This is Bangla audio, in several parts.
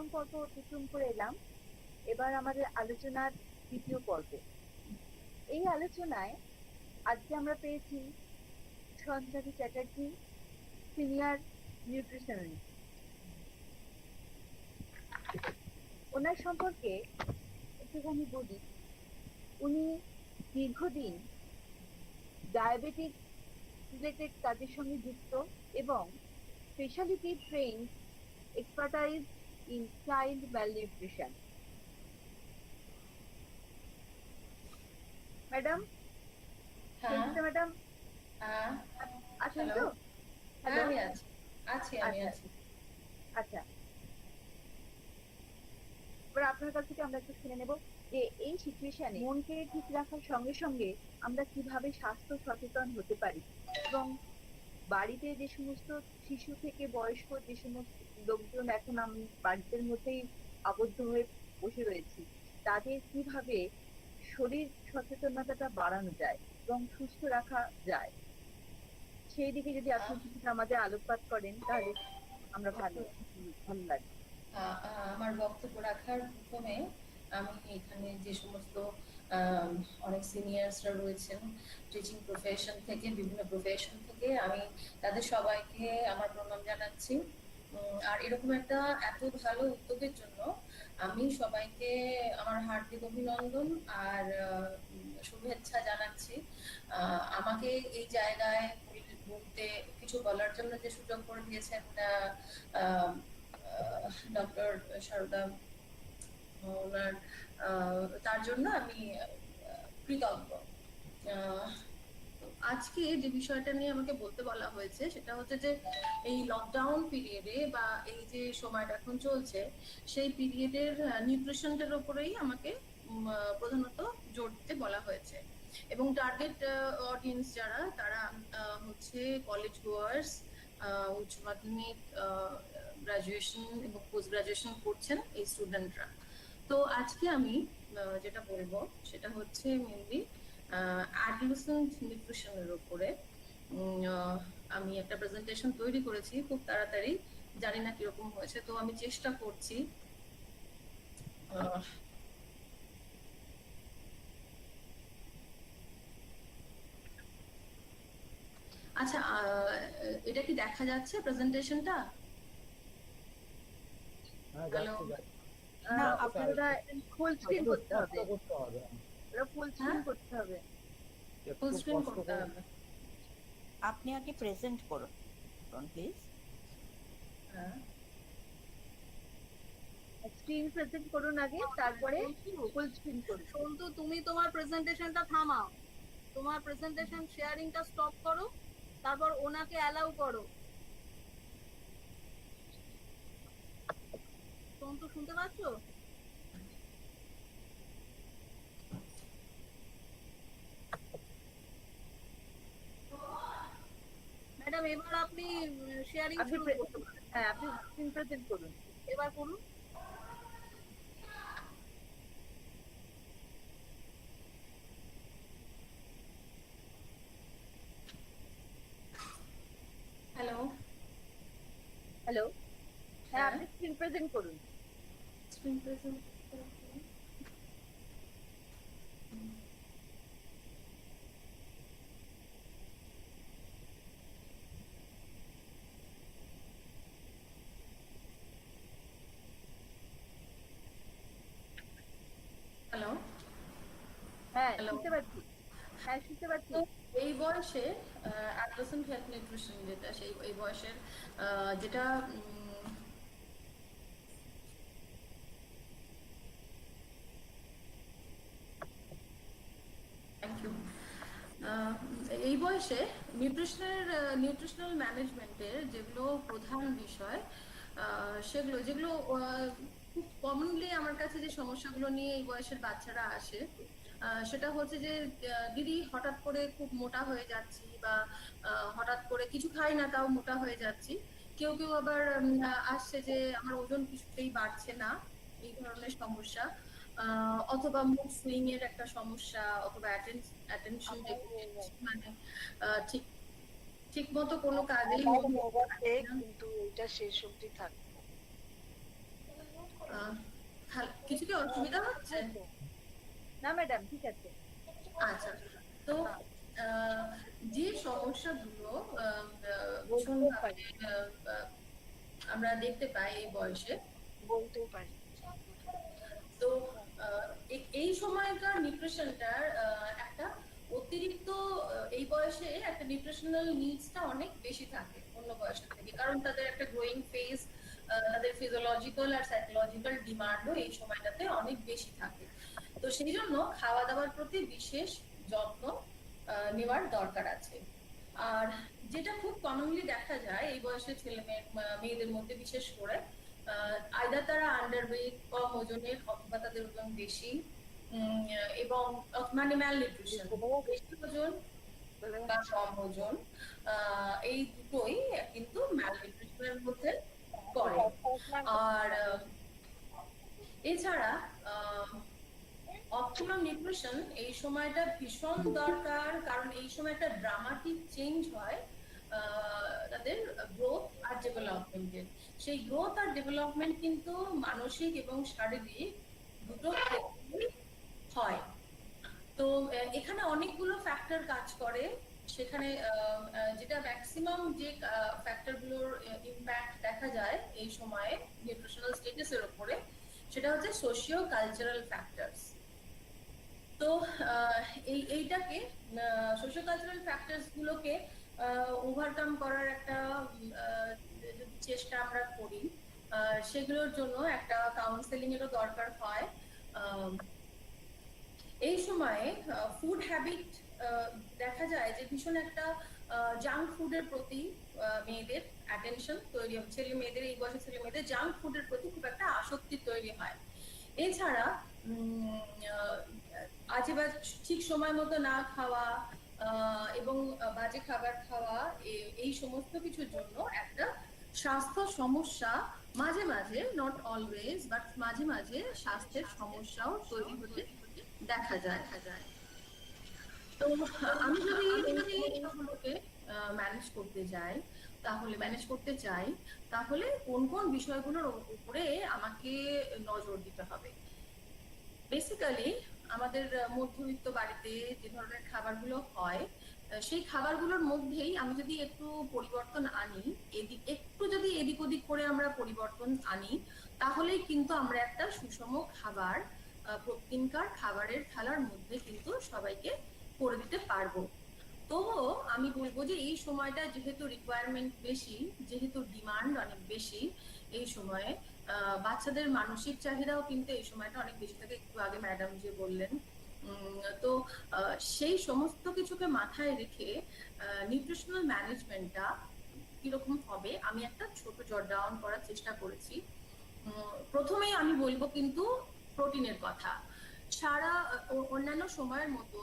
প্রথম পর্ব অতিক্রম করে এলাম। এবার আমাদের আলোচনার দ্বিতীয় পর্ব। এই আলোচনায় আজকে আমরা পেয়েছি সঞ্চারী চ্যাটার্জি, সিনিয়র নিউট্রিশনিস্ট। ওনার সম্পর্কে একটুখানি বলি। উনি দীর্ঘদিন ডায়াবেটিক রিলেটেড কাজের সঙ্গে যুক্ত এবং speciality train expertise in child malnutrition. Madam, হ্যাঁ। সঞ্চিতা ম্যাডাম হ্যাঁ। আছেন হ্যালো। তো? হ্যাঁ, হ্যালো। আমি আছি। আমি আচ্ছা আছি। আচ্ছা, এবার আপনার কাছ থেকে আমরা একটু শুনে নেব যে এই সিচুয়েশনে মনকে ঠিক রাখার সঙ্গে সঙ্গে আমরা কিভাবে স্বাস্থ্য সচেতন হতে পারি, এবং বাড়িতে যে সমস্ত শিশু থেকে বয়স্ক যে সমস্ত লোকজন এখন বাড়িতে মধ্যেই আবদ্ধ হয়ে বসে রয়েছি, তাদের কিভাবে শরীর সচেতনতাটা বাড়ানো যায় এবং সুস্থ রাখা যায়, সেই দিকে যদি আপনি আহ, কিছুটা আমাদের আলোকপাত করেন তাহলে আমরা ভালো ভালো লাগবে। আমার বক্তব্য রাখার প্রথমে আমি এখানে যে সমস্ত আম, অনেক সিনিয়র্সরা রয়েছেন টিচিং প্রফেশন থেকে, বিভিন্ন প্রফেশন থেকে, আমি তাদের সবাইকে আমার প্রণাম জানাচ্ছি। আর এরকম একটা এত ভালো উদ্যোগের জন্য আমি সবাইকে আমার হার্দিক অভিনন্দন আর শুভেচ্ছা জানাচ্ছি। আমাকে এই জায়গায় বলতে, কিছু বলার জন্য যে সুযোগ করে দিয়েছেন ডক্টর শারদা, ওনার তার জন্য আমি কৃতজ্ঞ। আহ, আজকে যে বিষয়টা নিয়ে আমাকে বলতে বলা হয়েছে সেটা হচ্ছে যে এই লকডাউন পিরিয়ডে বা এই যে সময়টা এখন চলছে সেই পিরিয়ডের নিউট্রিশনটার উপরেই আমাকে প্রধানত জোর দিতে বলা হয়েছে। এবং টার্গেট অডিয়েন্স যারা, তারা হচ্ছে কলেজ গোয়ার্স, উচ্চ মাধ্যমিক, গ্রাজুয়েশন এবং পোস্ট গ্রাজুয়েশন করছেন এই স্টুডেন্টরা। তো আজকে আমি যেটা বলবো সেটা হচ্ছে মেনলি অ্যাডোলেসেন্ট নিউট্রিশনের উপরে। আমি একটা প্রেজেন্টেশন তৈরি করেছি খুব তাড়াতাড়ি, জানি না কিরকম হয়েছে, তো আমি চেষ্টা করছি। আহ, আচ্ছা, এটা কি দেখা যাচ্ছে প্রেজেন্টেশনটা? হ্যাঁ, হ্যালো। যাচ্ছে যাচ্ছে। না, যাচ্ছে আপনার ওটা ফুল স্ক্রিন একটু করতে স্পষ্ট হবে। করতে হবে। ওটা ফুল হ্যাঁ, স্ক্রিন করতে হবে। ফুল একটু স্ক্রিন স্পষ্ট করতে করে। হবে। আপনি আগে প্রেজেন্ট করুন প্লিজ। হ্যাঁ। স্ক্রিন প্রেজেন্ট করুন আগে, তারপরে ফুল স্ক্রিন করুন। সন্তু, তুমি তোমার প্রেজেন্টেশনটা থামাও, তোমার প্রেজেন্টেশন শেয়ারিংটা স্টপ করো, তারপর ওনাকে অ্যালাউ করো। সন্তু, শুনতে পাচ্ছো? ম্যাডাম, এবার আপনি শেয়ারিং আপনি শুরু করতে পারেন। হ্যাঁ, আপনি স্ক্রিন প্রেজেন্ট করুন। এবার করুন। হ্যালো। হ্যালো। হ্যাঁ, হ্যাঁ, আপনি স্ক্রিন প্রেজেন্ট করুন। Screen present. হ্যালো। হ্যাঁ, হ্যালো। শুনতে পাচ্ছি। হ্যাঁ, শুনতে পাচ্ছি। তো এই বয়সে অ্যাডোলেসেন্ট হেলথ নিউট্রিশন যেটা, সেই এই বয়সের যেটা থ্যাংক ইউ। এই বয়সে নিউট্রিশনাল ম্যানেজমেন্টের যেগুলো প্রধান বিষয়, সেগুলো যেগুলো খুব কমনলি আমার কাছে যে সমস্যাগুলো নিয়ে এই বয়সের বাচ্চারা আসে, সেটা হচ্ছে যে দিদি হঠাৎ করে খুব মোটা হয়ে যাচ্ছি, বা হঠাৎ করে কিছু খাই না তাও মোটা হয়ে যাচ্ছি। কেউ কেউ আবার আসছে যে আমার ওজন কিছুতেই বাড়ছে না, এই ধরনের সমস্যা। অথবা মুড সুইং এর একটা সমস্যা, অথবা অ্যাটেনশন ডেফিসিয়েন্সি, মানে ঠিক ঠিক মতো কোনো কাজেই মন দিতে পারছি না। কিন্তু এটা শেষ অবধি থাকবে। আহ, কিছু কি অসুবিধা হচ্ছে? না ম্যাডাম, ঠিক আছে। আচ্ছা, তো আহ, যে সমস্যাগুলো বলতেও ভীষণভাবে পারি, আমরা দেখতে পাই এই বয়সে, বলতেও পারি। তো এই সময়কার নিউট্রিশনটার একটা অতিরিক্ত এই বয়সে একটা নিউট্রিশনাল নিডসটা অনেক বেশি থাকে অন্য বয়সের থেকে, কারণ তাদের একটা গ্রোয়িং ফেজ, তাদের ফিজিওলজিক্যাল আর সাইকোলজিক্যাল ডিমান্ডও এই সময়টাতে অনেক বেশি থাকে। তো সেই জন্য খাওয়া দাওয়ার প্রতি বিশেষ যত্ন নেওয়ার দরকার আছে। আর যেটা খুব কমনলি দেখা যায় এই বয়সের ছেলে মেয়েদের মধ্যে, বিশেষ করে আইদার তারা আন্ডারওয়েট, কম ওজনের, অথবা তাদের ওজন বেশি, এবং মানে ম্যালনিউট্রিশন, বেশি ওজন বা কম ওজন, এই দুটোই কিন্তু ম্যালনিউট্রিশনের মধ্যে পড়ে। আর এছাড়া অপটিমাম নিউট্রিশন এই সময়টা ভীষণ দরকার, কারণ এই সময় একটা ড্রামাটিক চেঞ্জ হয় তাদের গ্রোথ আর ডেভেলপমেন্টের। সেই গ্রোথ আর ডেভেলপমেন্ট কিন্তু মানসিক এবং শারীরিক দুটো ক্ষেত্রেই হয়। তো এখানে অনেকগুলো ফ্যাক্টর কাজ করে। সেখানে যেটা ম্যাক্সিমাম যে ফ্যাক্টরগুলোর ইম্প্যাক্ট দেখা যায় এই সময়ে নিউট্রিশনাল স্ট্যাটাসের উপরে, সেটা হচ্ছে সোশিও কালচারাল ফ্যাক্টরস। তো এইটাকে সোশ্যাল কালচারাল ফ্যাক্টরস গুলোকে ওভারকাম করার একটা যদি চেষ্টা আমরা করি, সেগুলোর জন্য একটা কাউন্সেলিং এরও দরকার হয়। এই সময়ে ফুড হ্যাবিট দেখা যায় যে ভীষণ একটা জাঙ্ক ফুডের প্রতি মেয়েদের অ্যাটেনশন তৈরি হয়, ছেলে মেয়েদের, এই বয়সের ছেলে মেয়েদের জাঙ্ক ফুডের প্রতি খুব একটা আসক্তি তৈরি হয়। এছাড়া আজে বাজে ঠিক সময় মতো না খাওয়া এবং বাজে খাবার খাওয়া, এই সমস্ত কিছুর জন্য একটা স্বাস্থ্য সমস্যা মাঝে মাঝে, নট অলওয়েজ, বাট মাঝে মাঝে স্বাস্থ্যের সমস্যাও তৈরি হতে দেখা যায়। তো আমি যদি এগুলোকে ম্যানেজ করতে যাই, ম্যানেজ করতে চাই, তাহলে কোন কোন বিষয়গুলোর উপরে আমাকে নজর দিতে হবে? বেসিক্যালি আমাদের মধ্যবিত্ত বাড়িতে যে ধরনের খাবারগুলো হয়, সেই খাবারগুলোর মধ্যেই আমি যদি একটু পরিবর্তন আনি, একটু যদি এদিক ওদিক করে আমরা পরিবর্তন আনি, তাহলেই কিন্তু আমরা একটা সুষম খাবার, প্রতিদিনকার খাবারের থালার মধ্যে কিন্তু সবাইকে করে দিতে পারবো। তো আমি বলবো যে এই সময়টা যেহেতু রিকোয়ারমেন্ট বেশি, যেহেতু ডিমান্ড অনেক বেশি এই সময়ে, বাচ্চাদের মানসিক চাহিদাও কিন্তু এই সময়টা অনেক বেশি থাকে, একটু আগে ম্যাডাম যে বললেন। তো সেই সমস্ত কিছুকে মাথায় রেখে নিউট্রিশনাল ম্যানেজমেন্টটা কিরকম হবে, আমি একটা ছোট জট ডাউন করার চেষ্টা করেছি। প্রথমেই আমি বলবো কিন্তু প্রোটিনের কথা। সারা অন্যান্য সময়ের মতো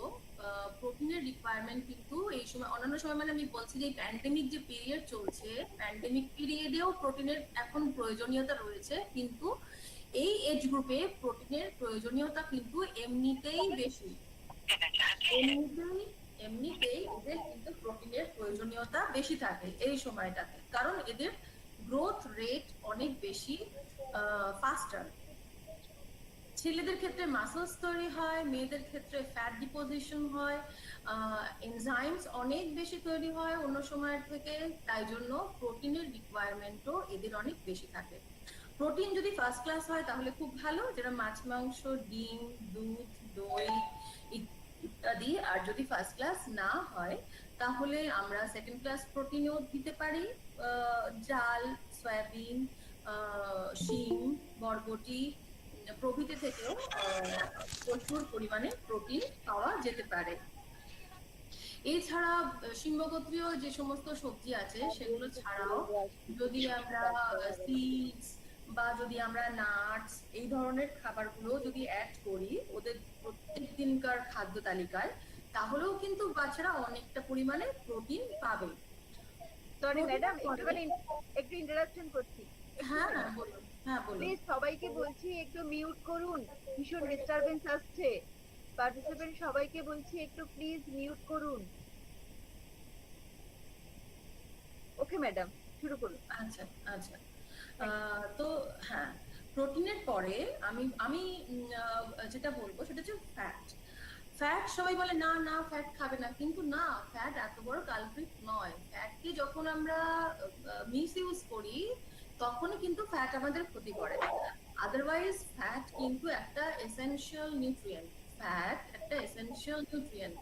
প্রোটিনের রিকোয়ারমেন্ট কিন্তু এই সময়, অন্যান্য সময় মানে আমি বলছি যে প্যান্ডেমিক যে পিরিয়ড চলছে, প্যান্ডেমিক পিরিয়ডেও প্রোটিনের এখন প্রয়োজনীয়তা রয়েছে, কিন্তু এই এজ গ্রুপে প্রোটিনের প্রয়োজনীয়তা কিন্তু এমনিতেই বেশি। এমনিতেই এদের কিন্তু প্রোটিনের প্রয়োজনীয়তা বেশি থাকে এই সময়টাতে, কারণ এদের গ্রোথ রেট অনেক বেশি ফাস্টার। ছেলেদের ক্ষেত্রে মাসলস তৈরি হয়, মেয়েদের ক্ষেত্রে ফ্যাট ডিপোজিশন হয়, এনজাইমস অনেক বেশি তৈরি হয় অন্য সময়ের থেকে, তাই জন্য প্রোটিনের রিকোয়ারমেন্টও এদের অনেক বেশি থাকে। প্রোটিন যদি ফার্স্ট ক্লাস হয় তাহলে খুব ভালো, যেটা মাছ, মাংস, ডিম, দুধ, দই ইত্যাদি। আর যদি ফার্স্ট ক্লাস না হয় তাহলে আমরা সেকেন্ড ক্লাস প্রোটিনও দিতে পারি, ডাল, সয়াবিন, শিম, বরবটি প্রভৃতি থেকেও প্রচুর পরিমাণে প্রোটিন পাওয়া যেতে পারে। এছাড়া শিম্বগোত্রীয় যে সমস্ত সবজি আছে সেগুলো ছাড়াও যদি আমরা সিডস বা যদি আমরা নাটস, এই ধরনের খাবারগুলো যদি অ্যাড করি ওদের প্রত্যেক দিনকার খাদ্য তালিকায়, তাহলেও কিন্তু বাচ্চারা অনেকটা পরিমাণে প্রোটিন পাবে। সরি ম্যাডাম, একটু ইন্টারাপশন করছি। হ্যাঁ বলুন। হ্যাঁ বলুন। প্লিজ সবাইকে বলছি একটু মিউট করুন, ভীষণ ডিস্টারবেন্স আসছে। পার্টিসিপেন্ট সবাইকে বলছি একটু প্লিজ মিউট করুন। ওকে ম্যাডাম, শুরু করুন। আচ্ছা আচ্ছা। তো হ্যাঁ, প্রোটিনের পরে আমি আমি যেটা বলবো সেটা হচ্ছে ফ্যাট। ফ্যাট সবাই বলে না না ফ্যাট খাবে না, কিন্তু না, ফ্যাট এত বড় কালপ্রিট নয়। ফ্যাটকে যখন আমরা মিস ইউজ করি তখনই কিন্তু ফ্যাট আমাদের ক্ষতি করে। আদারওয়াইজ ফ্যাট কিন্তু একটা এসেনশিয়াল নিউট্রিয়েন্ট। ফ্যাট একটা এসেনশিয়াল নিউট্রিয়েন্ট।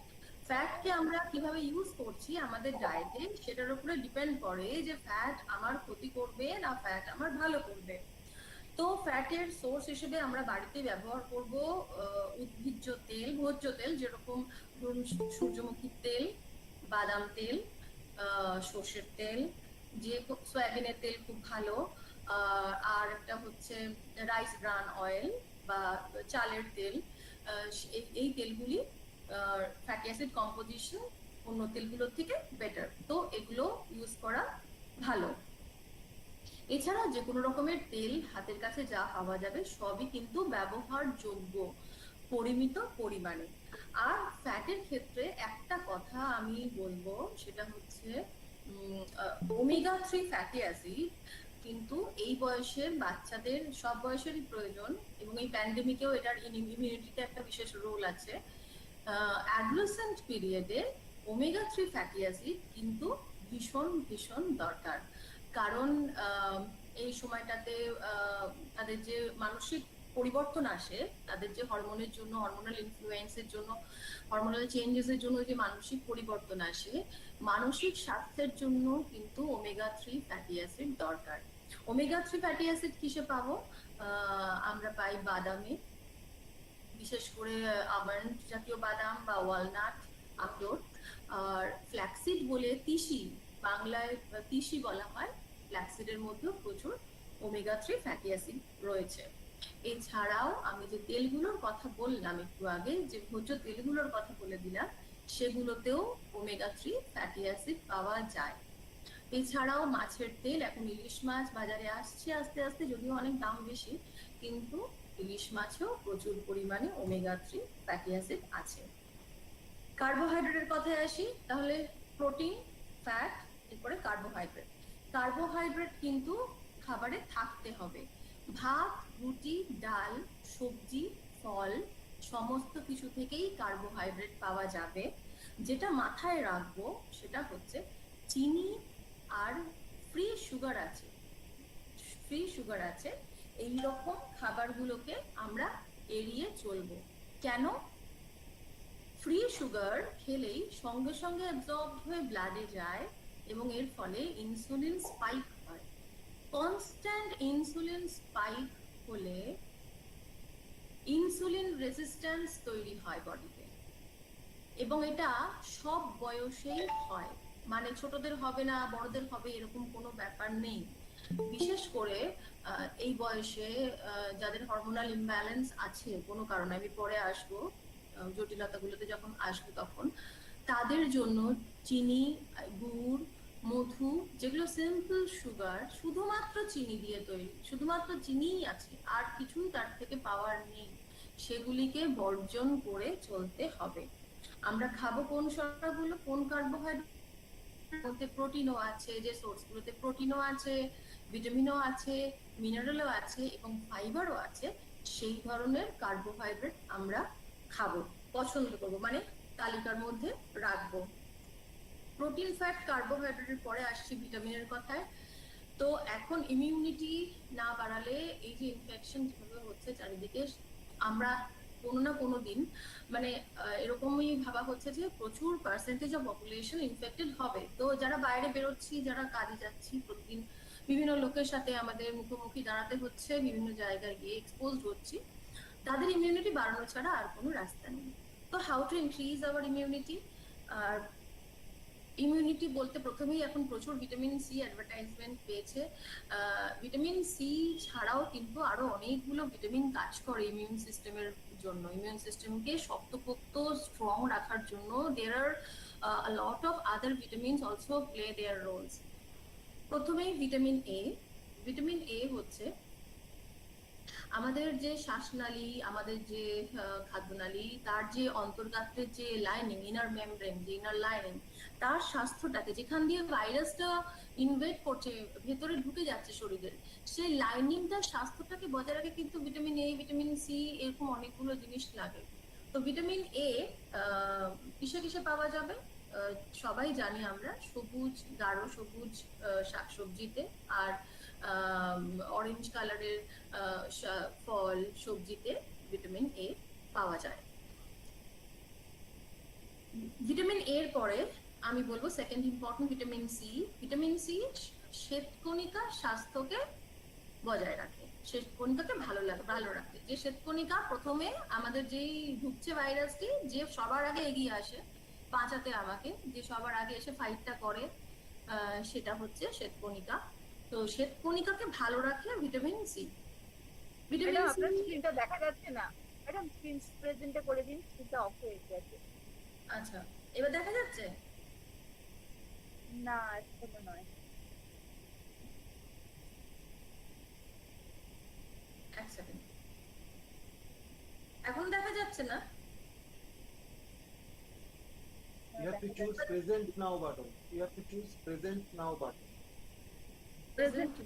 ফ্যাটকে আমরা কিভাবে ইউজ করছি আমাদের ডায়েটে সেটার উপরে ডিপেন্ড করে যে ফ্যাট আমার ক্ষতি করবে না ফ্যাট আমার ভালো করবে। তো ফ্যাটের সোর্স হিসেবে আমরা বাড়িতে ব্যবহার করব উদ্ভিজ্জ তেল, ভোজ্য তেল, যেরকম ধরুন সূর্যমুখীর তেল, বাদাম তেল, সর্ষের তেল, যে সয়াবিনের তেল খুব ভালো, আর একটা হচ্ছে রাইস ব্রান অয়েল বা চালের তেল। এই তেলগুলি ফ্যাটি অ্যাসিড কম্পোজিশন অন্য তেলগুলোর থেকে বেটার, তো এগুলো ইউজ করা ভালো। এছাড়া যে কোনো রকমের তেল হাতের কাছে যা পাওয়া যাবে সবই কিন্তু ব্যবহারযোগ্য পরিমিত পরিমাণে। আর ফ্যাটের ক্ষেত্রে একটা কথা আমি বলবো, সেটা হচ্ছে ওমেগা 3 ফ্যাটি অ্যাসিড কিন্তু এই বয়সের বাচ্চাদের সব বয়সেরই প্রয়োজন, এবং এই প্যান্ডেমিকেও এটার ইমিউনিটিতে একটা বিশেষ রোল আছে। অ্যাডোলেসেন্ট পিরিয়ডে ওমেগা 3 ফ্যাটি অ্যাসিড কিন্তু ভীষণ ভীষণ দরকার। কারণ এই সময়টাতে তাদের যে মানসিক পরিবর্তন আসে, তাদের যে হরমোনের জন্য, হরমোনাল ইনফ্লুয়েন্সের জন্য, হরমোনাল চেঞ্জেসের জন্য যে মানসিক পরিবর্তন আসে, মানসিক স্বাস্থ্যের জন্য কিন্তু ওমেগা 3 ফ্যাটি অ্যাসিড দরকার। ওমেগা 3 ফ্যাটি অ্যাসিড কিসে পাবো? আমরা পাই বাদামে, বিশেষ করে আমন্ড জাতীয় বাদাম বা ওয়ালনাট, আখরোট। আর ফ্ল্যাক্সিড বলে তিসি, বাংলায় তিসি বলা হয়, ফ্ল্যাক্সিডের মধ্যেও প্রচুর ওমেগা 3 ফ্যাটি অ্যাসিড রয়েছে। এছাড়াও আমি যে তেলগুলোর কথা বললাম একটু আগে, যে ভোজ্য তেলগুলোর কথা বলে দিলাম, সেগুলোতেও ওমেগা 3 ফ্যাটি অ্যাসিড পাওয়া যায়। এছাড়াও মাছের তেল, এখন ইলিশ মাছ বাজারে আসছে আস্তে আস্তে, যদিও অনেক দাম বেশি, কিন্তু ইলিশ মাছেও প্রচুর পরিমাণে ওমেগা 3 ফ্যাটি অ্যাসিড আছে। কার্বোহাইড্রেটের কথায় আসি, তাহলে প্রোটিন, ফ্যাট, এরপরে কার্বোহাইড্রেট। কার্বোহাইড্রেট কিন্তু খাবারে থাকতে হবে। ভাত, রুটি, ডাল, সবজি, ফল সমস্ত কিছু থেকেই কার্বোহাইড্রেট পাওয়া যাবে। যেটা মাথায় রাখবো সেটা হচ্ছে চিনি আর ফ্রি সুগার আছে, ফ্রি সুগার আছে, এই রকম খাবারগুলোকে আমরা এড়িয়ে চলবো। কেন? ফ্রি সুগার খেলেই সঙ্গে সঙ্গে অ্যাবজর্ব হয়ে ব্লাডে যায় এবং এর ফলে ইনসুলিন স্পাইক হয়। কনস্ট্যান্ট ইনসুলিন স্পাইক হলে ইনসুলিন রেজিস্ট্যান্স তৈরি হয় বডিতে, এবং এটা সব বয়সেই হয়, মানে ছোটদের হবে না বড়দের হবে এরকম কোনো ব্যাপার নেই। বিশেষ করে এই বয়সে যাদের হরমোনাল ইমব্যালেন্স আছে কোনো কারণে, আমি পরে আসবো জটিলতাগুলোতে যখন আসবো তখন, তাদের জন্য চিনি, গুড়, মধু, যেগুলো সিম্পল সুগার, শুধুমাত্র চিনি দিয়ে তৈরি, শুধুমাত্র চিনিই আছে, আর কিছুই তার থেকে পাওয়ার নেই, সেগুলিকে বর্জন করে চলতে হবে। আমরা খাবো কোন শর্করাগুলো, কোন কার্বোহাইড্রেট মধ্যে প্রোটিনও আছে, যে সোর্সগুলোতে প্রোটিনও আছে, ভিটামিনও আছে, মিনারেলও আছে এবং ফাইবারও আছে, সেই ধরনের কার্বোহাইড্রেট আমরা খাবো, পছন্দ করবো, মানে তালিকার মধ্যে রাখবো। প্রোটিন, ফ্যাট, কার্বোহাইড্রেটের পরে আসছি ভিটামিনের কথায়। তো এখন ইমিউনিটি না বাড়ালে এই যে ইনফেকশন যেভাবে হচ্ছে চারিদিকে, আমরা কোনো না কোনো দিন, মানে এরকমই ভাবা হচ্ছে যে প্রচুর পার্সেন্টেজ অফ পপুলেশন ইনফেক্টেড হবে। তো যারা বাইরে বেরোচ্ছি, যারা কাজে যাচ্ছি, প্রতিদিন বিভিন্ন লোকের সাথে আমাদের মুখোমুখি দাঁড়াতে হচ্ছে, বিভিন্ন জায়গায় গিয়ে এক্সপোজড হচ্ছি, তাদের ইমিউনিটি বাড়ানো ছাড়া আর কোনো রাস্তা নেই। তো how to increase our immunity? আর ইমিউনিটি বলতে প্রথমেই এখন প্রচুর ভিটামিন সি অ্যাডভার্টাইজমেন্ট পেয়েছে। ভিটামিন সি ছাড়াও কিন্তু আরো অনেকগুলো ভিটামিন কাজ করে ইমিউন সিস্টেমের জন্য, ইমিউন সিস্টেমকে শক্তপোক্ত, স্ট্রং রাখার জন্য। দেয়ার আর a lot of other vitamins also play their roles. প্রথমেই ভিটামিন এ। ভিটামিন এ হচ্ছে আমাদের যে শ্বাসনালী, আমাদের যে খাদ্যনালী, তার যে অন্তর্গাত্রের যে লাইনিং, ইনার মেমব্রেন, যে ইনার লাইনিং, তার স্বাস্থ্যটাকে, যেখান দিয়ে ভাইরাসটা ইনভেড করছে, ভেতরে ঢুকে যাচ্ছে শরীরের, সেই লাইনিংটার স্বাস্থ্যটাকে বজায় রাখে কিন্তু ভিটামিন এ, ভিটামিন সি, এরকম অনেকগুলো জিনিস লাগে। তো ভিটামিন এ কিসে কিসে পাওয়া যাবে? সবাই জানি আমরা, সবুজ, গাঢ় সবুজ শাকসবজিতে, আর অরেঞ্জ কালারের ফল সবজিতে ভিটামিন এ পাওয়া যায়। ভিটামিন এর পরে আমি বলবো second important vitamin C. Vitamin C শ্বেতকণিকা স্বাস্থ্যকে বজায় রাখে, শ্বেতকণিকাকে ভালো রাখে। যে শ্বেতকণিকা প্রথমে আমাদের যেই ঢুকছে ভাইরাসটি, যে সবার আগে এগিয়ে আসে বাঁচাতে আমাকে, যে সবার আগে এসে ফাইটটা করে, সেটা হচ্ছে শ্বেতকণিকা। তো শ্বেতকণিকাকে ভালো রাখে vitamin C. Vitamin madam C, আপনার স্ক্রিনটা দেখা যাচ্ছে না, ম্যাডাম স্ক্রিন প্রেজেন্টে করে দিন, স্ক্রিনটা অফ হয়ে গেছে। আচ্ছা এবার দেখা যাচ্ছে? না এখনো নয়। এক সেকেন্ড, এখন দেখা যাচ্ছে না? You have to choose present now button. You have to choose present now button. Present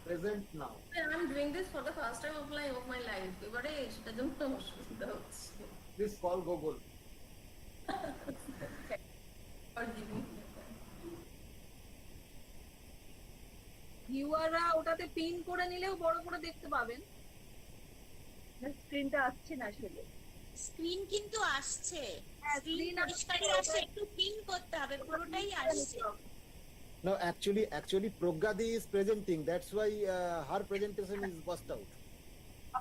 Present now. I'm doing this for the first time of my life. এবারে সেটার জন্য অসুবিধা হচ্ছে। Please call Google. Forgive me. ভিউয়াররা ওটাতে পিন করে নিলেও বড় করে দেখতে পাবেন। স্ক্রিনটা আসছে না আসলে। স্ক্রিন কিন্তু আসছে, হ্যাঁ, স্ক্রিন screen পরিষ্কারই আসছে, আসছে, একটু পিন করতে হবে, পুরোটাই আসছে। No, actually, Progadi is presenting. That's why her presentation is bust out.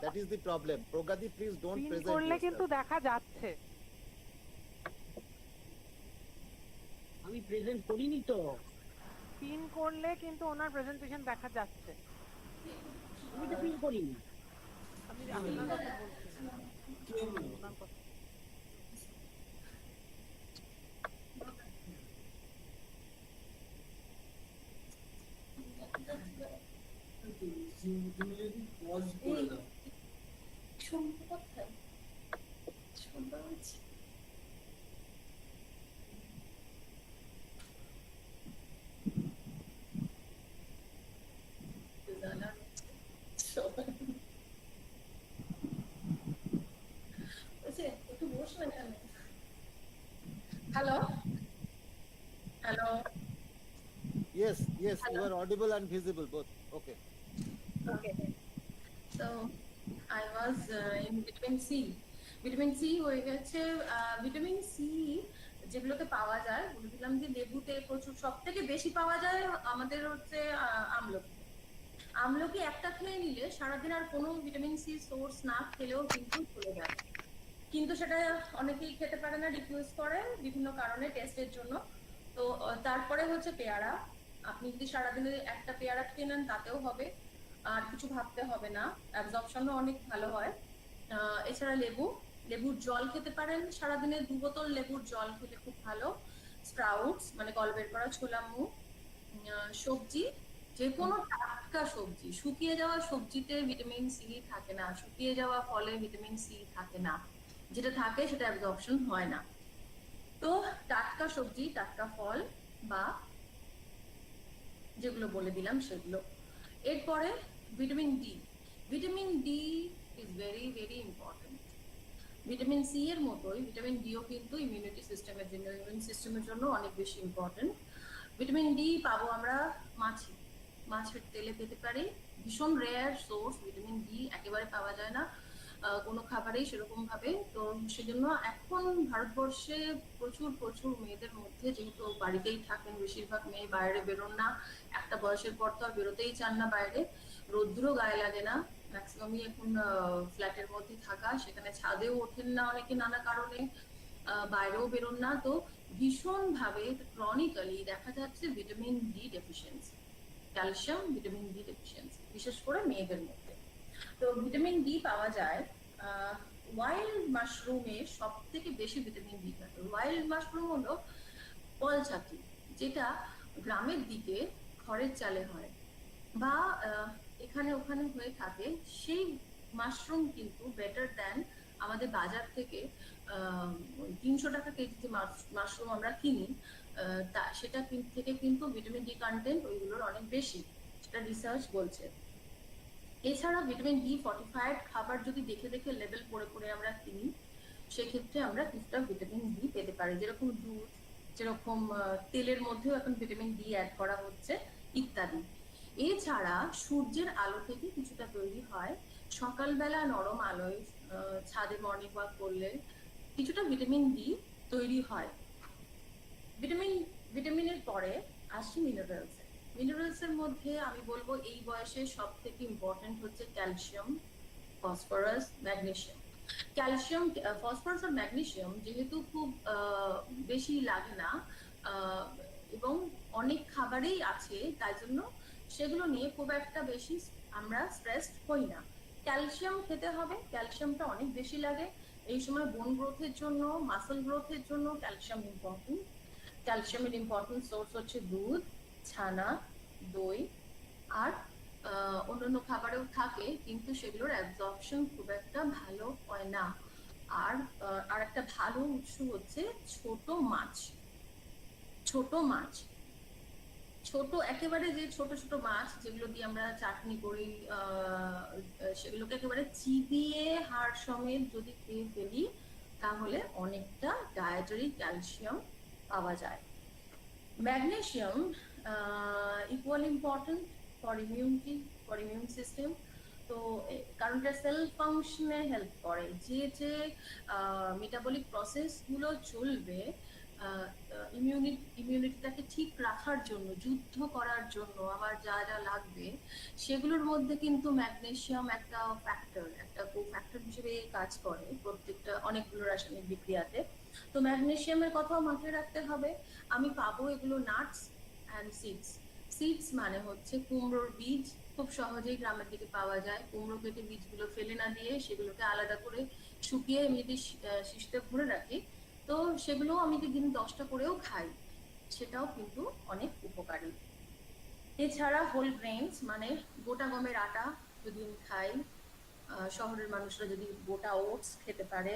That is the problem. Progadi, please don't pin present করলে কিন্তু yourself. দেখা যাচ্ছে। আমি প্রেজেন্ট করিনি তো। পিন করলে কিন্তু ওনার প্রেজেন্টেশন দেখা যাচ্ছে। আমি তো পিন করিনি। আমি আপনার কথা বলছি না। ওনার কথা। তুমি যদি পজ করে দাও। শুনতে কোথায়? শুনতে পাচ্ছি। একটু বসবেন এখানে। Hello hello, Yes, you are audible and visible both. Okay. okay. So I was in vitamin C. Vitamin C হয়ে গেছে। ভিটামিন সি যেগুলোকে পাওয়া যায়, বলেছিলাম যে লেবুতে প্রচুর, সব থেকে বেশি পাওয়া যায় আমাদের হচ্ছে আমলকি। আমলকি একটা খেয়ে নিলে সারাদিন আর কোনো ভিটামিন সি সোর্স না খেলেও কিন্তু চলে যায়, কিন্তু সেটা অনেকেই খেতে পারে না, রিফিউজ করে বিভিন্ন কারণে, টেস্টের জন্য। তো তারপরে হচ্ছে পেয়ারা। আপনি যদি সারাদিনে একটা পেয়ারা খেয়ে নেন তাতেও হবে, আর কিছু ভাবতে হবে না, অ্যাবজর্পশনও অনেক ভালো হয়। এছাড়া লেবুর জল খেতে পারেন, সারাদিনে 2 বোতল লেবুর জল খেলে খুব ভালো। স্প্রাউটস মানে কল বের করা ছোলা মুগ, সবজি, যে কোনো টাটকা সবজি। শুকিয়ে যাওয়া সবজিতে ভিটামিন সি থাকে না, শুকিয়ে যাওয়া ফলে ভিটামিন সি থাকে না, যেটা থাকে সেটা অ্যাবজর্পশন হয় না। তো টাটকা সবজি, টাটকা ফল, বা যেগুলো বলে দিলাম সেগুলো। এরপরে vitamin D. Vitamin D is very very important. Vitamin C এর মতোই ভিটামিন ডিও কিন্তু ইমিউনিটি সিস্টেমের জন্য, ইমিউন সিস্টেমের জন্য অনেক বেশি ইম্পর্টেন্ট। ভিটামিন ডি পাবো আমরা মাছের তেলে পেতে পারি। ভীষণ রেয়ার সোর্স ভিটামিন ডি, একেবারে পাওয়া যায় না কোনো খাবারেই সেরকম ভাবে। তো সেজন্য এখন ভারতবর্ষে প্রচুর মেয়েদের মধ্যে, যেহেতু বাড়িতেই থাকেন বেশিরভাগ মেয়ে, বাইরে বেরোন না, একটা বয়সের পর তো আর বেরোতেই চান না বাইরে, রোদ্র গায়ে লাগে না, ম্যাক্সিমামই এখন ফ্ল্যাটের মধ্যে থাকা, সেখানে ছাদেও ওঠেন না অনেকে নানা কারণে, বাইরেও বেরোন না। তো ভীষণ ভাবে ক্রনিক্যালি দেখা যাচ্ছে vitamin D deficiency, calcium vitamin D deficiency, বিশেষ করে মেয়েদের মধ্যে। তো ভিটামিন ডি পাওয়া যায় ওয়াইল্ড মাশরুমে, সব থেকে বেশি ভিটামিন ডি থাকে। ওয়াইল্ড মাশরুম হলো ফল ছাতু, যেটা গ্রামের দিকে খড়ের চালে হয় বা এখানে ওখানে হয়ে থাকে। সেই মাশরুম কিন্তু বেটার দ্যান আমাদের বাজার থেকে 300 টাকা কেজিতে মাশরুম আমরা কিনি, সেটা থেকে কিন্তু ভিটামিন ডি কন্টেন্ট ওইগুলোর অনেক বেশি, সেটা রিসার্চ বলছে। এছাড়া ভিটামিন ডি ফর্টিফাইড খাবার যদি দেখে দেখে লেবেল পড়ে পড়ে আমরা কিনি, সেক্ষেত্রে আমরা কিছুটা ভিটামিন ডি পেতে পারি, যেরকম দুধ, যেরকম তেলের মধ্যেও এখন ভিটামিন ডি অ্যাড করা হচ্ছে ইত্যাদি। এছাড়া সূর্যের আলো থেকে কিছুটা তৈরি হয়, সকালবেলা নরম আলোয় ছাদে মর্নিং ওয়াক করলে কিছুটা ভিটামিন ডি তৈরি হয়। ভিটামিনের পরে আসি মিনারেলস। মিনারেলসের মধ্যে আমি বলবো এই বয়সে সব থেকে ইম্পর্টেন্ট হচ্ছে calcium, phosphorus, magnesium. Calcium, phosphorus আর ম্যাগনেসিয়াম যেহেতু খুব বেশি লাগে না এবং অনেক খাবারেই আছে, তাই জন্য সেগুলো নিয়ে খুব একটা বেশি আমরা স্ট্রেসড হই না। ক্যালসিয়াম খেতে হবে, ক্যালসিয়ামটা অনেক বেশি লাগে এই সময়। বোন গ্রোথের জন্য, মাসল গ্রোথের জন্য ক্যালসিয়াম ইম্পর্টেন্ট। ক্যালসিয়ামের ইম্পর্টেন্ট সোর্স হচ্ছে দুধ, ছানা, দই আর অন্যান্য খাবারেও থাকে, কিন্তু সেগুলোর অ্যাবজর্পশন খুব একটা ভালো হয় না। আর একটা ভালো উৎস হচ্ছে ছোট মাছ। ছোট একেবারে যে ছোট ছোট মাছ যেগুলো দিয়ে আমরা চাটনি করি, সেগুলোকে একেবারে চিবিয়ে হাড় সমেত যদি খেয়ে ফেলি, তাহলে অনেকটা ডায়েটারি ক্যালসিয়াম পাওয়া যায়। Magnesium equal important for immunity, for immune system. তো কারণ এটা সেল ফাংশনে হেল্প করে, যে মেটাবলিক প্রসেসগুলো চলবে ইমিউনিটিটাকে ঠিক রাখার জন্য, যুদ্ধ করার জন্য আমার যা যা লাগবে, সেগুলোর মধ্যে কিন্তু ম্যাগনেসিয়াম একটা ফ্যাক্টর হিসেবে কাজ করে প্রত্যেকটা অনেকগুলো রাসায়নিক বিক্রিয়াতে। তো ম্যাগনেসিয়ামের কথাও মাথায় রাখতে হবে। আমি পাবো এগুলো নাটস অ্যান্ড সিডস মানে হচ্ছে কুমড়োর বীজ, খুব সহজেই গ্রামের দিকে পাওয়া যায়। কুমড়ো কেটে বীজগুলো ফেলে না দিয়ে সেগুলোকে আলাদা করে শুকিয়ে আমি যদি শিশিতে ভরে রাখি, তো সেগুলো আমি যদি দিন 10টা করেও খাই, সেটাও কিন্তু অনেক উপকারী। এছাড়া হোল গ্রেনস মানে গোটা গমের আটা যদি আমি খাই, শহরের মানুষরা যদি গোটা ওটস খেতে পারে,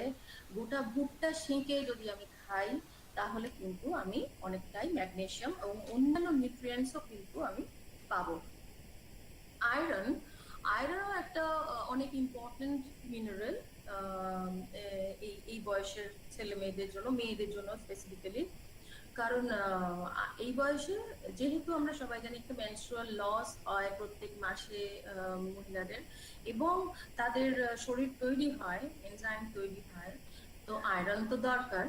গোটা ভুট্টা সেঁকে যদি আমি খাই, তাহলে কিন্তু আমি অনেকটাই ম্যাগনেসিয়াম এবং অন্যান্য নিউট্রিয়েন্টসও কিন্তু আমি পাবো। আয়রনও একটা অনেক ইম্পর্টেন্ট মিনারেল এই বয়সের ছেলে মেয়েদের জন্য স্পেসিফিক্যালি। কারণ এই বয়সে যেহেতু আমরা সবাই জানি একটা মেনস্ট্রুয়াল লস হয় প্রত্যেক মাসে মহিলাদের, এবং তাদের শরীর তৈরি হয়, এনজাইম তৈরি হয়, তো আয়রন তো দরকার।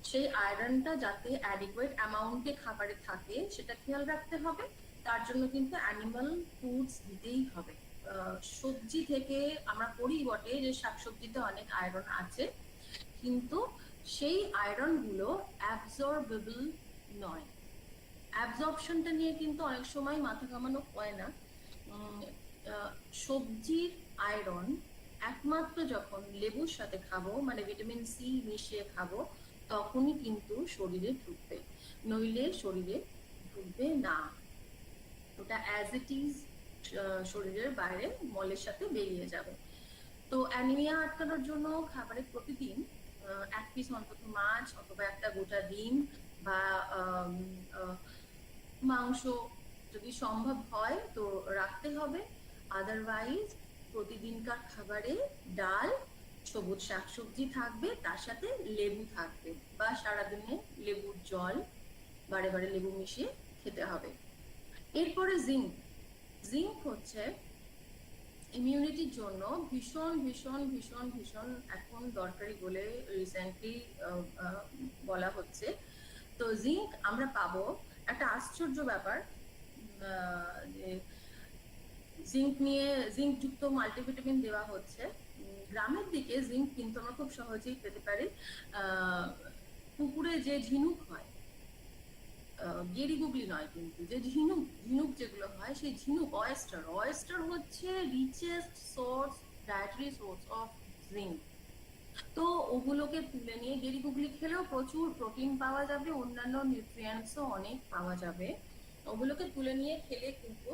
সেই আয়রনটা যাতে অ্যাডিকুয়েট অ্যামাউন্টে খাবারে থাকে সেটা খেয়াল রাখতে হবে। তার জন্য কিন্তু অ্যানিমাল ফুডস দিতেই হবে। সবজি থেকে আমরা পড়ি বটে যে শাকসবজিতে অনেক আয়রন আছে, কিন্তু সেই আয়রন গুলো অ্যাবজর্বেবল নয়। অ্যাবজর্পশনটা নিয়ে কিন্তু অনেক সময় মাথা ঘামানো হয় না। সবজির আয়রন একমাত্র যখন লেবুর সাথে খাবো, মানে ভিটামিন সি মিশিয়ে খাবো, তখনই কিন্তু শরীরে ঢুকবে, নইলে শরীরে ঢুকবে না। ওটা অ্যাজ ইট ইজ শরীরের বাইরে মলের সাথে বেরিয়ে যাবে। তো অ্যানিমিয়া আটকানোর জন্য খাবারে প্রতিদিন 1 পিস অন্তত মাছ অথবা একটা গোটা ডিম বা মাংস যদি সম্ভব হয় তো রাখতে হবে। আদারওয়াইজ প্রতিদিনকার খাবারে ডাল, সবুজ শাকসবজি থাকবে, তার সাথে লেবু থাকবে, বা সারাদিনে লেবুর জল বারে বারে লেবু মিশিয়ে খেতে হবে। এরপরে জিঙ্ক হচ্ছে ইমিউনিটির জন্য ভীষণ ভীষণ ভীষণ ভীষণ এখন দরকারি বলে রিসেন্টলি বলা হচ্ছে। তো জিঙ্ক আমরা পাবো, একটা আশ্চর্য ব্যাপার যে জিঙ্ক যুক্ত মাল্টিভিটামিন দেওয়া হচ্ছে। গ্রামের দিকে জিঙ্ক কিন্তু আমরা খুব সহজেই পেতে পারি। পুকুরে যে ঝিনুক হয়, গেরি গুগলি নয়, কিন্তু যে ঝিনুক যেগুলো হয়, সেই ঝিনুক অয়েস্টার হচ্ছে richest source, dietary source of zinc. তো ওগুলোকে তুলে নিয়ে গেরি গুগলি খেলেও প্রচুর প্রোটিন পাওয়া যাবে, অন্যান্য নিউট্রিয়েন্টসও অনেক পাওয়া যাবে। ওগুলোকে তুলে নিয়ে খেলে কিন্তু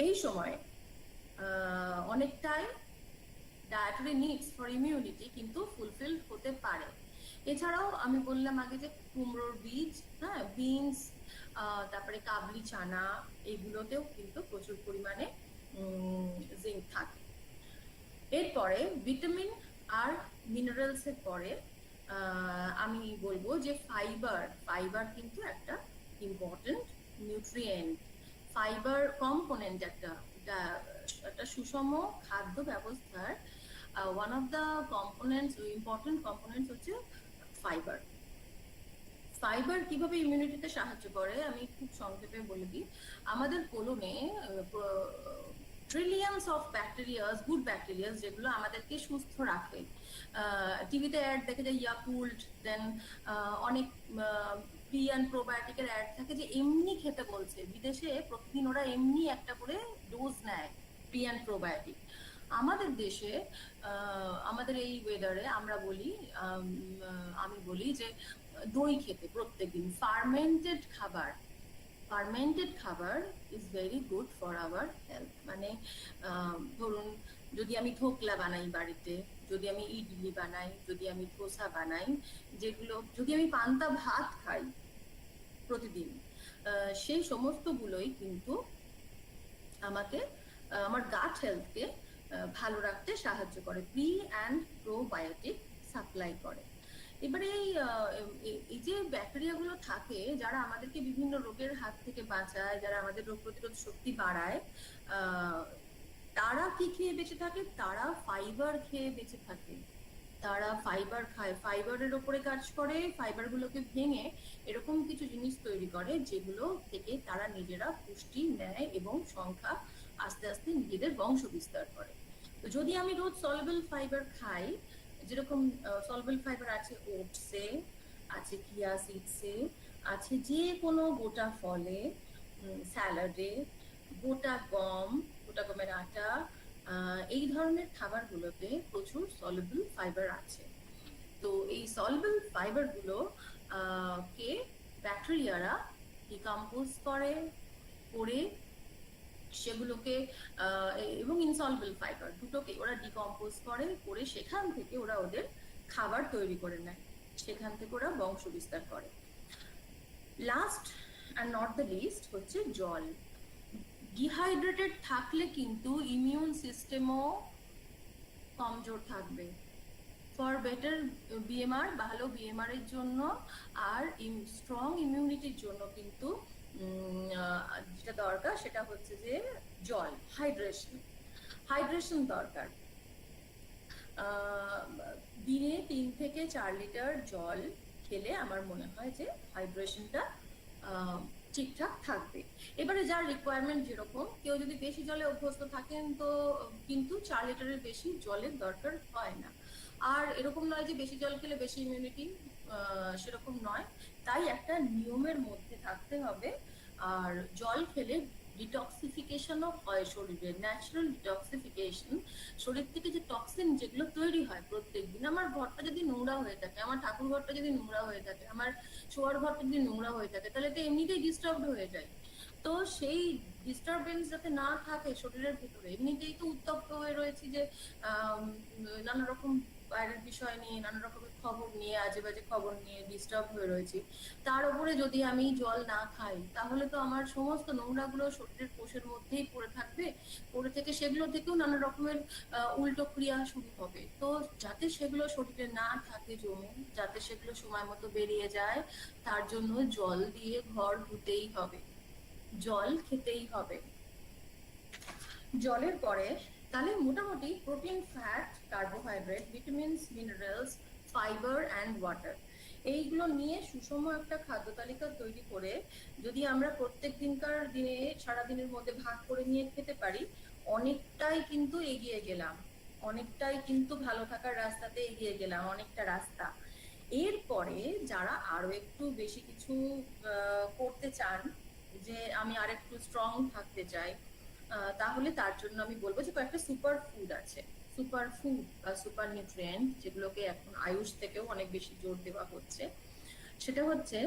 এই সময় অনেকটাই ডায়েটারি নিডস ফর ইমিউনিটি কিন্তু ফুলফিল হতে পারে। এছাড়াও আমি বললাম আগে যে কুমড়োর বীজ, হ্যাঁ, বিনস, তারপরে কাবলি চানা, এগুলোতেও কিন্তু প্রচুর পরিমাণে জিঙ্ক থাকে। এরপরে ভিটামিন আর মিনারেলস এর পরে আমি বলবো যে ফাইবার কিন্তু একটা ইম্পর্টেন্ট নিউট্রিয়েন্ট। ফাইবার কম্পোনেন্ট একটা সুষম খাদ্য ব্যবস্থার one of the components, important components হচ্ছে ফাইবার। ফাইবার কিভাবে ইমিউনিটিতে সাহায্য করে আমি খুব সংক্ষেপে বলে দিই। আমাদের কোলনে ট্রিলিয়নস অফ ব্যাকটেরিয়াস, গুড ব্যাকটেরিয়াস, যেগুলো আমাদেরকে সুস্থ রাখে। টিভিতে অ্যাড দেখে যায় ইয়াকুল্ট, দেন অনেক প্রি অ্যান্ড প্রোবায়োটিকের অ্যাড থাকে যে এমনি খেতে বলছে। বিদেশে প্রতিদিন ওরা এমনি একটা করে ডোজ নেয় প্রি অ্যান্ড প্রোবায়োটিক। আমাদের দেশে আমাদের এই ওয়েদারে আমরা বলি, আমি বলি যে দই খেতে প্রত্যেকদিন। ফার্মেন্টেড খাবার is very good for our health. মানে ধরুন, যদি আমি ধোকলা বানাই বাড়িতে, যদি আমি ইডলি বানাই, যদি আমি ধোসা বানাই, যেগুলো, যদি আমি পান্তা ভাত খাই প্রতিদিন, সেই সমস্তগুলোই কিন্তু আমাকে, আমার গাট হেলথকে ভালো রাখতে সাহায্য করে, প্রি অ্যান্ড প্রোবায়োটিক সাপ্লাই করে। এবারে এই যে ব্যাকটেরিয়াগুলো থাকে যারা আমাদেরকে বিভিন্ন রোগের হাত থেকে বাঁচায়, যারা আমাদের রোগ প্রতিরোধ শক্তি বাড়ায়, তারা কি খেয়ে বেঁচে থাকে? তারা ফাইবার খেয়ে বেঁচে থাকে। তারা ফাইবার খায়, ফাইবারের ওপরে কাজ করে, ফাইবারগুলোকে ভেঙে এরকম কিছু জিনিস তৈরি করে যেগুলো থেকে তারা নিজেরা পুষ্টি নেয় এবং সংখ্যা আস্তে আস্তে নিজেদের বংশ বিস্তার করে। তো যদি আমি রোজ সলুবল ফাইবার খাই, যেরকম সলুবল ফাইবার আছে ওটসে, আছে কিয়া সিডসে, আছে যে কোনো গোটা ফলে, স্যালাডে, গোটা গমের আটা, এই ধরনের খাবারগুলোতে প্রচুর সলুবল ফাইবার আছে। তো এই সলুবল ফাইবারগুলো কে ব্যাকটেরিয়ারা ডিকম্পোজ করে সেগুলোকে, এবং ইনসলুবল ফাইবার দুটোকে ওরা ডিকম্পোজ করে সেখান থেকে ওরা ওদের খাবার তৈরি করে নেয়, সেখান থেকে ওরা বংশ বিস্তার করে। Last and not the least হচ্ছে জল। ডিহাইড্রেটেড থাকলে কিন্তু ইমিউন সিস্টেমও কমজোর থাকবে। ফর বেটার বিএমআর, ভালো বিএমআর এর জন্য আর স্ট্রং ইমিউনিটির জন্য কিন্তু যেটা দরকার সেটা হচ্ছে যে জল, হাইড্রেশন দরকার। দিনে 3 থেকে 4 লিটার জল খেলে আমার মনে হয় যে হাইড্রেশনটা ঠিকঠাক থাকবে। এবারে যার রিকোয়ারমেন্ট যেরকম, কেউ যদি বেশি জলে অভ্যস্ত থাকেন তো কিন্তু 4 লিটারের বেশি জলের দরকার হয় না। আর এরকম নয় যে বেশি জল খেলে বেশি ইমিউনিটি, সেরকম নয়। তাই একটা নিয়মের মধ্যে থাকতে হবে। আর জল খেলে ডিটক্সিফিকেশনও হয় শরীরে, ন্যাচারাল ডিটক্সিফিকেশন। শরীর থেকে যে টক্সিন যেগুলো তৈরি হয় প্রত্যেকদিন, আমার ঘরটা যদি নোংরা হয়ে থাকে, আমার ঠাকুর ঘরটা যদি নোংরা হয়ে থাকে, আমার শোয়ার ঘরটা যদি নোংরা হয়ে থাকে, তাহলে তো এমনিতেই ডিস্টার্ব হয়ে যায়। তো সেই ডিস্টারবেন্স যাতে না থাকে শরীরের ভিতরে, এমনিতেই তো উত্তপ্ত হয়ে রয়েছি যে নানা রকম বাইরের বিষয় নিয়ে, নানা রকমের খবর নিয়ে, আজে বাজে খবর নিয়ে ডিস্টার্ব হয়ে রয়েছি, তার উপরে যদি আমি জল না খাই তাহলে তো আমার সমস্ত নোংরাগুলো শরীরের কোষের মধ্যেই পড়ে থাকবে, পড়ে থেকে সেগুলো থেকেও নানা রকমের উল্টো ক্রিয়া শুরু হবে। তো যাতে সেগুলো শরীরে না থাকে জমে, যাতে সেগুলো সময় মতো বেরিয়ে যায়, তার জন্য জল দিয়ে ঘর ধুতেই হবে, জল খেতেই হবে। জলের পরে তাহলে মোটামুটি protein, fat, carbohydrate, vitamins, minerals, fibre and water, এইগুলো নিয়ে সুষম একটা খাদ্য তালিকা তৈরি করে যদি আমরা প্রত্যেক দিনকার দিনে সারাদিনের মধ্যে ভাগ করে নিয়ে খেতে পারি, অনেকটাই কিন্তু এগিয়ে গেলাম, অনেকটাই কিন্তু ভালো থাকার রাস্তাতে এগিয়ে গেলাম, অনেকটা রাস্তা। এরপরে যারা আরো একটু বেশি কিছু করতে চান, যে আমি আর একটু স্ট্রং থাকতে চাই, তাহলে তার জন্য আমি বলবো যে কয়েকটা সুপার ফুড আছে, সুপার ফুড বা সুপার নিউট্রিয়েন্ট, যেগুলোকে এখন আয়ুষ থেকেও অনেক বেশি জোর দেওয়া হচ্ছে। সেটা হচ্ছে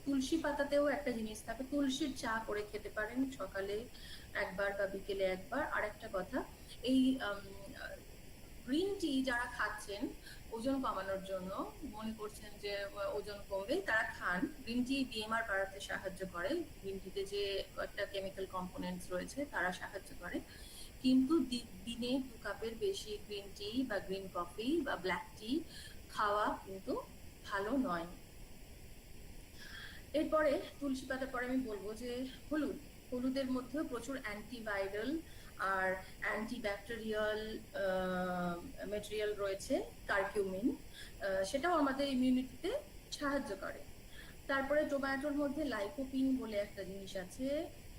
তুলসী পাতাতেও একটা জিনিস থাকে, তুলসীর চা করে খেতে পারেন সকালে একবার বা বিকেলে একবার। আর একটা কথা, এই গ্রিন টি যারা খাচ্ছেন ওজন কমানোর জন্য মনে করছেন যে ওজন কমবে, তারা খান। গ্রিন টি বিএমআর বাড়াতে সাহায্য করে, গ্রিন টিতে যে একটা কেমিক্যাল কম্পোনেন্টস রয়েছে তারা সাহায্য করে। কিন্তু দিনে 2 কাপের বেশি গ্রিন টি বা গ্রিন কফি বা ব্ল্যাক টি খাওয়া কিন্তু ভালো নয়। এরপরে তুলসী পাতার পরে আমি বলবো যে হলুদের মধ্যেও প্রচুর অ্যান্টিভাইরাল আর অ্যান্টিব্যাকটেরিয়াল ম্যাটেরিয়াল রয়েছে, কারকিউমিন, সেটাও আমাদের ইমিউনিটিতে সাহায্য করে। তারপরে টমেটোর মধ্যে লাইকোপিন বলে একটা জিনিস আছে,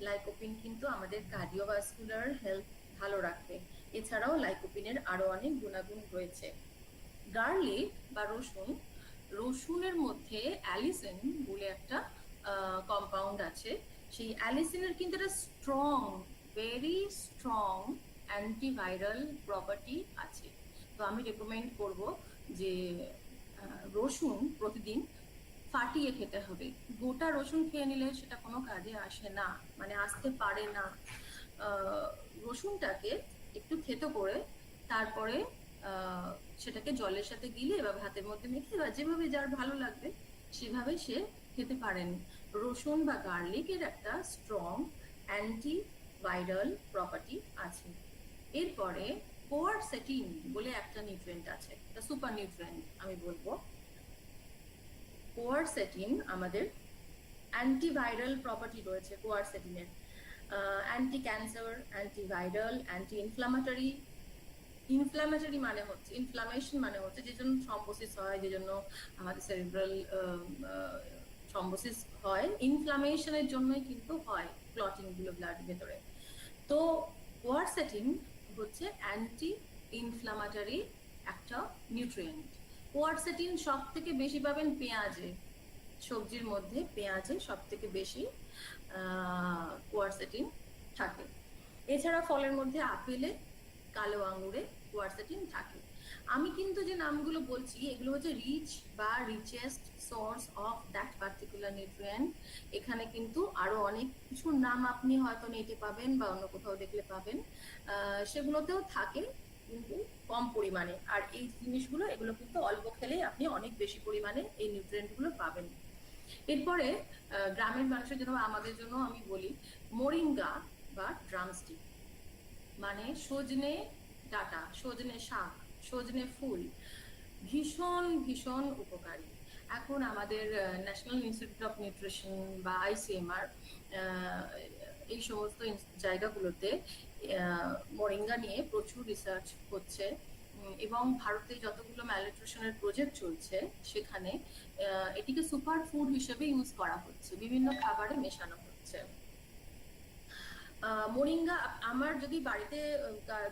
লাইকোপিন কিন্তু আমাদের কার্ডিওভাস্কুলার হেলথ ভালো রাখে। এছাড়াও লাইকোপিনের আরো অনেক গুণাগুণ রয়েছে। গার্লিক বা রসুনের মধ্যে অ্যালিসিন বলে একটা কম্পাউন্ড আছে। সেই অ্যালিসিনের কিন্তু একটা ভেরি স্ট্রং অ্যান্টিভাইরাল প্রপার্টি আছে। তো আমি রেকমেন্ড করব যে রসুন প্রতিদিন ফাটিয়ে খেতে হবে। গোটা রসুন খেয়ে নিলে সেটা কোনো কাজে আসে না, মানে আসতে পারে না। রসুনটাকে একটু থেতো করে তারপরে সেটাকে জলের সাথে গিলে বা ভাতের মধ্যে মেখে বা যেভাবে যার ভালো লাগবে সেভাবে সে খেতে পারেন। রসুন বা গার্লিকের একটা স্ট্রং অ্যান্টিভাইরাল প্রপার্টি আছে। এরপরে কোয়ারসেটিন বলে একটা নিউট্রিয়েন্ট আছে, এটা সুপার নিউট্রিয়েন্ট আমি বলবো। কোয়ারসেটিন আমাদের অ্যান্টিভাইরাল প্রপার্টি রয়েছে কোয়ারসেটিনের, anti cancer, antiviral, anti inflammatory. Inflammatory মানে হচ্ছে ইনফ্লামেশন, মানে হচ্ছে যে জন্য থ্রম্বোসিস হয়, যে জন্য আমাদের সেরিব্রাল থ্রম্বোসিস হয়, ইনফ্লামেশনের জন্যই কিন্তু হয় ক্লটিং গুলো ব্লাডের ভেতরে। তো কোয়ারসেটিন হচ্ছে অ্যান্টি ইনফ্লামেটরি একটা নিউট্রিয়েন্ট। কোয়ারসেটিন সব থেকে বেশি পাবেন পেঁয়াজে, সবজির মধ্যে পেঁয়াজে সব থেকে বেশি কোয়ারসেটিন থাকে। এছাড়া ফলের মধ্যে আপেলে, কালো আঙুরে কোয়ারসেটিন থাকে। আমি কিন্তু যে নামগুলো বলছি এগুলো হচ্ছে রিচ বা richest source of that particular nutrient. এখানে কিন্তু আরো অনেক কিছু নাম আপনি হয়তো নেটে পাবেন বা অন্য কোথাও দেখলে পাবেন, সেগুলোতেও থাকে কিন্তু কম পরিমাণে। আর এই জিনিসগুলো এগুলো কিন্তু অল্প খেলেই আপনি অনেক বেশি পরিমাণে এই নিউট্রিয়েন্টগুলো পাবেন। এরপরে গ্রামের মানুষের জন্য, আমাদের জন্য আমি বলি মোরিঙ্গা বা ড্রামস্টিক, মানে সজনে ডাঁটা, সজনে শাক, সজনে ফুল ভীষণ ভীষণ উপকারী। এখন আমাদের ন্যাশনাল ইনস্টিটিউট অফ নিউট্রিশন বা আইসিএমআর এই সমস্ত জায়গাগুলোতে মোরিঙ্গা নিয়ে প্রচুর রিসার্চ হচ্ছে, এবং ভারতে যতগুলো ম্যালনিউট্রিশনের প্রজেক্ট চলছে সেখানে এটিকে সুপার ফুড হিসেবে ইউজ করা হচ্ছে, বিভিন্ন খাবারে মেশানো হচ্ছে। মোরিঙ্গা, আমার যদি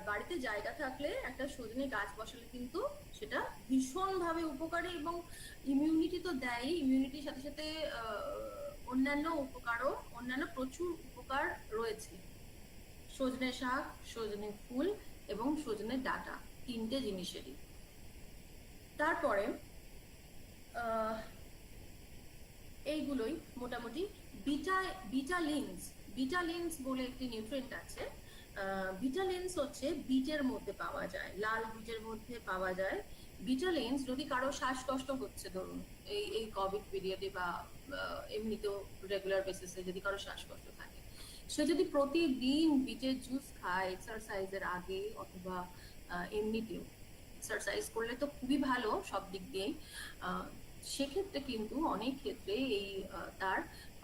বাড়িতে জায়গা থাকলে একটা সজনে গাছ বসালে কিন্তু সেটা ভীষণভাবে উপকারী, এবং ইমিউনিটি তো দেয়, ইমিউনিটির সাথে সাথে অন্যান্য প্রচুর উপকার রয়েছে। সজনে শাক, সজনে ফুল এবং সজনে ডাঁটা, তিনটে জিনিসেরই। তারপরে এইগুলোই মোটামুটি। বিটালিনস বলে একটি নিউট্রিয়েন্ট আছে। বিটালিনস হচ্ছে বিটের মধ্যে পাওয়া যায়, লাল বিটের মধ্যে পাওয়া যায়। বিটালিনস যদি কারো শ্বাসকষ্ট হচ্ছে, ধরুন এই কোভিড পিরিয়ডে বা এমনিতেও রেগুলার বেসিসে যদি কারো শ্বাসকষ্ট থাকে, সে যদি প্রতিদিন বিটের জুস খায় এক্সারসাইজের আগে অথবা এমনিতেও, এক্সারসাইজ করলে তো খুবই ভালো সব দিক দিয়েই, সেক্ষেত্রে কিন্তু অনেক ক্ষেত্রে এই তার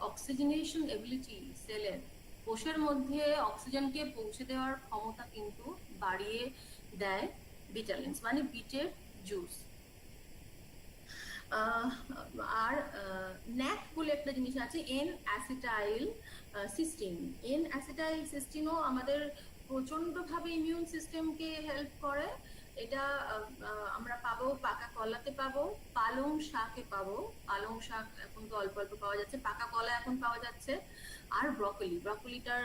অক্সিজেনেশন এবিলিটি, সেলের কোষের মধ্যে অক্সিজেনকে পৌঁছে দেওয়ার ক্ষমতা কিন্তু বাড়িয়ে দেয় বিটালিনস, মানে বিটের জুস। আর ন্যাক বলে একটা জিনিস আছে, এন অ্যাসিটাইল সিস্টিনও আমাদের প্রচন্ডভাবে ইমিউন সিস্টেমকে হেল্প করে। এটা আমরা পাবো পাকা কলাতে, পাবো পালং শাকে, পাবো পালং শাক এখন তো অল্প অল্প পাওয়া যাচ্ছে, পাকা কলা এখন পাওয়া যাচ্ছে। আর ব্রকলিটার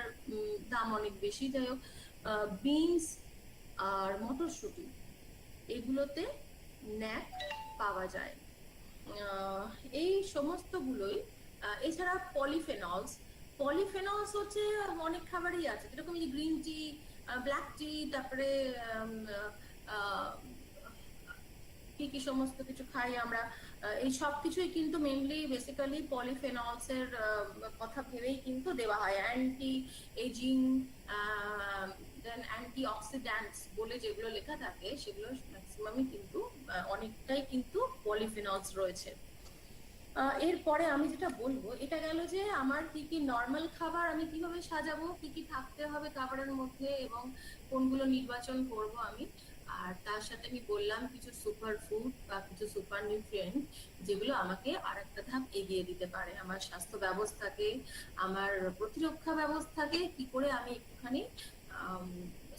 দাম অনেক বেশি, যাই হোক। বিনস আর মটরশুঁটি, এগুলোতে ন্যাক পাওয়া যায়। এই সমস্তগুলোই। এছাড়া পলিফেনলস হচ্ছে অনেক খাবারই আছে, যেরকম এই গ্রিন টি, ব্ল্যাক টি, তারপরে কি কি সমস্ত কিছু খাই আমরা, এই সব কিছুই কিন্তু মেনলি বেসিক্যালি পলিফেনলস এর কথা ভেবেই কিন্তু দেওয়া হয়। অ্যান্টি এজিং, দেন অ্যান্টি অক্সিডেন্টস বলে যেগুলো লেখা থাকে সেগুলো ম্যাক্সিমামই কিন্তু অনেকটাই কিন্তু পলিফেনলস রয়েছে। এরপরে আমি যেটা বলবো এটা গেল যে আমার কি কি নর্মাল খাবার আমি কিভাবে সাজাবো, কি কি থাকতে হবে খাবারের মধ্যে এবং কোনগুলো নির্বাচন করব আমি। আর তার সাথে আমি বললাম কিছু সুপার ফুড বা কিছু সুপার নিউট্রিয়েন্ট যেগুলো আমাকে আর একটা ধাপ এগিয়ে দিতে পারে আমার স্বাস্থ্য ব্যবস্থাকে, আমার প্রতিরক্ষা ব্যবস্থাকে কি করে আমি একটুখানি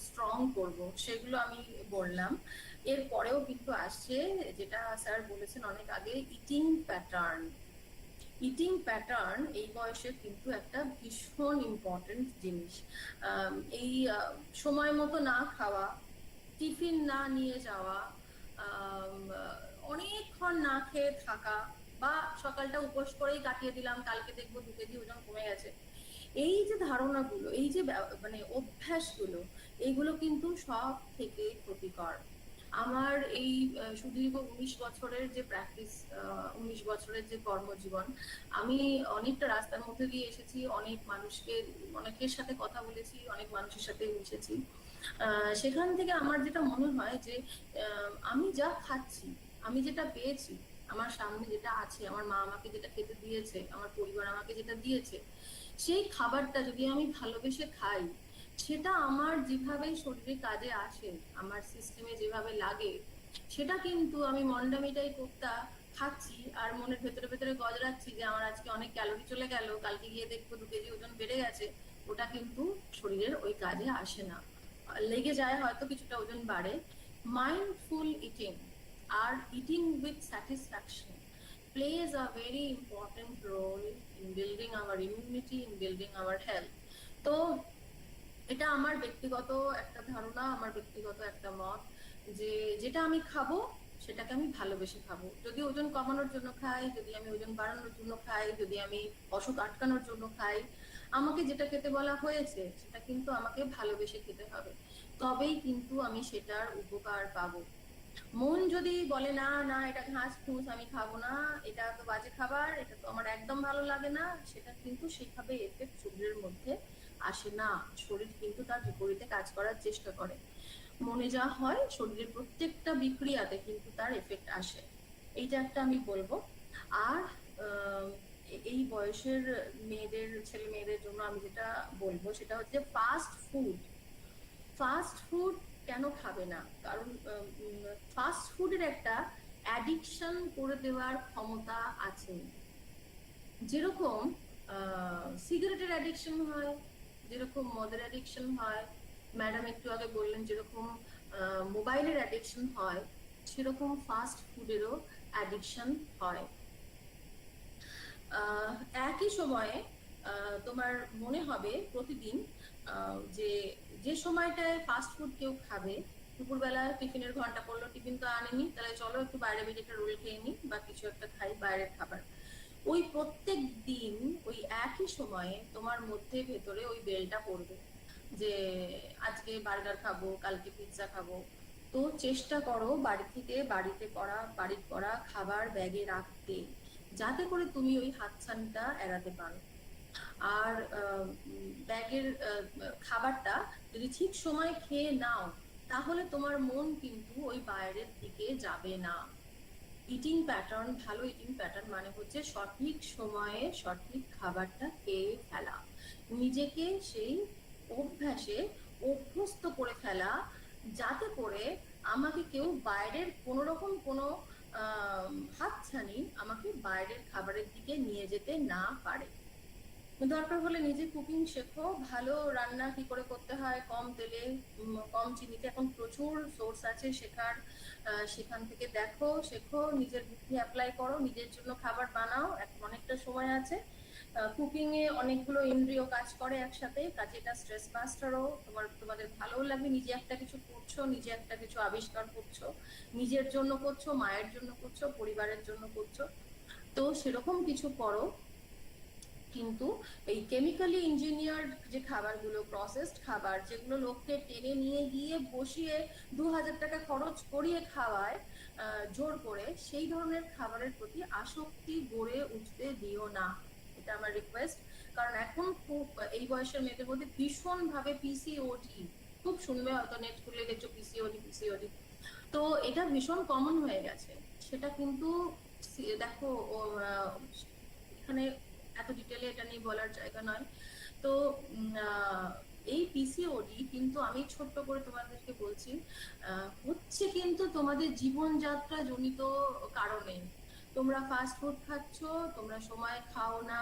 স্ট্রং করব, সেগুলো আমি বললাম। এরপরেও কিন্তু আসছে যেটা স্যার বলেছেন অনেক আগে, ইটিং প্যাটার্ন। ইটিং প্যাটার্ন এই বয়সে কিন্তু একটা ভীষণ ইম্পর্টেন্ট জিনিস। এই সময় মতো না খাওয়া, টিফিন না নিয়ে যাওয়া, অনেকক্ষণ না খেয়ে থাকা, বা সকালটা উপোস করেই কাটিয়ে দিলাম, কালকে দেখবো 2 কেজি ওজন কমে গেছে, এই যে ধারণাগুলো, এই যে মানে অভ্যাসগুলো, এইগুলো কিন্তু সব থেকে ক্ষতিকর। আমার এই সুদীর্ঘ 19 বছরের যে প্র্যাকটিস, 19 বছরের যে কর্মজীবন, আমি অনেকটা রাস্তার মধ্যে দিয়ে এসেছি, অনেকের সাথে কথা বলেছি, অনেক মানুষের সাথে মিশেছি। সেখান থেকে আমার যেটা মনে হয় যে আমি যা খাচ্ছি, আমি যেটা পেয়েছি, আমার সামনে যেটা আছে, আমার মা আমাকে যেটা খেতে দিয়েছে, আমার পরিবার আমাকে যেটা দিয়েছে, সেই খাবারটা যদি আমি ভালোবেসে খাই, সেটা আমার যেভাবে শরীরে কাজে আসে, আমার সিস্টেমে যেভাবে লাগে, সেটা কিন্তু আমি মন্ডামিটাই কোপ্তা খাচ্ছি আর মনের ভেতরে ভেতরে গজরাচ্ছি যে আমার আজকে অনেক ক্যালোরি চলে গেল, কালকে গিয়ে দেখবো 2 কেজি ওজন বেড়ে গেছে, ওটা কিন্তু শরীরের ওই কাজে আসে না। লেগে যায় হয়তো কিছুটা ওজন বাড়ে। Mindful eating are eating with satisfaction plays a very important role in building our immunity, in building our health. তো এটা আমার ব্যক্তিগত একটা ধারণা, আমার ব্যক্তিগত একটা মত, যে যেটা আমি খাবো সেটাকে আমি ভালোবেসে খাবো। যদি ওজন কমানোর জন্য খাই, যদি আমি ওজন বাড়ানোর জন্য খাই, যদি আমি অসুখ আটকানোর জন্য খাই, আমাকে যেটা খেতে বলা হয়েছে সেটা কিন্তু আমাকে ভালোবেসে খেতে হবে, তবেই কিন্তু আমি সেটার উপকার পাবো। মন যদি বলে না না এটা ঘাস ফুস আমি খাবো না, এটা তো বাজে খাবার, এটা তো আমার একদম ভালো লাগে না, সেটা কিন্তু সেভাবে এফেক্ট শরীরের মধ্যে আসে না। শরীর কিন্তু তার বিপরীতে কাজ করার চেষ্টা করে। মনে যা হয় শরীরের প্রত্যেকটা বিক্রিয়াতে কিন্তু তার এফেক্ট আসে, এইটা একটা আমি বলবো। আর এই বয়সের ছেলে মেয়েদের জন্য আমি যেটা বলবো সেটা হচ্ছে ফাস্ট ফুড। ফাস্ট ফুড কেন খাবে না? কারণ ফাস্ট ফুডের একটা অ্যাডিকশন করে দেওয়ার ক্ষমতা আছে। যেরকম সিগারেটের অ্যাডিকশন হয়, যেরকম মদের অ্যাডিকশন হয়, ম্যাডাম একটু আগে বললেন যেরকম মোবাইলের অ্যাডিকশন হয়, সেরকম ফাস্ট ফুডেরও অ্যাডিকশন হয়। একই সময়ে তোমার মনে হবে প্রতিদিন যে যে সময়টায় ফাস্ট ফুড কেউ খাবে, দুপুরবেলা টিফিনের ঘন্টা পড়লো, টিফিন তো আনেনি, তাহলে চলো একটু বাইরে বেরিয়ে একটা রোল খেয়ে নিই বা কিছু একটা খাই বাইরের খাবার। ওই প্রত্যেক দিন ওই একই সময়ে তোমার মধ্যে ভেতরে ওই বেলটা পড়বে যে আজকে বার্গার খাবো, কালকে পিৎজা খাবো। তো চেষ্টা করো বাড়ির করা খাবার ব্যাগে রাখতে, যাতে করে তুমি ওই হাতছানিটা এড়াতে পারো। আর ব্যাগের খাবারটা যদি ঠিক সময় খেয়ে নাও, তাহলে তোমার মন কিন্তু ওই বাইরের দিকে যাবে না। ইটিং প্যাটার্ন, ভালো ইটিং প্যাটার্ন মানে হচ্ছে সঠিক সময়ে সঠিক খাবারটা খেয়ে ফেলা, নিজেকে সেই অভ্যাসে অভ্যস্ত করে ফেলা, যাতে করে আমাকে কেউ বাইরের কোনো রকম কোনো হাতছানি আমাকে বাইরের খাবারের দিকে নিয়ে যেতে না পারে। দরকার হলে নিজে কুকিং শেখো, ভালো রান্না কি করে করতে হয়, কম তেলে কম চিনিতে, এখন প্রচুর সোর্স আছে শেখার, সেখান থেকে দেখো, শেখো, নিজের বুদ্ধি অ্যাপ্লাই করো, নিজের জন্য খাবার বানাও, এখন অনেকটা সময় আছে। কুকিং এ অনেকগুলো ইন্দ্রিয় কাজ করে একসাথে, কাজে এটা স্ট্রেস বাস্টারও, তোমাদের ভালোও লাগবে, নিজে একটা কিছু করছো, নিজে একটা কিছু আবিষ্কার করছো, নিজের জন্য করছো, মায়ের জন্য করছো, পরিবারের জন্য করছো। তো সেরকম কিছু করো, কিন্তু এই কেমিক্যালি ইঞ্জিনিয়ার্ড যে খাবারগুলো, প্রসেসড খাবার, যেগুলো লোককে টেনে নিয়ে গিয়ে বসিয়ে 2000 টাকা খরচ করিয়ে খাওয়ায়, জোর করে সেই ধরনের খাবারের প্রতি আসক্তি গড়ে উঠতে দিও না, এটা আমার রিকোয়েস্ট। কারণ এখন খুব এই বয়সের মেয়েদের মধ্যে ভীষণ ভাবে পিসিওডি, খুব শুনবে হয়তো নেট খুলে দেখছো পিসিওডি পিসিওডি, তো এটা ভীষণ কমন হয়ে গেছে। সেটা কিন্তু দেখো এখানে এত ডিটেলে এটা নিয়ে বলার জায়গা নয়। তো এই পিসিওডি কিন্তু আমি ছোট্ট করে তোমাদেরকে বলছি, হচ্ছে কিন্তু তোমাদের জীবনযাত্রা জনিত কারণে। তোমরা ফাস্ট ফুড খাচ্ছ, তোমরা সময় খাও না,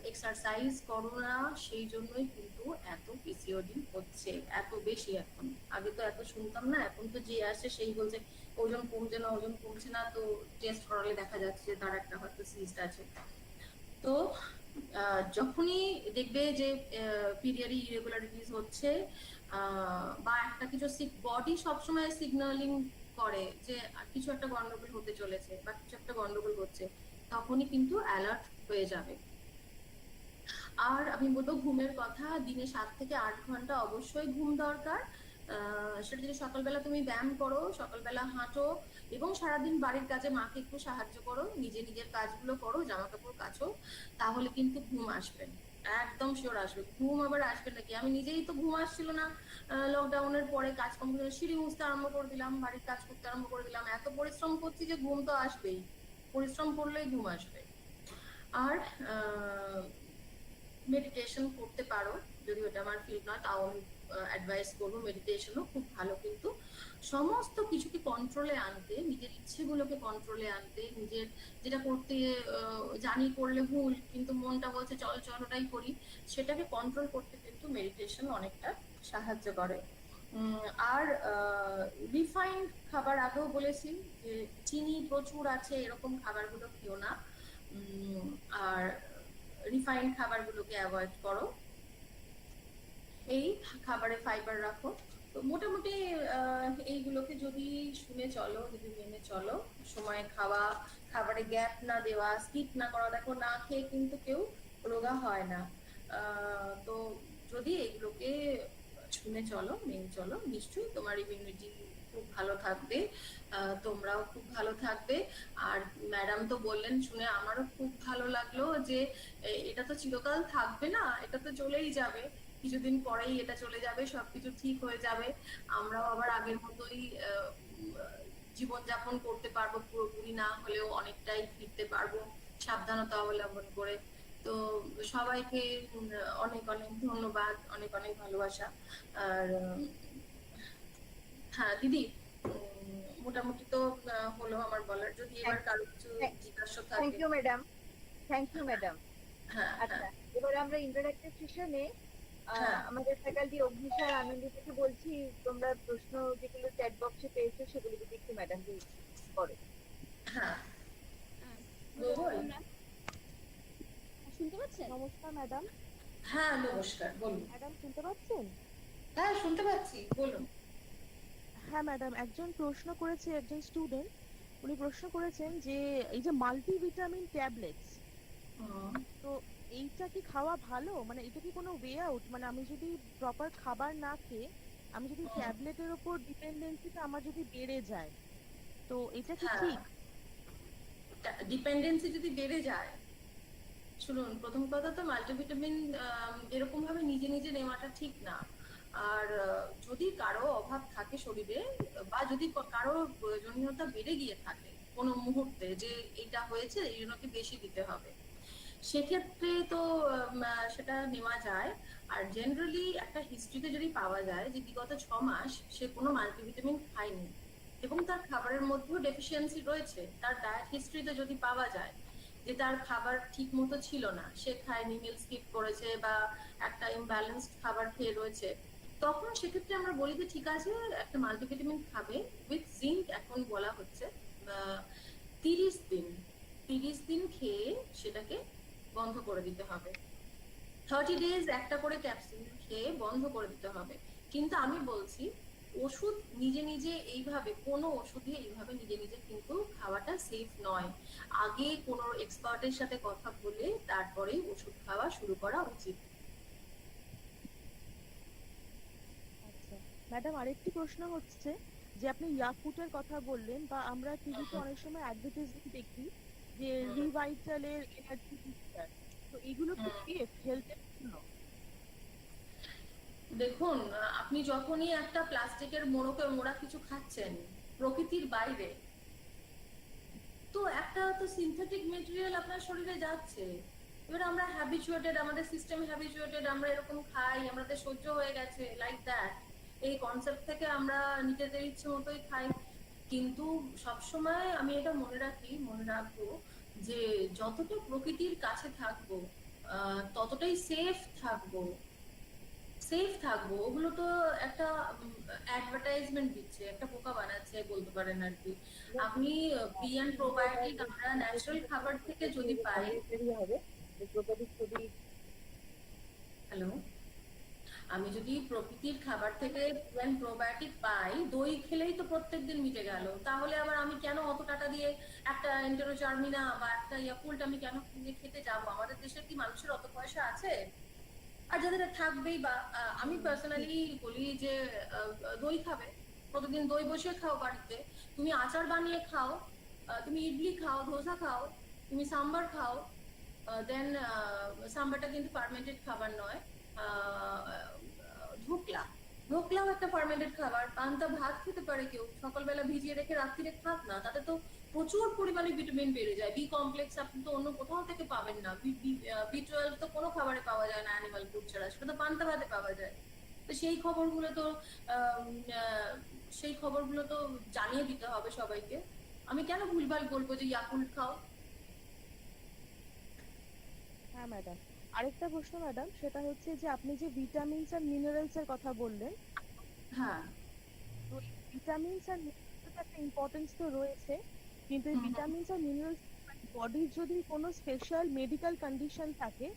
এক্সারসাইজ করো না, সেই জন্যই কিন্তু এত পিসিওডি হচ্ছে এত বেশি এখন। আগে তো এত শুনতাম না, এখন তো যে আসে সেই বলছে ওজন কমছে না, ওজন কমছে না, তো টেস্ট করালে দেখা যাচ্ছে যে তার একটা হয়তো সিস্ট আছে। তো যখনই দেখবে যে পিরিয়ডে ইরেগুলারিটিস হচ্ছে বা একটা কিছু বডি সবসময় সিগন্যালিং করে যে কিছু একটা গন্ডগোল হতে চলেছে বা কিছু একটা গন্ডগোল হচ্ছে, তখনই কিন্তু অ্যালার্ট হয়ে যাবে। আর আমি বলবো ঘুমের কথা, দিনে 7 থেকে 8 ঘন্টা অবশ্যই ঘুম দরকার। সেটা যদি সকালবেলা তুমি ব্যায়াম করো, সকালবেলা হাঁটো এবং সারাদিন বাড়ির কাজে মাকে একটু সাহায্য করো, নিজের কাজগুলো করো, জামা কাপড় কাচো, তাহলে কিন্তু ঘুম আসবে, একদম শিওর আসবে। ঘুম আবার আসবে নাকি, আমি নিজেই তো ঘুম আসছিল না লকডাউনের পরে, কাজকর্ম সিঁড়ি মুছতে আরম্ভ করে দিলাম, বাড়ির কাজ করতে আরম্ভ করে দিলাম, এত পরিশ্রম করছি যে ঘুম তো আসবেই, পরিশ্রম করলেই ঘুম আসবে। আর মেডিটেশন করতে পারো, যদি ওটা আমার ফিল্ড নয় তাও আমি অ্যাডভাইস করবো, মেডিটেশনও খুব ভালো কিন্তু সমস্ত কিছুকে কন্ট্রোলে আনতে, নিজের ইচ্ছেগুলোকে কন্ট্রোলে আনতে, নিজের যেটা করতে জানি করলে ভুল কিন্তু মনটা বলছে চল চল ওটাই করি, সেটাকে কন্ট্রোল করতে কিন্তু মেডিটেশন অনেকটা সাহায্য করে। আর রিফাইন্ড খাবার আগেও বলেছি যে চিনি প্রচুর আছে এরকম খাবারগুলো খেও না, আর রিফাইন্ড খাবারগুলোকে অ্যাভয়েড করো, এই খাবারে ফাইবার রাখো। তো মোটামুটি এইগুলোকে যদি শুনে চলো, যদি মেনে চলো, সময় খাওয়া, খাবারে গ্যাপ না দেওয়া, স্কিপ না করা, দেখো না খেয়ে কিন্তু কেউ রোগা হয় না। তো যদি এগুলোকে শুনে চলো, মেনে চলো, নিশ্চয়ই তোমার ইমিউনিটি খুব ভালো থাকবে, তোমরাও খুব ভালো থাকবে। আর ম্যাডাম তো বললেন শুনে আমারও খুব ভালো লাগলো যে এটা তো চিরকাল থাকবে না, এটা তো চলেই যাবে, কিছুদিন পরেই এটা চলে যাবে, সবকিছু ঠিক হয়ে যাবে, আমরাও আবার আগের মতোই জীবনযাপন করতে পারবো, পুরোপুরি না হলেও অনেকটাই ফিরতে পারবো সাবধানতা অবলম্বন করে। তো সবাইকে অনেক অনেক ধন্যবাদ, অনেক অনেক ভালোবাসা। আর হ্যাঁ দিদি, মোটামুটি তো হলো আমার বলার, যদি এবার কারো কিছু জিজ্ঞাসা থাকে। Thank you madam, thank you madam. হ্যাঁ আচ্ছা, এবার আমরা ইন্টারঅ্যাক্টিভ সেশনে হ্যাঁ আমাদের ফ্যাকাল্টি অগ্নিশার আনন্দিতাকে বলছি তোমরা প্রশ্ন যেগুলো চ্যাট বক্সে পেয়েছো সেগুলো যদি একটু ম্যাডামকে করো। হ্যাঁ বলুন। শুনতে পাচ্ছেন? নমস্কার ম্যাডাম। হ্যাঁ নমস্কার, বলুন। ম্যাডাম শুনতে পাচ্ছেন? হ্যাঁ শুনতে পাচ্ছি, বলুন। হ্যাঁ ম্যাডাম, একজন প্রশ্ন করেছে, একজন স্টুডেন্ট, উনি প্রশ্ন করেছেন যে এই যে মাল্টিভিটামিন ট্যাবলেটস, তো এইটা কি খাওয়া ভালো, মানে এটা কি কোনো ওয়ে আউট, মানে আমি যদি প্রপার খাবার না খেয়ে আমি যদি ট্যাবলেটের উপর ডিপেন্ডেন্সিটা আমার যদি বেড়ে যায়, তো এটা কি ঠিক? ডিপেন্ডেন্সি যদি বেড়ে যায়, শুনুন, প্রথম কথা তো মাল্টিভিটামিন এরকম ভাবে নিজে নিজে নেওয়াটা ঠিক না। আর যদি কারো অভাব থাকে শরীরে বা যদি কারো প্রয়োজনীয়তা বেড়ে গিয়ে থাকে কোনো মুহূর্তে যে এটা হয়েছে এই জন্য কি বেশি দিতে হবে, সেক্ষেত্রে তো সেটা নেওয়া যায়। আর জেনারেলি একটা হিস্ট্রিতে যদি পাওয়া যায় যে বিগত 6 মাস সে কোনো মাল্টিভিটামিন খায়নি এবং তার খাবারের মধ্যেও ডেফিসিয়েন্সি রয়েছে, তার ডায়েট হিস্ট্রিতে যদি পাওয়া যায় যে তার খাবার ঠিক মতো ছিল না, সে খায়নি, মিল স্কিপ করেছে বা একটা ইমব্যালেন্সড খাবার খেয়ে রয়েছে, তখন সেক্ষেত্রে আমরা বলি যে ঠিক আছে একটা মাল্টিভিটামিন খাবে উইথ জিঙ্ক, এখন বলা হচ্ছে 30 দিন খেয়ে সেটাকে বন্ধ করে দিতে হবে, 30 ডেজ একটা করে ক্যাপসুল খেয়ে বন্ধ করে দিতে হবে। কিন্তু আমি বলছি ওষুধ নিজে নিজে এইভাবে, কোনো ওষুধই এইভাবে নিজে নিজে কিন্তু খাওয়াটা সেফ নয়, আগে কোনো এক্সপার্টের সাথে কথা বলে তারপরেই ওষুধ খাওয়া শুরু করা উচিত। আচ্ছা ম্যাডাম, আরেকটি প্রশ্ন হচ্ছে যে আপনি ইয়াকুটের কথা বললেন, বা আমরা টিভিতে অনেক সময় অ্যাডভার্টাইজমেন্ট দেখি যে রিভাইটালের এনার্জি বুস্টার, তো এগুলো কি সেফ হেলথের জন্য? দেখুন, আপনি যখনই একটা প্লাস্টিকের মোড়া কিছু খাচ্ছেন প্রকৃতির বাইরে, তো একটা তো সিনথেটিক মেটেরিয়াল আপনার শরীরে যাচ্ছে। এবার আমরা হ্যাবিচুয়েটেড, আমাদের সিস্টেম হ্যাবিচুয়েটেড, আমরা এরকম খাই, আমাদের সহ্য হয়ে গেছে লাইক দ্যাট, এই কনসেপ্ট থেকে আমরা নিজেদের ইচ্ছে মতোই খাই। কিন্তু সবসময় আমি এটা মনে রাখবো যে যতটা প্রকৃতির কাছে থাকবো ততটাই সেফ থাকবো। ওগুলো তো একটা অ্যাডভার্টাইজমেন্ট দিচ্ছে, একটা বোকা বানাচ্ছে বলতে পারেন আর কি। আপনি প্রি অ্যান্ড প্রোবায়োটিক আমরা ন্যাচারাল খাবার থেকে যদি পাই। হ্যালো, আমি যদি প্রকৃতির খাবার থেকে প্রি অ্যান্ড প্রোবায়োটিক পাই, দই খেলেই তো প্রত্যেকদিন মিটে গেল। তাহলে আবার আমি কেন অত টাকা দিয়ে একটা এন্টেরোচার্মিনা বা একটা ইয়াকুল্ট আমি কেন কিনে খেতে যাব? আমাদের দেশে কি মানুষের অত পয়সা আছে? আর যাদের থাকবেই বা আমি পার্সোনালি বলি যে দই খাবে, প্রতিদিন দই বসিয়ে খাও বাড়িতে, তুমি আচার বানিয়ে খাও, তুমি ইডলি খাও, ধোসা খাও, তুমি সাম্বার খাও। দেন সাম্বারটা কিন্তু ফার্মেন্টেড খাবার নয়। ঢোকলাও একটা ফার্মেন্টেড খাবার। পান্তা ভাত খেতে পারে কেউ, সকালবেলা ভিজিয়ে রেখে রাত্রিরে খাক না, তাতে তো প্রচুর পরিমাণে ভিটামিন বেড়ে যায়। বি কমপ্লেক্স আপনি তো অন্য কোথাও থেকে পাবেন না। বি12 তো কোনো খাবারে পাওয়া যায় না অ্যানিমাল ফুড ছাড়া, সেটা তো পান্তা ভাতে পাওয়া যায়। তো সেই খবরগুলো তো জানিয়ে দিতে হবে সবাইকে। আমি কেন ভুলভাল বলবো যে ইয়াকুল্ট খাও? হ্যাঁ ম্যাডাম, আরেকটা প্রশ্ন ম্যাডাম, সেটা হচ্ছে যে আপনি যে ভিটামিনস আর মিনারেলস এর কথা বললেন, হ্যাঁ, তো ভিটামিনস আর মিনারেলস একটা ইম্পর্টেন্স তো রয়েছে, কিন্তু এই ভিটামিনস আর মিনারেলস বডির যদি কোনো স্পেশাল মেডিকেল কন্ডিশন থাকে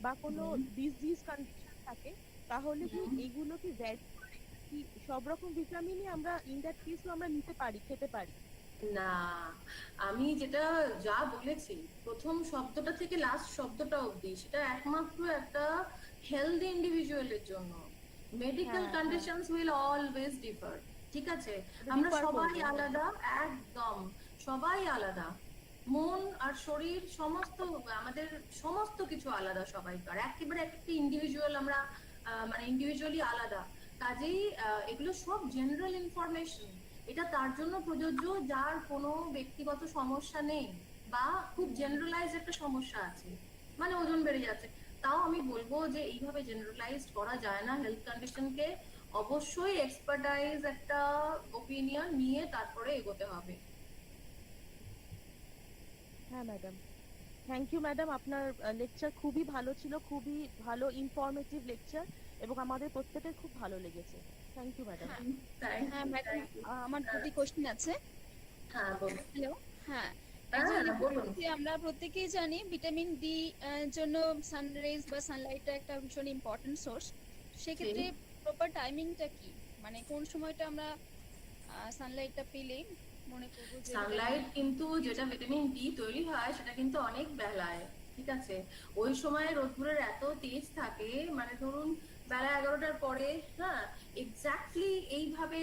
বা কোনো ডিজিজ কন্ডিশন থাকে, তাহলে কি এগুলো কি ভ্যারি করে, কি সব রকম ভিটামিনই আমরা ইন দ্যাট কেসও আমরা নিতে পারি, খেতে পারি? না, আমি যেটা যা বলেছি প্রথম শব্দটা থেকে লাস্ট শব্দটা অবধি, সেটা একমাত্র একটা হেলদি ইন্ডিভিজুয়ালের জন্য। Medical conditions will always differ, ঠিক আছে? আমরা সবাই আলাদা, একদম সবাই আলাদা। মন আর শরীর সমস্ত, আমাদের সমস্ত কিছু আলাদা সবাইকার, একেবারে এক একটা ইন্ডিভিজুয়াল আমরা, মানে ইন্ডিভিজুয়ালি আলাদা। কাজেই এগুলো সব জেনারেল ইনফরমেশন। এটা তার জন্য প্রযোজ্য যার কোনো ব্যক্তিগত সমস্যা নেই বা খুব জেনারেলাইজ একটা সমস্যা আছে, মানে ওজন বেড়ে যাচ্ছে। তাও আমি বলবো যে এইভাবে জেনারেলাইজ করা যায় না হেলথ কন্ডিশনকে। অবশ্যই এক্সপার্টাইজ একটা ওপিনিয়ন নিয়ে তারপরে এগোতে হবে। হ্যাঁ ম্যাডাম, থ্যাংক ইউ ম্যাডাম, আপনার লেকচার খুবই ভালো ছিল, খুবই ভালো ইনফরমেটিভ লেকচার, এবং আমাদের প্রত্যেকের খুব ভালো লেগেছে। Thank you madam. হ্যাঁ ম্যাডাম, আমার দুটি কোশ্চেন আছে। হ্যাঁ বলুন। হ্যালো, হ্যাঁ। বলুন। আমরা প্রত্যেকেই জানি ভিটামিন ডি জন্য সানরাইজ বা সানলাইটটা একটা ভীষণ ইম্পর্টেন্ট সোর্স। সেক্ষেত্রে প্রপার টাইমিংটা কি, মানে কোন সময়টা আমরা সানলাইটটা পেলে মনে করবো যে সানলাইট কিন্তু যেটা ভিটামিন ডি তৈরি হয় সেটা কিন্তু অনেক বেলায়, ঠিক আছে? ওই সময় রোদ্দুরের এত তেজ থাকে, মানে ধরুন বেলা 11টার পরে, হ্যাঁ, এক্স্যাক্টলি এইভাবে।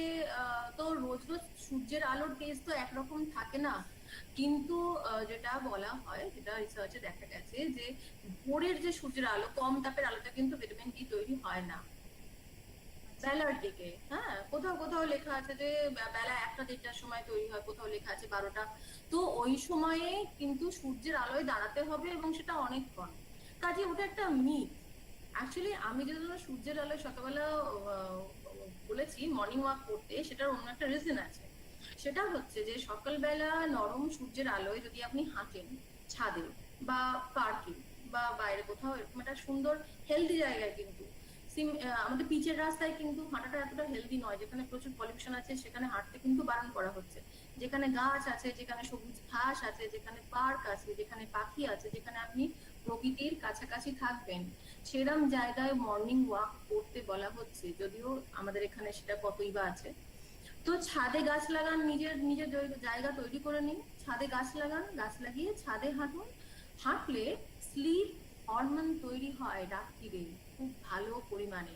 তো রোজ রোজ সূর্যের আলোর তেজ তো একরকম থাকে না, কিন্তু যেটা বলা হয়, যেটা রিসার্চে দেখা গেছে যে ভোরের যে সূর্যের আলো, কম তাপের আলোতে কিন্তু ভিটামিন ডি তৈরি হয় না বেলার দিকে। হ্যাঁ, কোথাও কোথাও লেখা আছে যে বেলা 1টা-1:30টার সময় তৈরি হয়, কোথাও লেখা আছে 12টা। তো ওই সময়ে কিন্তু সূর্যের আলোয় দাঁড়াতে হবে এবং সেটা অনেকক্ষণ। কাজে ওটা একটা মিথ। অ্যাকচুয়ালি আমি যে জন্য সূর্যের আলোয় সকালবেলা বলেছি মর্নিং ওয়াক করতে, সেটার অন্য একটা রিজন আছে। সেটা হচ্ছে যে সকালবেলা নরম সূর্যের আলোয় যদি আপনি হাঁটেন ছাদে বা পার্কে বা বাইরে কোথাও, এরকম একটা সুন্দর হেলদি জায়গায়, কিন্তু আমাদের পিচের রাস্তায় কিন্তু হাঁটাটা এতটা হেলদি নয়। যেখানে প্রচুর পলিউশন আছে সেখানে হাঁটতে কিন্তু বারণ করা হচ্ছে। যেখানে গাছ আছে, যেখানে সবুজ ঘাস আছে, যেখানে পার্ক আছে, যেখানে পাখি আছে, যেখানে আপনি প্রকৃতির কাছাকাছি থাকবেন, সেরকম জায়গায় মর্নিং ওয়াক করতে বলা হচ্ছে। যদিও আমাদের এখানে সেটা কতই বা আছে। তো ছাদে গাছ লাগান, নিজের নিজের জায়গা তৈরি করে নিন, ছাদে গাছ লাগান, গাছ লাগিয়ে ছাদে হাঁটুন। হাঁটলে স্লিপ হরমোন তৈরি হয় রাত্রিরে খুব ভালো পরিমাণে।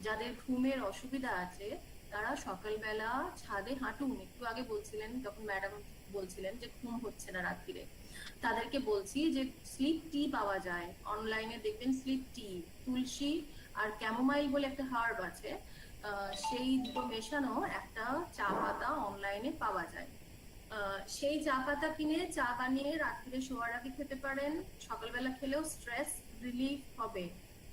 যাদের ঘুমের অসুবিধা আছে তারা সকালবেলা ছাদে হাঁটুন। একটু আগে বলছিলেন, তখন ম্যাডাম বলছিলেন যে ঘুম হচ্ছে না রাত্রিরে, তাদেরকে বলছি যে স্লিপ টি পাওয়া যায় অনলাইনে, দেখবেন স্লিপ টি, তুলসী আর ক্যামোমাইল বলে একটা হার্ব আছে, সেই দুটো মেশানো একটা চা পাতা অনলাইনে পাওয়া যায়। সেই চা পাতা কিনে চা বানিয়ে রাত্রিরে শোয়ার আগে খেতে পারেন। সকালবেলা খেলেও স্ট্রেস রিলিফ হবে।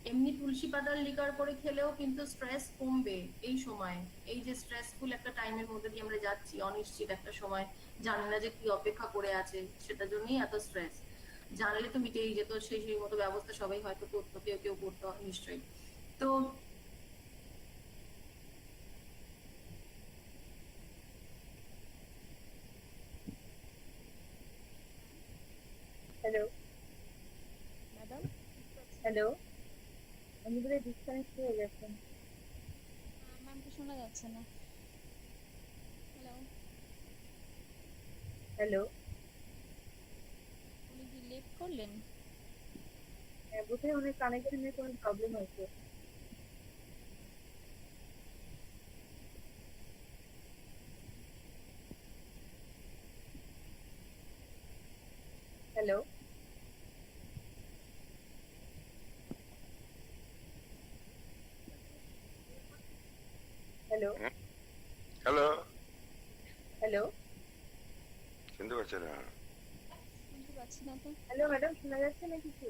এমনি তুলসী পাতার লিকার করে খেলেও কিন্তু স্ট্রেস কমবে এই সময়। এই যে স্ট্রেসফুল একটা টাইমের মধ্যে দিয়ে আমরা যাচ্ছি, অনিশ্চিত একটা সময়, জানি না যে কি অপেক্ষা করে আছে, সেটার জন্যই এত স্ট্রেস। জানলে তো মিটেই যেত, সেই মতো ব্যবস্থা সবাই হয়তো করতো, কেউ কেউ করতো নিশ্চয়ই। তো হ্যালো ম্যাডাম হ্যালো, আমি বোধহয় ডিসকানেক্ট হয়ে গেছেন। ম্যামকে শোনা যাচ্ছে না। হ্যালো, হ্যালো, উনি কি লিভ করলেন? বোধহয় ওনার কানেকশনের কোনো প্রবলেম হয়েছে। হ্যালো, হ্যালো, হ্যালো, হ্যালো, শুনতে পাচ্ছি না। শুনতে পাচ্ছি না তো। হ্যালো ম্যাডাম, শোনা যাচ্ছে না কিছু?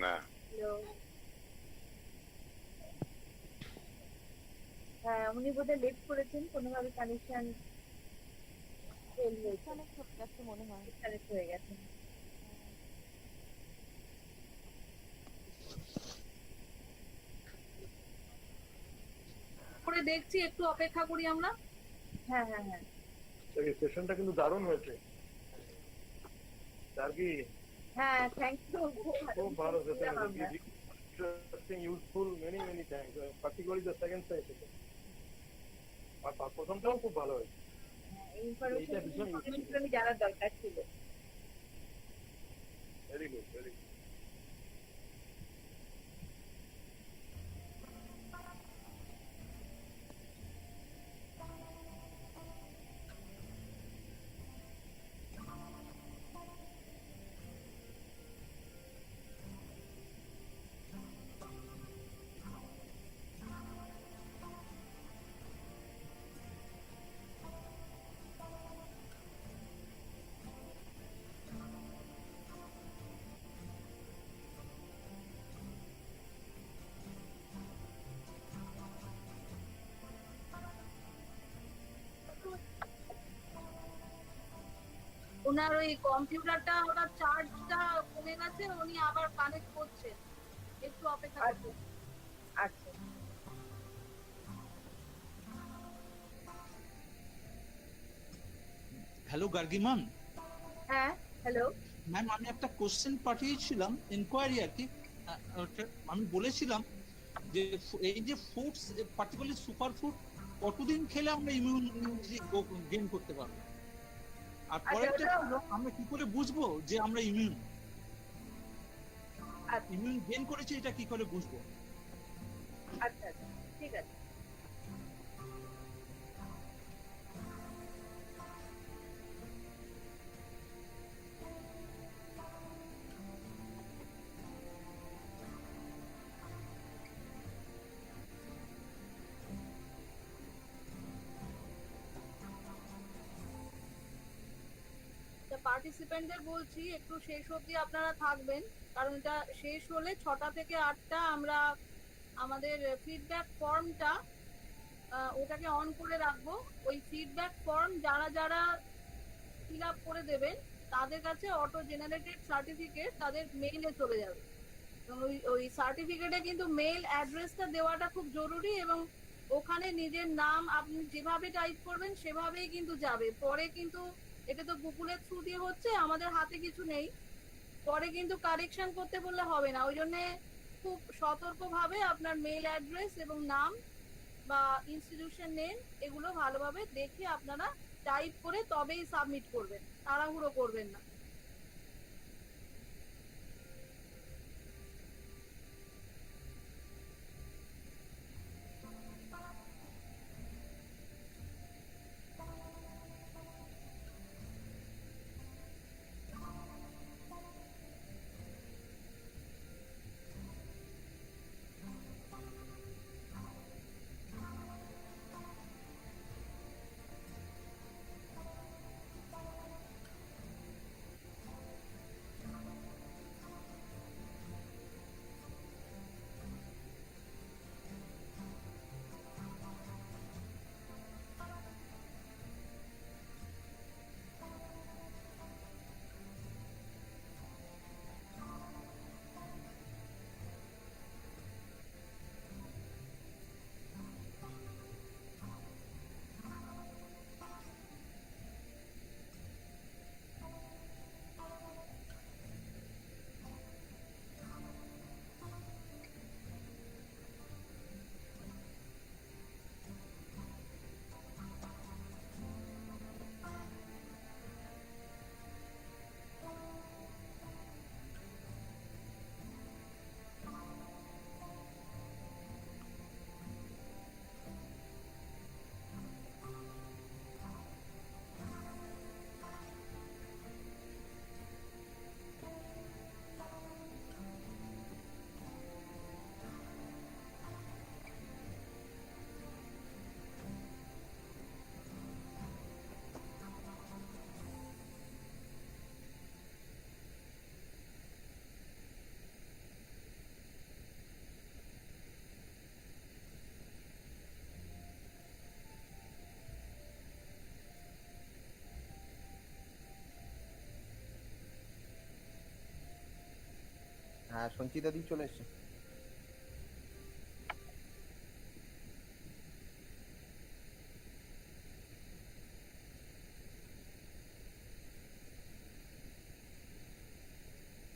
না, হ্যালো, হ্যাঁ উনি বোধহয় লেট করেছেন, কোনোভাবে কানেকশন ফেল হয়েছে, ডিসকানেক্ট হয়ে গেছে মনে হয়। কানেক্ট হয়ে গেছে। করে দেখছি, একটু অপেক্ষা করি আমরা। হ্যাঁ হ্যাঁ হ্যাঁ, এই সেশনটা কিন্তু দারুণ হয়েছে কি। হ্যাঁ থ্যাংক ইউ, খুব ভালো session, interesting, useful, many many thanks, particularly the second session. আর প্রথমটাও খুব ভালো হয়েছে। এই ইনফরমেশন আমি জানার দরকার ছিল। Very good, very good. ওনার ওই কম্পিউটারটা, ওনার চার্জটা কমে গেছে, উনি আবার কানেক্ট করছেন, একটু অপেক্ষা করুন। আচ্ছা, হ্যালো গার্গী ম্যাম। হ্যাঁ হ্যালো ম্যাম, আমি একটা কোশ্চেন পাঠিয়েছিলাম, ইনকোয়ারি আর কি। আমি বলেছিলাম যে এই যে ফুডস, পার্টিকুলারলি সুপার ফুড, কতদিন খেলে আমরা ইমিউনিটি গেইন করতে পারবো? আর পরেরটা ছিল, আমরা কি করে বুঝবো যে আমরা ইমিউন গেইন করেছি, এটা কি করে বুঝবো? আচ্ছা আচ্ছা, ঠিক আছে। পার্টিসিপেন্টদের বলছি একটু শেষ অবধি আপনারা থাকবেন, কারণ এটা শেষ হলে 6টা থেকে 8টা আমরা আমাদের ফিডব্যাক ফর্মটা ওটাকে অন করে রাখবো। ওই ফিডব্যাক ফর্ম যারা যারা ফিল আপ করে দেবেন তাদের কাছে অটো জেনারেটেড সার্টিফিকেট তাদের মেইলে চলে যাবে। ওই সার্টিফিকেটে কিন্তু মেইল অ্যাড্রেসটা দেওয়াটা খুব জরুরি, এবং ওখানে নিজের নাম আপনি যেভাবে টাইপ করবেন সেভাবেই কিন্তু যাবে। পরে কিন্তু এটা তো গুগলের থ্রু দিয়ে হচ্ছে, আমাদের হাতে কিছু নেই, পরে কিন্তু কারেকশন করতে বললে হবে না। ওই জন্য খুব সতর্কভাবে আপনার মেইল অ্যাড্রেস এবং নাম বা ইনস্টিটিউশন নেম এগুলো ভালোভাবে দেখে আপনারা টাইপ করে তবেই সাবমিট করবেন, তাড়াহুড়ো করবেন না। হ্যাঁ, সঞ্চিতা দি চলে এসছে।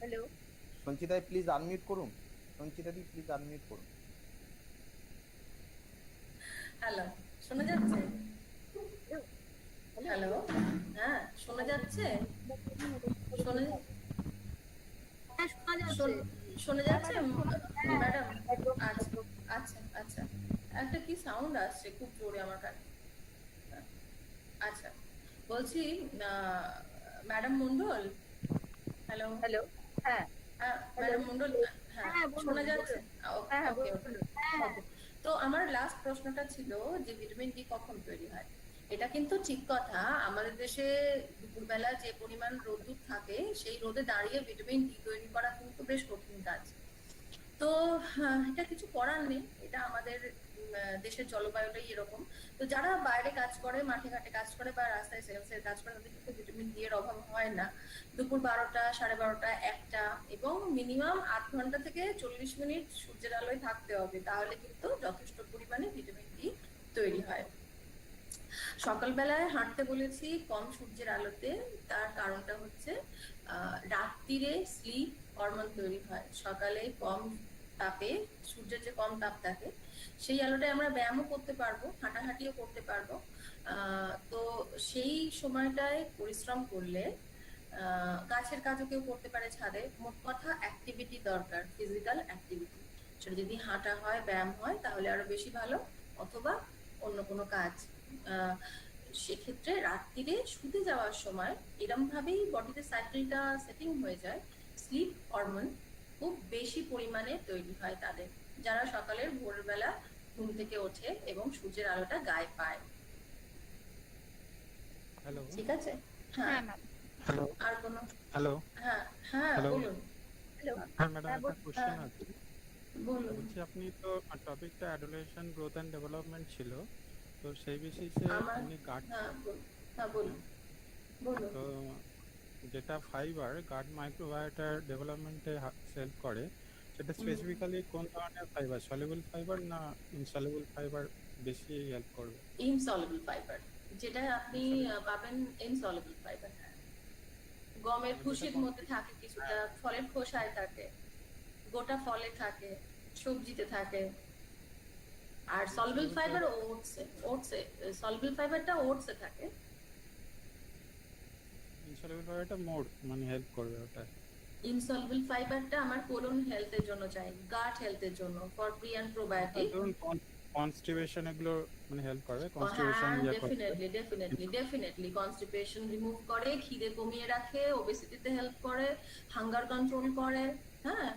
হ্যালো, সঞ্চিতা প্লিজ আনমিউট করুন। সঞ্চিতা দি প্লিজ আনমিউট করুন। হ্যালো, শোনা যাচ্ছে? হ্যালো, হ্যাঁ শোনা যাচ্ছে? শোনা হ্যাঁ শোনা যাচ্ছে। শোনা যাচ্ছে ম্যাডাম? আচ্ছা আচ্ছা আচ্ছা, একটা কি সাউন্ড আসছে খুব জোরে আমার কাছে। আচ্ছা, বলছি ম্যাডাম মন্ডল, হ্যালো হ্যালো, হ্যাঁ ম্যাডাম মন্ডল, হ্যাঁ হ্যাঁ, বলুন, শোনা যাচ্ছে? হ্যাঁ ওকে বলুন। ওকে। তো আমার লাস্ট প্রশ্নটা ছিল যে ভিটামিন ডি কখন তৈরি হয়। এটা কিন্তু ঠিক কথা, আমাদের দেশে দুপুরবেলা যে পরিমাণ রোদ্দুর থাকে সেই রোদে দাঁড়িয়ে ভিটামিন ডি তৈরি করা কিন্তু বেশ কঠিন কাজ। তো এটা কিছু করার নেই, এটা আমাদের দেশের জলবায়ুটাই এরকম। তো যারা বাইরে কাজ করে, মাঠে ঘাটে কাজ করে বা রাস্তায় সেলসের কাজ করে, তাদের কিন্তু ভিটামিন ডি এর অভাব হয় না। দুপুর 12টা, 12:30, 1টা এবং মিনিমাম 8 ঘন্টা থেকে 40 মিনিট সূর্যের আলোয় থাকতে হবে, তাহলে কিন্তু যথেষ্ট পরিমাণে ভিটামিন ডি তৈরি হয়। সকালবেলায় হাঁটতে বলেছি কম সূর্যের আলোতে, তার কারণটা হচ্ছে রাত্রিরে স্লিপ হরমোন তৈরি হয়, সকালে কম তাপে সূর্যের যে কম তাপ থাকে সেই আলোটায় আমরা ব্যায়ামও করতে পারবো, হাঁটাহাঁটিও করতে পারবো। তো সেই সময়টায় পরিশ্রম করলে গাছের কাজও কেউ করতে পারে ছাদে। মোট কথা অ্যাক্টিভিটি দরকার, ফিজিক্যাল অ্যাক্টিভিটি। সেটা যদি হাঁটা হয়, ব্যায়াম হয় তাহলে আরো বেশি ভালো, অথবা অন্য কোনো কাজ। সেক্ষেত্রে রাত্রিরে শুতে যাওয়ার সময় এরম ভাবেই বডিতে সাইকেলটা সেটিং হয়ে যায়, স্লিপ হরমোন খুব বেশি পরিমাণে তৈরি হয় তাদের, যারা সকালের ভোরবেলা ঘুম থেকে ওঠে এবং সূর্যের আলোটা গায়ে পায়। হ্যালো, ঠিক আছে? হ্যাঁ ম্যাম। হ্যালো, আর কোনো? হ্যালো, হ্যাঁ হ্যাঁ হ্যালো। বলুন। হ্যাঁ ম্যাডাম, একটা কোশ্চেন আছে। বলুন। বলছি, আপনি তো টপিকটা অ্যাডোলেশন গ্রোথ অ্যান্ড ডেভেলপমেন্ট ছিল, তো সেই বেসিসে আমার আপনি গার্ড, হ্যাঁ বলুন বলুন। তো যেটা ফাইবার গার্ড মাইক্রোবায়োটার ডেভেলপমেন্টে হেল্প করে, সেটা স্পেসিফিক্যালি কোন ধরনের ফাইবার, সলিউবল ফাইবার না ইনসলিউবল ফাইবার বেশি হেল্প করবে? ইনসলিউবল ফাইবার, যেটা আপনি পাবেন ইনসলিউবল ফাইবার। গমের খুশির মধ্যে থাকে কিছুটা, ফলের খোসায় থাকে, গোটা ফলে থাকে, সবজিতে থাকে। আর সলিউবল ফাইবার ওটসে সলিউবল ফাইবারটা ওটসে থাকে। ইনসলিউবল ফাইবারটা মোর মানে হেল্প করবে ওটা। ইনসলিউবল ফাইবারটা আমার কোলন হেলথের জন্য চাই, গাট হেলথের জন্য, ফর প্রি এন্ড প্রোবায়োটিক। ধরুন কনস্টিপেশন এগুলো মানে হেল্প করবে, কনস্টিপেশন ইয়া করবে। ডেফিনেটলি কনস্টিপেশন রিমুভ করে, খিদে কমিয়ে রাখে, ওবেসিটিতে হেল্প করে, হাঙ্গার কন্ট্রোল করে। হ্যাঁ,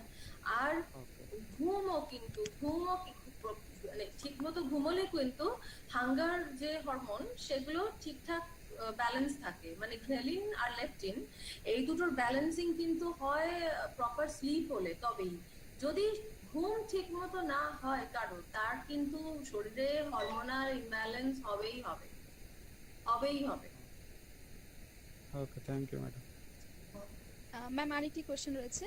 আর ঘুমও মানে ঠিক মতো ঘুমলে কিন্তু হাঙ্গার যে হরমোন সেগুলো ঠিকঠাক ব্যালেন্স থাকে, মানে গ্রেলিন আর লেপটিন এই দুটোর ব্যালেন্সিং কিন্তু হয় প্রপার স্লিপ হলে তবেই। যদি ঘুম ঠিক মতো না হয় কারো, তার কিন্তু শরীরে হরমোনাল ইমব্যালেন্স হবেই হবে। ওকে, থ্যাংক ইউ ম্যাডাম। ম্যাম আরেকটি কোশ্চেন রয়েছে।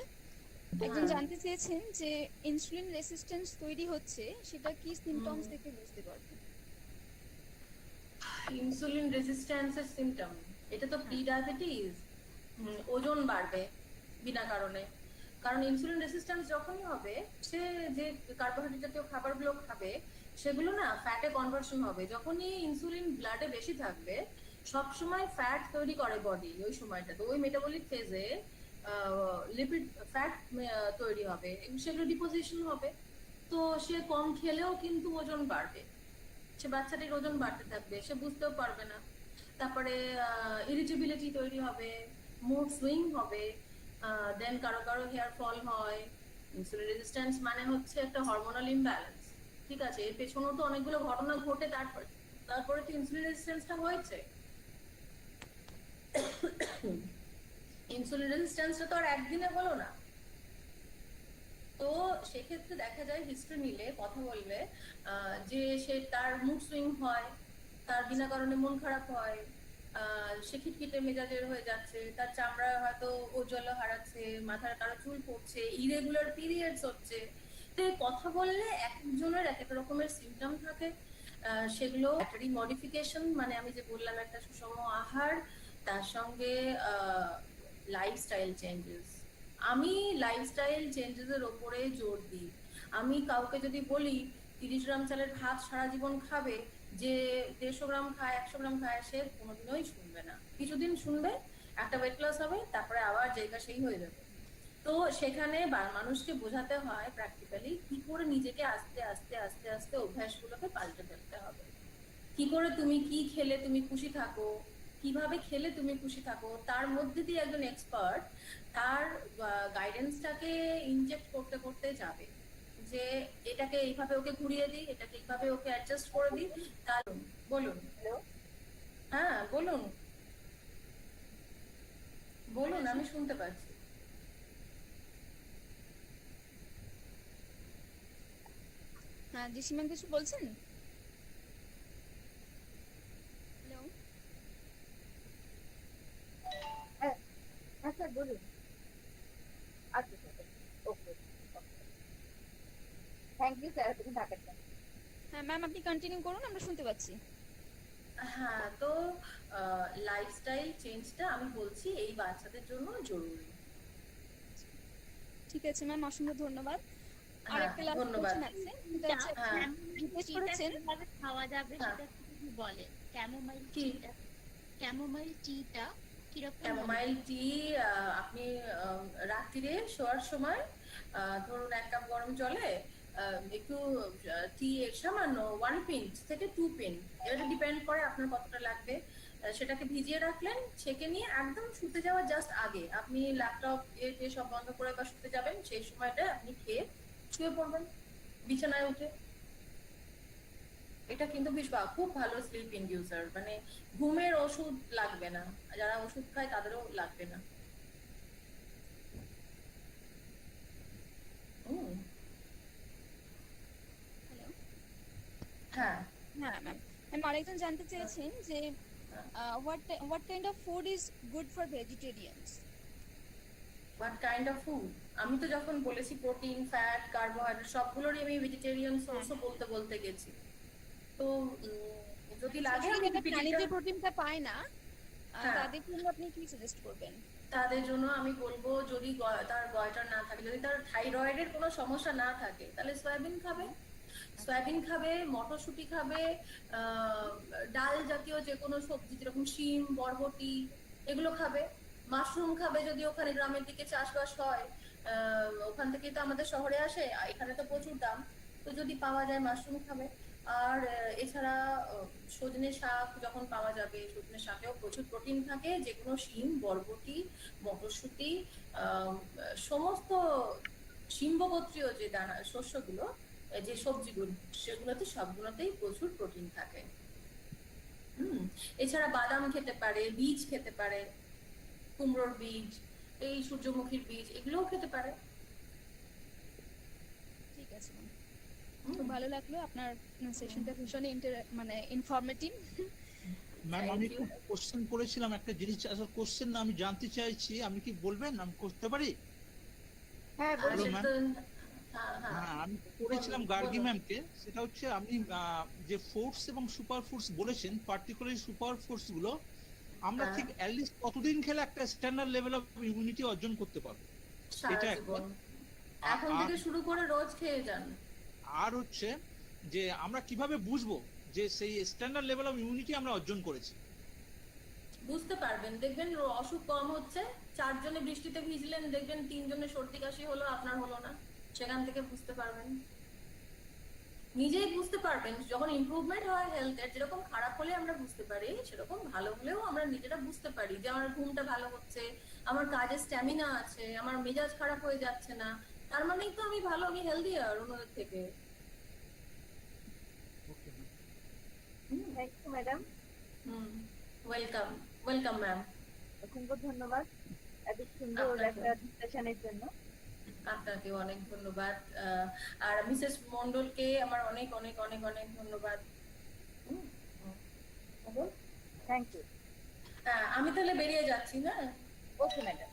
একজন জানতে চেয়েছেন যে ইনসুলিন রেসিস্ট্যান্স তৈরি হচ্ছে, সেটা কি সিম্পটমস দেখে বুঝতে পারবে? ইনসুলিন রেজিস্ট্যান্সের সিম্পটম, এটা তো প্রি ডায়াবেটিস, ওজন বাড়বে বিনা কারণে। কারণ ইনসুলিন রেজিস্ট্যান্স যখনই হবে, সে যে কার্বোহাইড্রেট জাতীয় খাবারগুলো খাবে সেগুলো না ফ্যাটে কনভার্সন হবে। যখনই ইনসুলিন ব্লাডে বেশি থাকবে, সব সময় ফ্যাট তৈরি করে বডি ওই সময়টাতে, ওই মেটাবলিক ফেজে লিপিড ফ্যাট তৈরি হবে এবং সেগুলো ডিপোজিশন হবে। তো সে কম খেলেও কিন্তু ওজন বাড়বে, সে বাচ্চাটির ওজন বাড়তে থাকবে, সে বুঝতেও পারবে না। তারপরে ইরিটেবিলিটি তৈরি হবে, মুড সুইং হবে, দেন কারো কারো হেয়ার ফল হয়। ইনসুলিন রেজিস্ট্যান্স মানে হচ্ছে একটা হরমোনাল ইমব্যালেন্স, ঠিক আছে? এর পেছনেও তো অনেকগুলো ঘটনা ঘটে তারপরে তো ইনসুলিন রেজিস্ট্যান্সটা হয়েছে। ইনসুলিন রেজিস্ট্যান্সটা তো আর একদিনে হলো না। তো সেক্ষেত্রে দেখা যায় হিস্ট্রি নিলে কথা বললে যে সে তার মুড সুইং হয়, তার বিনা কারণে মন খারাপ হয়, সে খিটখিটে মেজাজের হয়ে যাচ্ছে, তার চামড়া হয়তো ঔজ্জ্বল্য হারাচ্ছে, মাথার কারো চুল পড়ছে, ইরেগুলার পিরিয়ডস হচ্ছে। তো এই কথা বললে এক একজনের এক এক রকমের সিমটম থাকে। সেগুলো ডায়েটারি মডিফিকেশন, মানে আমি যে বললাম একটা সুষম আহার, তার সঙ্গে লাইফস্টাইল চেঞ্জেস। আমি লাইফস্টাইল চেঞ্জেসের ওপরে জোর দিই। আমি কাউকে যদি বলি 30 গ্রাম চালের ভাত সারা জীবন খাবে, যে 150 গ্রাম খায় 100 গ্রাম খায়, সে কোনোদিনই শুনবে না। কিছুদিন শুনবে, একটা ওয়েট লস হবে, তারপরে আবার জায়গা সেই হয়ে যাবে। তো সেখানে মানুষকে বোঝাতে হয় প্র্যাকটিক্যালি কি করে নিজেকে আস্তে আস্তে আস্তে আস্তে অভ্যাসগুলোকে পাল্টে ফেলতে হবে। কি করে তুমি কি খেলে তুমি খুশি থাকো, কিভাবে খেলে তুমি খুশি থাকো, তার মধ্যে দিয়ে একজন এক্সপার্ট তার গাইডেন্সটাকে ইনজেক্ট করতে করতে যাবে, যে এটাকে এইভাবে ওকে ঘুরিয়ে দিই, এটাকে এইভাবে ওকে অ্যাডজাস্ট করে দিই। তাহলে বলুন। হ্যাঁ বলুন বলুন, আমি শুনতে পাচ্ছি। হ্যাঁ দিশি ম্যাম কিছু বলছেন? হ্যালো, হ্যাঁ স্যার বলুন। আচ্ছা sir, okay, thank you sir আপনি থাকার জন্য। হ্যাঁ ম্যাম আপনি কন্টিনিউ করুন, আমরা শুনতে পাচ্ছি। হ্যাঁ, তো লাইফস্টাইল চেঞ্জটা আমি বলছি এই বাচ্চাদের জন্য জরুরি। ঠিক আছে ম্যাম, অসংখ্য ধন্যবাদ। আর হ্যাঁ, একটা লাস্ট ধন্যবাদ। কোশ্চেন আছে, সেটা হচ্ছে হ্যাঁ। জিজ্ঞেস করেছেন কিভাবে খাওয়া যাবে হ্যাঁ। সেটা একটু বলেন। ক্যামোমাইল কি? টিটা, ক্যামোমাইল টিটা কিরকম? ক্যামোমাইল টি আপনি রাত্রিরে শোয়ার সময় ধরুন 1 কাপ গরম জলে একটু টি সামান্য 1 পিঞ্চ থেকে 2 পিন, এটা ডিপেন্ড করে আপনার কতটা লাগবে, সেটাকে ভিজিয়ে রাখলেন। ছেঁকে নিয়ে একদম শুতে যাওয়ার জাস্ট আগে আপনি ল্যাপটপ এ সব বন্ধ করে বা শুতে যাবেন, সেই সময়টা আপনি খেয়ে শুয়ে পড়বেন বিছানায় উঠে। এটা কিন্তু খুব ভালো স্লিপ ইনডিউসার, মানে ঘুমের ওষুধ লাগবে না, যারা ওষুধ খায় তাদেরও লাগবে না। হ্যালো, হ্যাঁ হ্যাঁ ম্যাম, ম্যাম আরেকজন জানতে চেয়েছেন যে what kind of food is good for vegetarians? What kind of food? আমি তো যখন বলেছি প্রোটিন, ফ্যাট, কার্বোহাইড্রেট সবগুলোরই আমি ভেজিটেরিয়ান সোর্সও বলতে বলতে গেছি। তো যদি লাগে আমি প্রাণীজ প্রোটিনটা পায় না, হ্যাঁ। তাদের জন্য আপনি কি সাজেস্ট করবেন? তাদের জন্য আমি বলবো, যদি তার গয়টার না থাকে, যদি তার থাইরয়েডের কোনো সমস্যা না থাকে, তাহলে সয়াবিন খাবে। সয়াবিন খাবে, মটরশুঁটি খাবে, ডাল জাতীয় যে কোনো সবজি যেরকম শিম, বরবটি এগুলো খাবে। মাশরুম খাবে, যদি ওখানে গ্রামের দিকে চাষবাস হয়, ওখান থেকেই তো আমাদের শহরে আসে, এখানে তো প্রচুর দাম, তো যদি পাওয়া যায় মাশরুম খাবে। আর এছাড়া সজনে শাক যখন পাওয়া যাবে, সজনে শাকেও প্রচুর প্রোটিন থাকে, যে কোনো শিম, বরবটি, মটরশুঁটি, সমস্ত শিম্বগোত্রীয় যে দানা শস্যগুলো, যে সবজিগুলো, সেগুলোতে সবগুলোতেই প্রচুর প্রোটিন থাকে। এছাড়া বাদাম খেতে পারে, বীজ খেতে পারে, কুমড়োর বীজ, এই সূর্যমুখীর বীজ, এগুলোও খেতে পারে। ঠিক আছে ম্যাম, খুব ভালো লাগলো, আপনার সেশনটা ভীষণই মানে ইনফরমেটিভ। ম্যাম আমি একটু কোশ্চেন করেছিলাম, একটা জিনিস আসলে কোশ্চেন না, আমি জানতে চাইছি, আমি কি বলবেন, আমি করতে পারি? হ্যাঁ হ্যালো বলুন। ম্যাম। হ্যাঁ আমি করেছিলাম গার্গি ম্যামকে, সেটা হচ্ছে আপনি যে ফুডস এবং সুপার ফুডস বলেছেন, পার্টিকুলারলি সুপার ফুডস গুলো আমরা ঠিক অ্যাটলিস্ট কতদিন খেলে একটা স্ট্যান্ডার্ড লেভেল অফ ইমিউনিটি অর্জন করতে পারবো? এটা একটা। এখন থেকে শুরু করে রোজ খেয়ে যান। আর হচ্ছে যে আমরা কিভাবে বুঝবো যে সেই স্ট্যান্ডার্ড লেভেল অফ ইমিউনিটি আমরা অর্জন করেছি? বুঝতে পারবেন, দেখবেন অসুখ কম হচ্ছে। 4 জনে বৃষ্টিতে ভিজলেন, দেখবেন 3 জনের সর্দি কাশি হলো, আপনার হলো না। সেখান থেকে বুঝতে পারবেন, নিজেই বুঝতে পারবেন। যখন ইমপ্রুভমেন্ট হয় হেলথের, যেরকম খারাপ হলে আমরা বুঝতে পারি, সেরকম ভালো হলেও আমরা নিজেরা বুঝতে পারি যে আমার ঘুমটা ভালো হচ্ছে, আমার কাজের স্ট্যামিনা আছে, আমার মেজাজ খারাপ হয়ে যাচ্ছে না, তার মানেই তো আমি ভালো, আমি হেলদি আর অন্যদের থেকে। Thank you madam. Welcome, welcome ma'am. অসংখ্য ধন্যবাদ এত সুন্দর একটা ডিসকাশনের জন্য। আপনাকে অনেক ধন্যবাদ, আর মিসেস মন্ডলকে আমার অনেক অনেক অনেক অনেক ধন্যবাদ। Thank you. হ্যাঁ, আমি তাহলে বেরিয়ে যাচ্ছি না। Okay madam.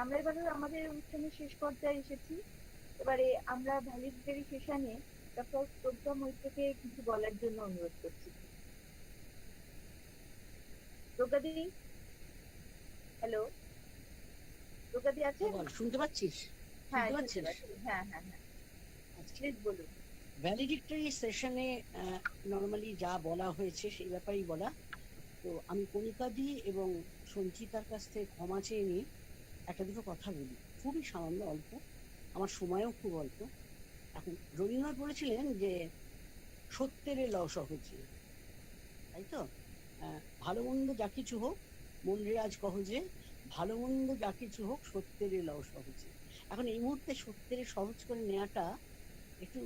আমরা এবারে আমাদের অনুষ্ঠানের শেষ পর্যায়ে এসেছি। এবারে আমরা ভ্যালিডারি সেশনে ডক্টর প্রজ্ঞা মৈত্রকে কিছু বলার জন্য অনুরোধ করছি। প্রজ্ঞা দিদি, হ্যালো, প্রজ্ঞা দি আছে? শুনতে পাচ্ছিস? হ্যাঁ শুনতে শুনতে পাচ্ছিস? পাচ্ছি। হ্যাঁ হ্যাঁ হ্যাঁ, প্লিজ বলুন। ভ্যালিডিক্টরি সেশনে নর্মালি যা বলা হয়েছে সেই ব্যাপারেই বলা। তো আমি কণিকা দি এবং সঞ্চিতার কাছ থেকে ক্ষমা চেয়ে নিয়ে একটা দুটো কথা বলি, খুবই সামান্য, অল্প, আমার সময়ও খুব অল্প। এখন রবীন্দ্রনাথ বলেছিলেন যে সত্যের লও সহজে, তাই তো? ভালো মন্দ যা কিছু হোক, মন রেয়াজ কহ যে ভালো মন্দ যা কিছু হোক সত্যের লও সহজে। এখন এই মুহূর্তে সত্যের সহজ করে নেওয়াটা একটু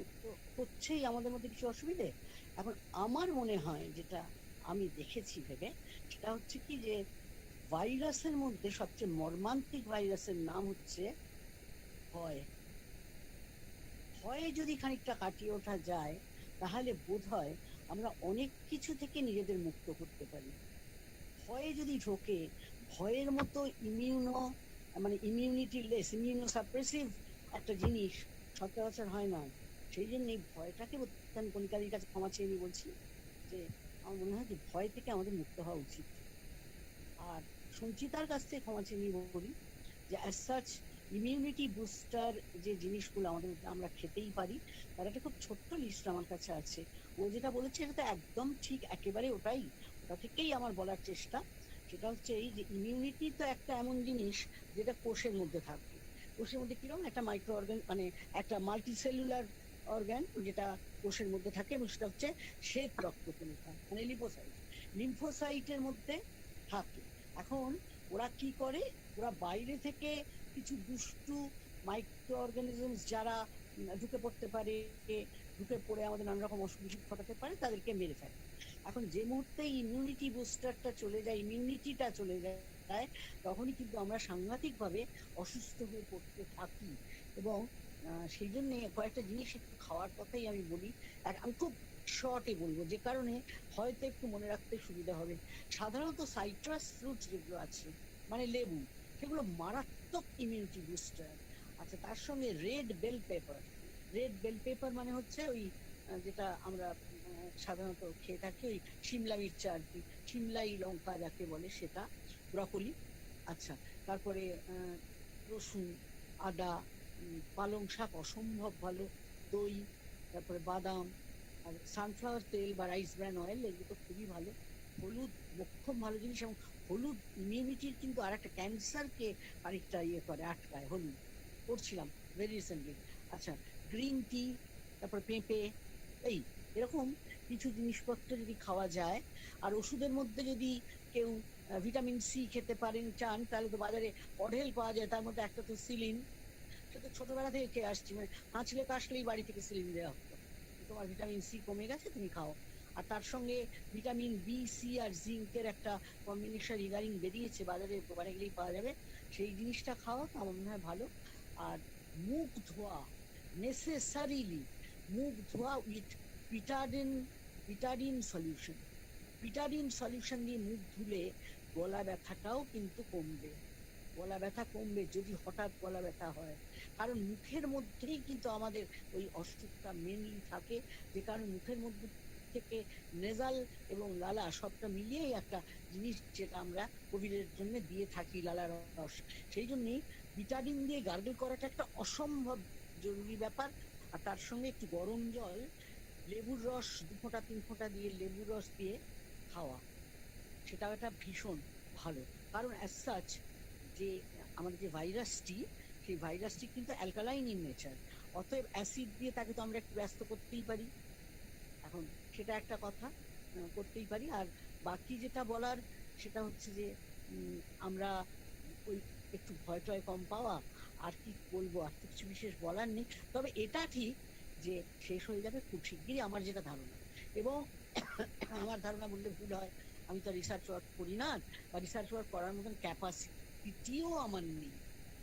হচ্ছেই আমাদের মধ্যে কিছু অসুবিধে। এখন আমার মনে হয়, যেটা আমি দেখেছি ভেবে, সেটা হচ্ছে কি যে ভাইরাসের মধ্যে সবচেয়ে মর্মান্তিক ভাইরাসের নাম হচ্ছে ভয়। ভয়ে যদি খানিকটা কাটিয়ে ওঠা যায় তাহলে বোধ হয় আমরা অনেক কিছু থেকে নিজেদের মুক্ত করতে পারি। ভয়ে যদি ঢোকে, ভয়ের মতো ইমিউনিটি লেস, ইমিউনো সাপ্রেসিভ একটা জিনিস সচরাচর হয় না। সেই জন্যই ভয়টাকে, আমি কণিকাদির কাছে ক্ষমা চেয়ে নিয়ে বলছি যে আমার মনে হয় যে ভয় থেকে আমাদের মুক্ত হওয়া উচিত। আর সঞ্চিতার কাছ থেকে ক্ষমা চেয়ে নিয়ে বলি যে অ্যাজ সাচ ইমিউনিটি বুস্টার যে জিনিসগুলো আমাদের আমরা খেতেই পারি, তার একটা খুব ছোট্ট লিস্ট আমার কাছে আছে। ও যেটা বলেছে এটা তো একদম ঠিক, একেবারে ওটাই, ওটা থেকেই আমার বলার চেষ্টা। সেটা হচ্ছে এই যে ইমিউনিটি তো একটা এমন জিনিস যেটা কোষের মধ্যে থাকে। কোষের মধ্যে কিরকম একটা মাইক্রো অর্গান, মানে একটা মাল্টিসেলুলার অর্গান যেটা কোষের মধ্যে থাকে, এবং সেটা হচ্ছে শ্বেত রক্তকণিকা, মানে লিম্ফোসাইট। লিম্ফোসাইটের মধ্যে থাকে। এখন ওরা কি করে, ওরা বাইরে থেকে কিছু দুষ্টু মাইক্রো অর্গানিজম যারা ঢুকে পড়তে পারে, ঢুকে পড়ে আমাদের নানা রকম অসুখ বিসুখ ঘটাতে পারে, তাদেরকে মেরে ফেলে। এখন যে মুহূর্তে ইমিউনিটি বুস্টারটা চলে যায়, ইমিউনিটিটা চলে যায়, তখনই কিন্তু আমরা সাংঘাতিকভাবে অসুস্থ হয়ে পড়তে থাকি। এবং সেই জন্যে কয়েকটা জিনিস একটু খাওয়ার কথাই আমি বলি। আমি খুব শর্টে বলবো, যে কারণে হয়তো একটু মনে রাখতে সুবিধা হবে। সাধারণত সাইট্রাস ফ্রুটস যেগুলো আছে, মানে লেবু, সেগুলো মারাত্মক ইমিউনিটি বুস্টার। আচ্ছা, তার সঙ্গে red bell pepper. Red bell pepper মানে হচ্ছে ওই যেটা আমরা সাধারণত খেয়ে থাকি, ওই শিমলা মির্চা আর কি, শিমলাই লঙ্কা যাকে বলে সেটা, ব্রকলি। আচ্ছা, তারপরে রসুন, আদা, পালং শাক অসম্ভব ভালো, দই, তারপরে বাদাম, আর সানফ্লাওয়ার তেল বা রাইস ব্র্যান অয়েল, এগুলো তো খুবই ভালো। হলুদ মোক্ষম ভালো জিনিস, এবং হলুদ ইমিউনিটির কিন্তু আর একটা ক্যান্সারকে খানিকটা ইয়ে করে, আটকায়। হলুদ পড়ছিলাম ভেরি রিসেন্টলি। আচ্ছা, গ্রিন টি, তারপরে পেঁপে, এই এরকম কিছু জিনিসপত্র যদি খাওয়া যায়। আর ওষুধের মধ্যে যদি কেউ ভিটামিন সি খেতে পারেন চান, তাহলে তো বাজারে অঢেল পাওয়া যায়। তার মধ্যে একটা তো সিলিন, সেটা ছোটবেলা থেকে খেয়ে আসছি, মানে হাঁচলে কাশলেই বাড়ি থেকে সিলিন দেওয়া হতো, তোমার ভিটামিন সি কমে গেছে, তুমি খাও। আর তার সঙ্গে ভিটামিন বি, সি আর জিঙ্কের একটা কম্বিনেশন রিগারিং বেরিয়েছে, বাজারে দোকানে গেলেই পাওয়া যাবে, সেই জিনিসটা খাওয়া তো আমার মনে হয় ভালো। আর মুখ ধোয়া, নেসেসারিলি মুখ ধোয়া উইথ পিটাডিন সলিউশন। পিটাডিন সলিউশন দিয়ে মুখ ধুলে গলা ব্যথাটাও কিন্তু কমবে। গলা ব্যথা কমবে যদি হঠাৎ গলা ব্যথা হয়, কারণ মুখের মধ্যেই কিন্তু আমাদের ওই অসুখটা মেনলি থাকে, যে কারণে মুখের মধ্যে থেকে নেজাল এবং লালা সবটা মিলিয়েই একটা জিনিস, যেটা আমরা কোভিডের জন্য দিয়ে থাকি, লালার রস। সেই জন্যই বিটাডিন দিয়ে গার্গল করাটা একটা অসম্ভব জরুরি ব্যাপার। আর তার সঙ্গে একটু গরম জল, লেবুর রস 2 ফোঁটা 3 ফোঁটা দিয়ে লেবুর রস দিয়ে খাওয়া, সেটাও একটা ভীষণ ভালো। কারণ অ্যাজ সাচ যে আমাদের যে ভাইরাসটি, সেই ভাইরাসটি কিন্তু অ্যালকালাইন ইন নেচার, অতএব অ্যাসিড দিয়ে তাকে তো আমরা একটু ব্যস্ত করতেই পারি। এখন সেটা একটা কথা, করতেই পারি। আর বাকি যেটা বলার সেটা হচ্ছে যে আমরা ওই একটু ভয় টয় কম পাওয়া, আর কি বলবো, আর তো কিছু বিশেষ বলার নেই। তবে এটা ঠিক যে শেষ হয়ে যাবে খুব শিগগিরই, আমার যেটা ধারণা। এবং আমার ধারণা বললে ভুল হয়, আমি তো রিসার্চ ওয়ার্ক করি না, বা রিসার্চ ওয়ার্ক করার মতন ক্যাপাসিটিও আমার নেই।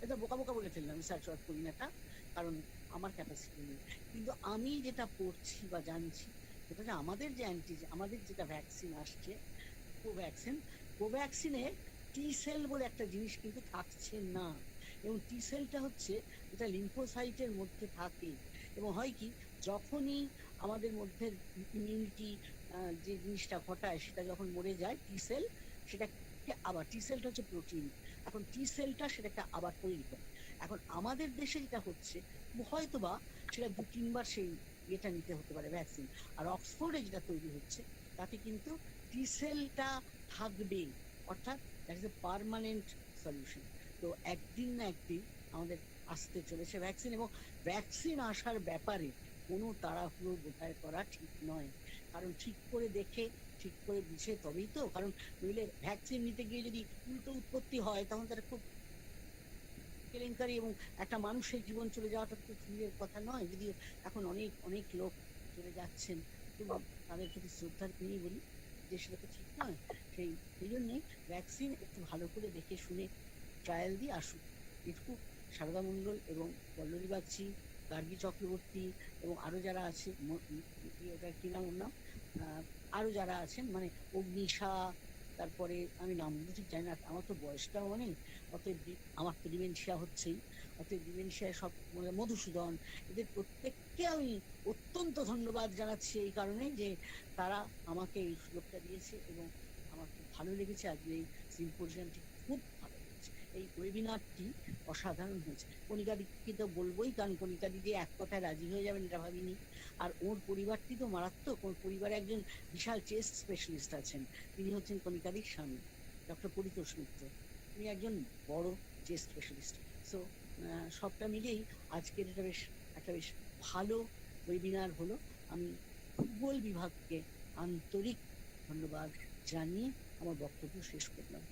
এটা বোকা বোকা বলে ফেললাম, রিসার্চ ওয়ার্ক করি না, কারণ আমার ক্যাপাসিটি নেই। কিন্তু আমি যেটা পড়ছি বা জানছি সেটা যে আমাদের যে আমাদের যেটা ভ্যাকসিন আসছে কোভ্যাক্সিনে টি সেল বলে একটা জিনিস কিন্তু থাকছে না, এবং টি সেলটা হচ্ছে যেটা লিম্ফোসাইটের মধ্যে থাকে, এবং হয় কি যখনই আমাদের মধ্যে ইমিউনিটি যে জিনিসটা ঘটায় সেটা যখন মরে যায় টি সেল, সেটাকে আবার টি সেলটা হচ্ছে প্রোটিন, এখন টি সেলটা সেটাকে আবার তৈরি করে। এখন আমাদের দেশে যেটা হচ্ছে হয়তোবা সেটা 2-3 বার সেই ইয়েটা নিতে হতে পারে ভ্যাকসিন, আর অক্সফোর্ডে যেটা তৈরি হচ্ছে তাতে কিন্তু টি সেলটা থাকবে, অর্থাৎ that is a permanent solution. তো একদিন না একদিন আমাদের আসতে চলেছে ভ্যাকসিন, এবং ভ্যাকসিন আসার ব্যাপারে কোনো তাড়াহুড়ো বোধহয় করা ঠিক নয়, কারণ ঠিক করে দেখে ঠিক করে বুঝে তবেই তো, কারণ নইলে ভ্যাকসিন নিতে গিয়ে যদি উল্টো উৎপত্তি হয় তখন তারা খুব কেলেঙ্কারি এবং একটা মানুষের জীবন চলে যাওয়াটা তো সুন্দর কথা নয়, যদিও এখন অনেক অনেক লোক চলে যাচ্ছেন, কিন্তু তাদের প্রতি শ্রদ্ধা নিয়ে বলি যে সেটা তো ঠিক নয়। সেই জন্যে ভ্যাকসিন একটু ভালো করে দেখে শুনে ট্রায়াল দিয়ে আসুক, এটুকু সারদা মণ্ডল এবং পল্লবী বাগচি, গার্গী চক্রবর্তী এবং আরো যারা আছে, ওটার কি নাম ওর নাম, আরো যারা আছেন, মানে অগ্নিশা, তারপরে আমি নামগুলো ঠিক জানি না, আমার তো বয়সটাও অনেক, অতএব আমার তো ডিমেনশিয়া হচ্ছেই, অতএব ডিমেনশিয়া সব মধুসূদন, এদের প্রত্যেককে আমি অত্যন্ত ধন্যবাদ জানাচ্ছি এই কারণে যে তারা আমাকে এই সুযোগটা দিয়েছে, এবং আমার খুব ভালো লেগেছে আজকে এই সিম্পোজিয়ামটি, খুব ভালো লেগেছে, এই ওয়েবিনারটি অসাধারণ হয়েছে। কণিকা দিকে তো বলবোই, কারণ কণিকা দিদি এক কথায় রাজি হয়ে যাবেন এটা ভাবিনি, আর ওর পরিবারটি তো মারাত্মক, ওর পরিবারে একজন বিশাল চেস্ট স্পেশালিস্ট আছেন, তিনি হচ্ছেন কণিকাদির স্বামী ডক্টর পরিতোষ মিত্র, তিনি একজন বড় চেস্ট স্পেশালিস্ট। সো সবটা মিলেই আজকের এটা একটা বেশ ভালো ওয়েবিনার হলো। আমি ফুটবল বিভাগকে আন্তরিক ধন্যবাদ জানিয়ে আমার বক্তব্য শেষ করলাম।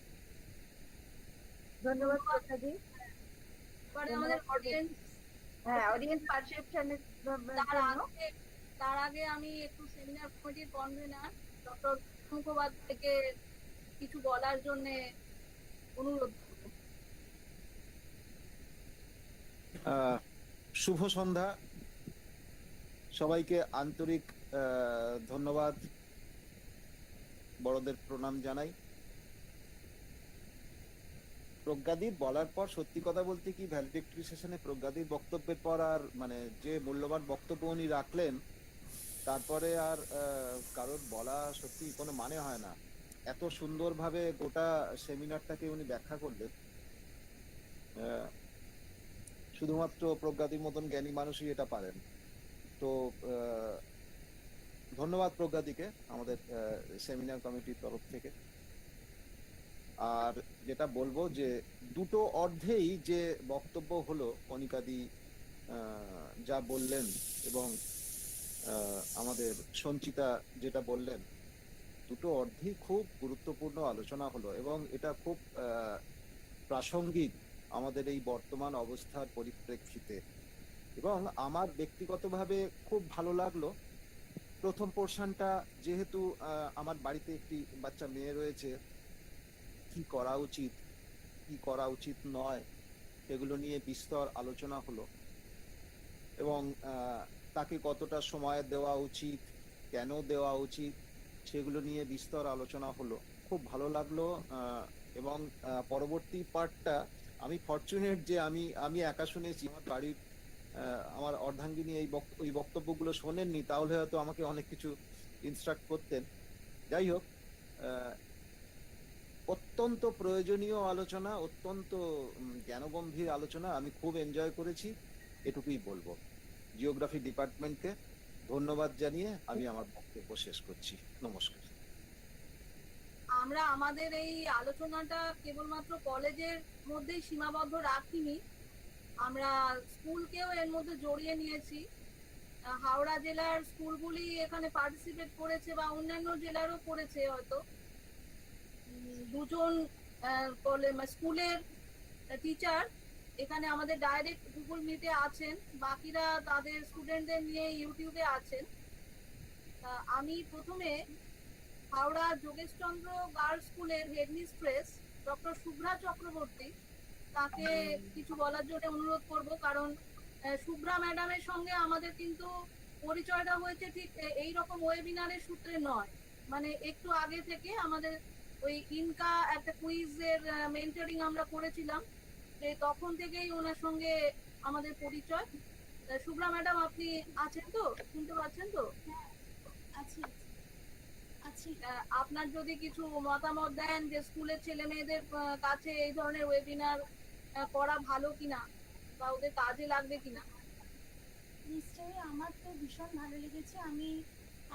ধন্যবাদ শ্রদ্ধাজি। এবারে আমাদের অডিয়েন্স, হ্যাঁ, অডিয়েন্স পারসেপশনের তার আগে আমি একটু সেমিনার কমিটির কনভেনার ডক্টর মুখোপাধ্যায়কে কিছু বলার জন্য অনুরোধ করব। শুভ সন্ধ্যা, সবাইকে আন্তরিক ধন্যবাদ, বড়দের প্রণাম জানাই। প্রজ্ঞাদীপ বলার পর সত্যি কথা বলতে কি ভ্যালিডিক্টরি সেশনে প্রজ্ঞাদীপ বক্তব্যের পর আর মানে যে মূল্যবান বক্তব্য উনি রাখলেন, তারপরে আর কারোর বলা সত্যি কোনো মানে হয় না। এত সুন্দরভাবে গোটা সেমিনারটাকে উনি ব্যাখ্যা করলেন, শুধুমাত্র প্রজ্ঞাদীপ মতন জ্ঞানী মানুষই এটা পারেন। তো ধন্যবাদ প্রজ্ঞাদিকে আমাদের সেমিনার কমিটির তরফ থেকে। আর যেটা বলবো যে দুটো অর্ধেই যে বক্তব্য হলো, কণিকাদি যা বললেন এবং আমাদের সঞ্চিতা যেটা বললেন, দুটো অর্ধেই খুব গুরুত্বপূর্ণ আলোচনা হলো, এবং এটা খুব প্রাসঙ্গিক আমাদের এই বর্তমান অবস্থার পরিপ্রেক্ষিতে। এবং আমার ব্যক্তিগতভাবে খুব ভালো লাগলো প্রথম পোর্শনটা, যেহেতু আমার বাড়িতে একটি বাচ্চা মেয়ে রয়েছে, কি করা উচিত কি করা উচিত নয় এগুলো নিয়ে বিস্তর আলোচনা হলো, এবং তাকে কতটা সময় দেওয়া উচিত, কেন দেওয়া উচিত, সেগুলো নিয়ে বিস্তর আলোচনা হলো। খুব ভালো লাগলো। এবং পরবর্তী পার্টটা আমি ফরচুনেট যে আমি একা শুনেছি, আমার বাড়ির আমার অর্ধাঙ্গিনী এই বক্তব্যগুলো শোনেননি, তাহলে হয়তো আমাকে অনেক কিছু ইনস্ট্রাক্ট করতেন। যাই হোক, অত্যন্ত প্রয়োজনীয় আলোচনা, অত্যন্ত জ্ঞানগম্ভীর আলোচনা, আমি খুব এনজয় করেছি, এটুকুই বলবো। জিওগ্রাফি ডিপার্টমেন্টকে ধন্যবাদ জানিয়ে আমি আমার বক্তব্য শেষ করছি। নমস্কার। আমরা আমাদের এই আলোচনাটা কেবলমাত্র কলেজের মধ্যেই সীমাবদ্ধ রাখিনি, আমরা স্কুলকেও এর মধ্যে জড়িয়ে নিয়েছি। হাওড়া জেলার স্কুলগুলি এখানে পার্টিসিপেট করেছে, বা অন্যান্য জেলারও করেছে হয়তো। দুজন স্কুলের টিচার এখানে আমাদের ডাইরেক্ট গুগল মিটে আছেন, বাকিরা তাদের স্টুডেন্টদের নিয়ে ইউটিউবে আছেন। আমি প্রথমে হাওড়া যোগেশচন্দ্র গার্লস স্কুলের হেডমিস্ট্রেস ডক্টর শুভ্রা চক্রবর্তী, তাকে কিছু বলার জন্য অনুরোধ করব, কারণ শুভ্রা ম্যাডামের সঙ্গে আমাদের কিন্তু পরিচয়টা হয়েছে ঠিক এই রকম ওয়েবিনারের সূত্রে নয়, মানে একটু আগে থেকে আমাদের ওই ইনকা একটা কুইজের মেন্টরিং আমরা করেছিলাম, তখন থেকেই ওনার সঙ্গে আমাদের পরিচয়। শুভ্রা ম্যাডাম আপনি আছেন তো, শুনতে পাচ্ছেন তো? আছি আছি। আপনার যদি কিছু মতামত দেন যে স্কুলের ছেলে মেয়েদের কাছে এই ধরনের ওয়েবিনার করা ভালো কিনা বা ওদের কাজে লাগবে কিনা। নিশ্চয়ই, আমার তো ভীষণ ভালো লেগেছে। আমি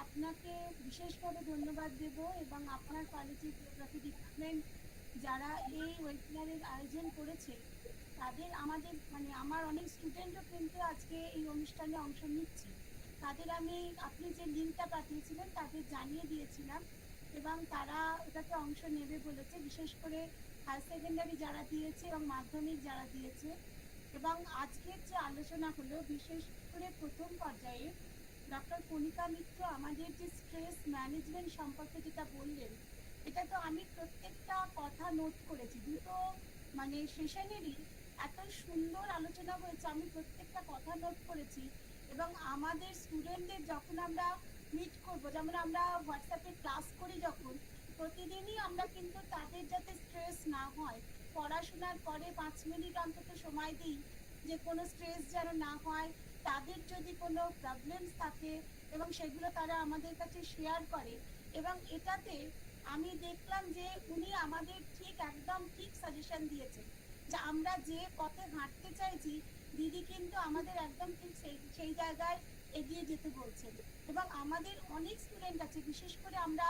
আপনাকে বিশেষভাবে ধন্যবাদ দেব এবং আপনার কলেজের জিওগ্রাফি ডিপার্টমেন্ট যারা এই ওয়েবিনারের আয়োজন করেছে তাদের, আমাদের মানে আমার অনেক স্টুডেন্টও কিন্তু আজকে এই অনুষ্ঠানে অংশ নিচ্ছে। তাদের আমি, আপনি যে লিঙ্কটা পাঠিয়েছিলেন তাদের জানিয়ে দিয়েছিলাম এবং তারা ওটাতে অংশ নেবে বলেছে, বিশেষ করে হায়ার সেকেন্ডারি যারা দিয়েছে এবং মাধ্যমিক যারা দিয়েছে। এবং আজকের যে আলোচনা হলো, বিশেষ করে প্রথম পর্যায়ে ডক্টর কণিকা মিত্র আমাদের যে স্ট্রেস ম্যানেজমেন্ট সম্পর্কে যেটা বললেন, এটা তো আমি প্রত্যেকটা কথা নোট করেছি। দুটো মানে সেশনেরই এত সুন্দর আলোচনা হয়েছে, আমি প্রত্যেকটা কথা নোট করেছি। এবং আমাদের স্টুডেন্টদের যখন আমরা মিট করবো, যেমন আমরা হোয়াটসঅ্যাপে ক্লাস করি যখন, প্রতিদিনই আমরা কিন্তু তাদের যাতে স্ট্রেস না হয়, পড়াশোনার পরে 5 মিনিট অন্তত সময় দিই যে কোনো স্ট্রেস যেন না হয়। তাদের যদি কোনো প্রবলেমস থাকে এবং সেগুলো তারা আমাদের কাছে শেয়ার করে, এবং এটাতে আমি দেখলাম যে উনি আমাদের ঠিক একদম ঠিক সাজেশন দিয়েছেন যে আমরা যে পথে হাঁটতে চাইছি দিদি কিন্তু আমাদের একদম ঠিক সেই জায়গায় এগিয়ে যেতে বলছেন। এবং আমাদের অনেক স্টুডেন্ট আছে, বিশেষ করে আমরা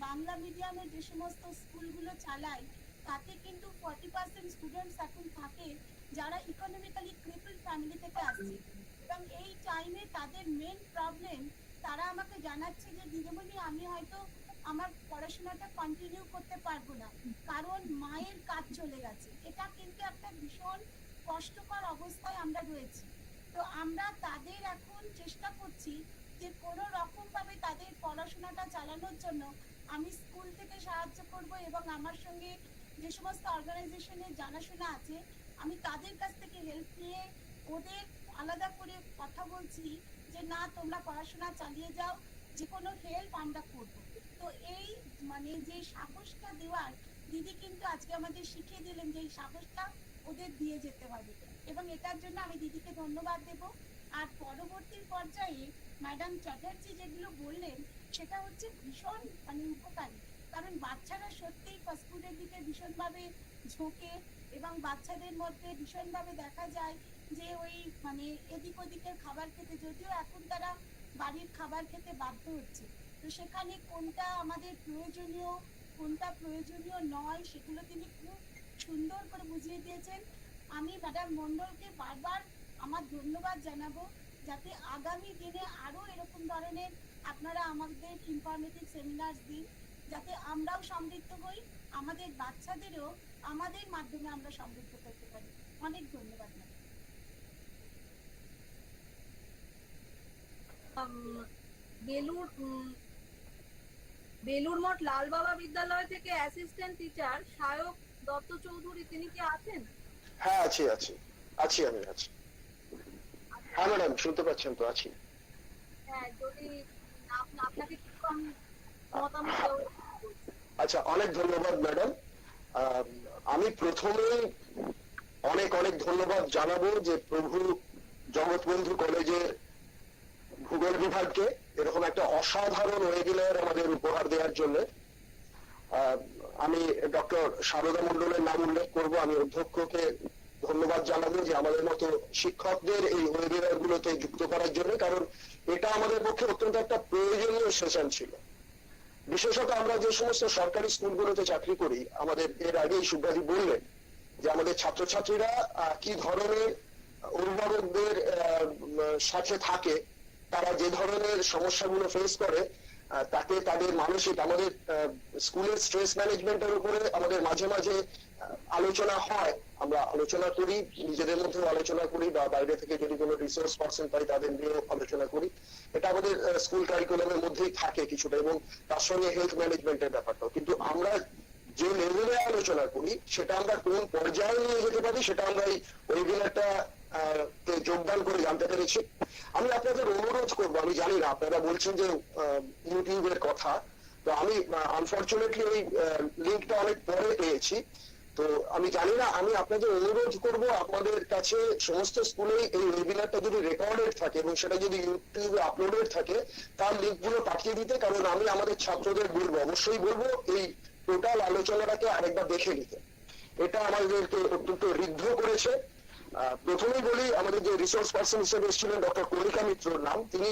বাংলা মিডিয়ামের যে সমস্ত স্কুলগুলো চালাই তাতে কিন্তু 40% স্টুডেন্টস এখন থাকে যারা ইকোনমিক্যালি ক্রিপল ফ্যামিলি থেকে আসছে। এবং এই টাইমে তাদের মেন প্রবলেম, তারা আমাকে জানাচ্ছে যে দিদিমণি আমি হয়তো আমার পড়াশোনাটা কন্টিনিউ করতে পারবো না কারণ মায়ের কাজ চলে গেছে। এটা কিন্তু একটা ভীষণ কষ্টকর অবস্থায় আমরা রয়েছি। তো আমরা তাদের এখন চেষ্টা করছি যে কোনো রকম ভাবে তাদের পড়াশোনাটা চালানোর জন্য আমি স্কুল থেকে সাহায্য করব এবং আমার সঙ্গে যে সমস্ত অর্গানাইজেশনের জানাশোনা আছে আমি তাদের কাছ থেকে হেল্প নিয়ে ওদের আলাদা করে কথা বলছি যে না তোমরা পড়াশোনা চালিয়ে যাও, যে কোনো হেল্প আমরা করব। তো এই মানে যে সাহসটা দেওয়ার দিদি কিন্তু আজকে আমাদের শিখিয়ে দিলেন যে এই সাহসটা ওদের দিয়ে যেতে হবে, এবং এটার জন্য আমি দিদিকে ধন্যবাদ দেব। আর পরবর্তী পর্যায়ে ম্যাডাম চ্যাটার্জি যেগুলো বললেন সেটা হচ্ছে ভীষণ মানে উপকারী, কারণ বাচ্চারা সত্যিই ফাস্ট ফুডের দিকে ভীষণভাবে ঝোঁকে এবং বাচ্চাদের মধ্যে ভীষণভাবে দেখা যায় যে ওই মানে এদিক ওদিকের খাবার খেতে, যদিও এখন তারা বাড়ির খাবার খেতে বাধ্য হচ্ছে, তো সেখানে কোনটা আমাদের প্রয়োজনীয় কোনটা প্রয়োজনীয় নয় সেগুলো তিনি খুব সুন্দর করে বুঝিয়ে দিয়েছেন। আমি ম্যাডাম মন্ডলকে বারবার আমার ধন্যবাদ জানাবো যাতে আগামী দিনে আরো এরকম ধরনের আপনারা আমাদের ইনফরমেটিভ সেমিনার দিন, যাতে আমরাও সমৃদ্ধ হই, আমাদের বাচ্চাদেরও আমাদের মাধ্যমে আমরা সমৃদ্ধ করতে পারি। অনেক ধন্যবাদ ম্যাডাম। বেলুর মঠ লাল বাবা বিদ্যালয় থেকে অ্যাসিস্ট্যান্ট টিচার সায়ক দত্ত চৌধুরী, তিনি কি আছেন? হ্যাঁ আছি আছি আছি আমি আছি। হ্যাঁ ম্যাডাম শুনতে পাচ্ছেন তো? আছি। হ্যাঁ, যদি আপনাকে কিছু আমি মতামত আচ্ছা, অনেক ধন্যবাদ ম্যাডাম। আমি প্রথমেই অনেক অনেক ধন্যবাদ জানাবো যে প্রভু জগৎবন্ধু কলেজের ভূগোল বিভাগকে এরকম একটা অসাধারণ ওয়েবিনার আমাদের উপহার দেওয়ার জন্য। আমি ডক্টর সারদা মন্ডলের নাম উল্লেখ করব। আমি অধ্যক্ষকে ধন্যবাদ জানাবো যে আমাদের মতো শিক্ষকদের এই ওয়েবিনার গুলোতে যুক্ত করার জন্য, কারণ এটা আমাদের পক্ষে অত্যন্ত একটা প্রয়োজনীয় সেশন ছিল। বিশেষত আমরা যে সমস্ত সরকারি স্কুলগুলোতে চাকরি করি, আমাদের এর আগেই সুব্রাদি বললেন যে আমাদের ছাত্রছাত্রীরা কি ধরনের অভিভাবকদের সাথে থাকে, তারা যে ধরনের সমস্যাগুলো ফেস করে তাতে তাদের মানসিক, আমাদের স্কুলের স্ট্রেস ম্যানেজমেন্টের উপরে আমাদের মাঝে মাঝে আলোচনা হয়, আমরা আলোচনা করি, নিজেদের মধ্যেও আলোচনা করি বা বাইরে থেকে যদি কোনো রিসোর্স পার্সন পাই তাদের নিয়েও আলোচনা করি। এটা আমাদের স্কুল কারিকুলামের মধ্যেই থাকে কিছুটা, এবং তার সঙ্গে হেলথ ম্যানেজমেন্টের ব্যাপারটাও। কিন্তু আমরা যে লেভেলে আলোচনা করি সেটা আমরা কোন পর্যায়ে নিয়ে যেতে পারি সেটা আমরা এই ওয়েবিনারটা যোগদান করে জানতে পেরেছি। আমি আপনাদের অনুরোধ করবো, আমি জানি না আপনারা বলছেন যে ইউটিউবের কথা, তো আমি আনফরচুনেটলি এই লিঙ্কটা অনেক পরে পেয়েছি, তো আমি জানি না, আমি আপনাদের অনুরোধ করব আপনাদের কাছে সমস্ত স্কুলেই এই ওয়েবিনারটা যদি রেকর্ডেড থাকে এবং সেটা যদি ইউটিউবে আপলোডেড থাকে তার লিঙ্কগুলো পাঠিয়ে দিতে, কারণ আমি আমাদের ছাত্রদের বলবো, অবশ্যই বলবো এই টোটাল আলোচনাটাকে আরেকবার দেখে নিতে। এটা আমাদেরকে অত্যন্ত ঋদ্ধ করেছে। প্রথমেই বলি, আমাদের যে রিসোর্স পার্সন হিসেবে এসেছিলেন ডক্টর কণিকা মিত্রর নাম, তিনি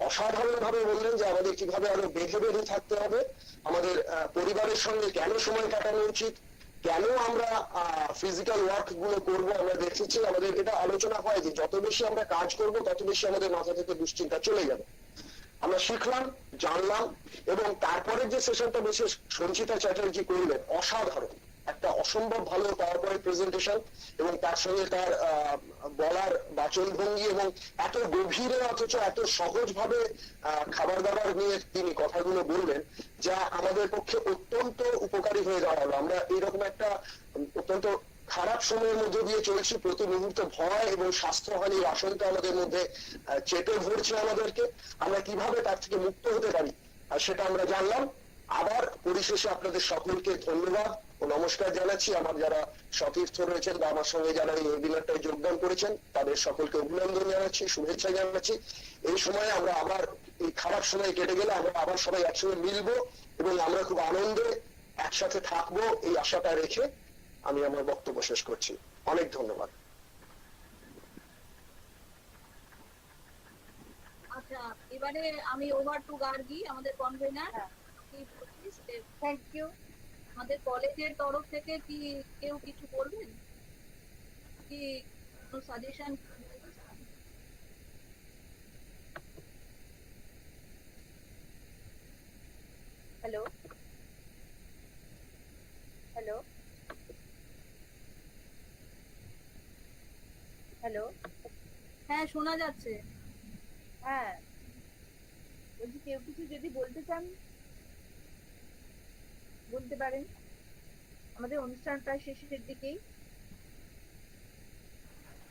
অসাধারণ ভাবে বললেন যে আমাদের কিভাবে আরো বেঁধে বেঁধে থাকতে হবে, আমাদের পরিবারের সঙ্গে কেন সময় কাটানো উচিত, কেন আমরা ফিজিক্যাল ওয়ার্ক গুলো করবো। আমরা দেখেছি আমাদের এটা আলোচনা হয় যে যত বেশি আমরা কাজ করব তত বেশি আমাদের মাথা থেকে দুশ্চিন্তা চলে যাবে। আমরা শিখলাম, জানলাম, এবং তারপরে যে সেশনটা বিশেষ সঞ্চিতা চ্যাটার্জি করলেন, অসাধারণ একটা অসম্ভব ভালো পাওয়ার পয়েন্ট প্রেজেন্টেশন, এবং তার সঙ্গে তার বলার বাচনভঙ্গি এবং এত গভীরে অথচ এত সহজ ভাবে খাবার দাবার নিয়ে তিনি কথাগুলো বললেন, যা আমাদের পক্ষে অত্যন্ত উপকারী হয়ে দাঁড়ালো। আমরা এইরকম একটা অত্যন্ত খারাপ সময়ের মধ্যে দিয়ে চলছি, প্রতি মুহূর্তে ভয় এবং স্বাস্থ্যহানির আশঙ্কা আমাদের মধ্যে চেপে ধরছে আমাদেরকে। আমরা কিভাবে তার থেকে মুক্ত হতে পারি সেটা আমরা জানলাম। আবার পরিশেষে আপনাদের সকলকে ধন্যবাদ ও নমস্কার জানাচ্ছি। আমার যারা সতীর্থ রয়েছেন বা আমার সঙ্গে যারা এই ওয়েবিনারটায় যোগদান করেছেন তাদের সকলকে অভিনন্দন জানাচ্ছি, শুভেচ্ছা জানাচ্ছি। এই সময়ে আমরা আবার, এই খারাপ সময় কেটে গেলে আমরা আবার সবাই একসঙ্গে মিলবো এবং আমরা খুব আনন্দে একসাথে থাকবো, এই আশাটা রেখে আমি আমার বক্তব্য শেষ করছি। অনেক ধন্যবাদ। আচ্ছা, এবারে আমি ওভার টু গার্গী, আমাদের কনভেনার। Thank you. আমাদের কলেজের তরফ থেকে কি কেউ কিছু বলবেন, কি কোনো সাজেশন? হ্যালো হ্যালো হ্যালো, হ্যাঁ শোনা যাচ্ছে। হ্যাঁ বলছি, কেউ কিছু যদি বলতে চান বলতে পারেন। আমাদের অনুষ্ঠান প্রায় শেষের দিকেই।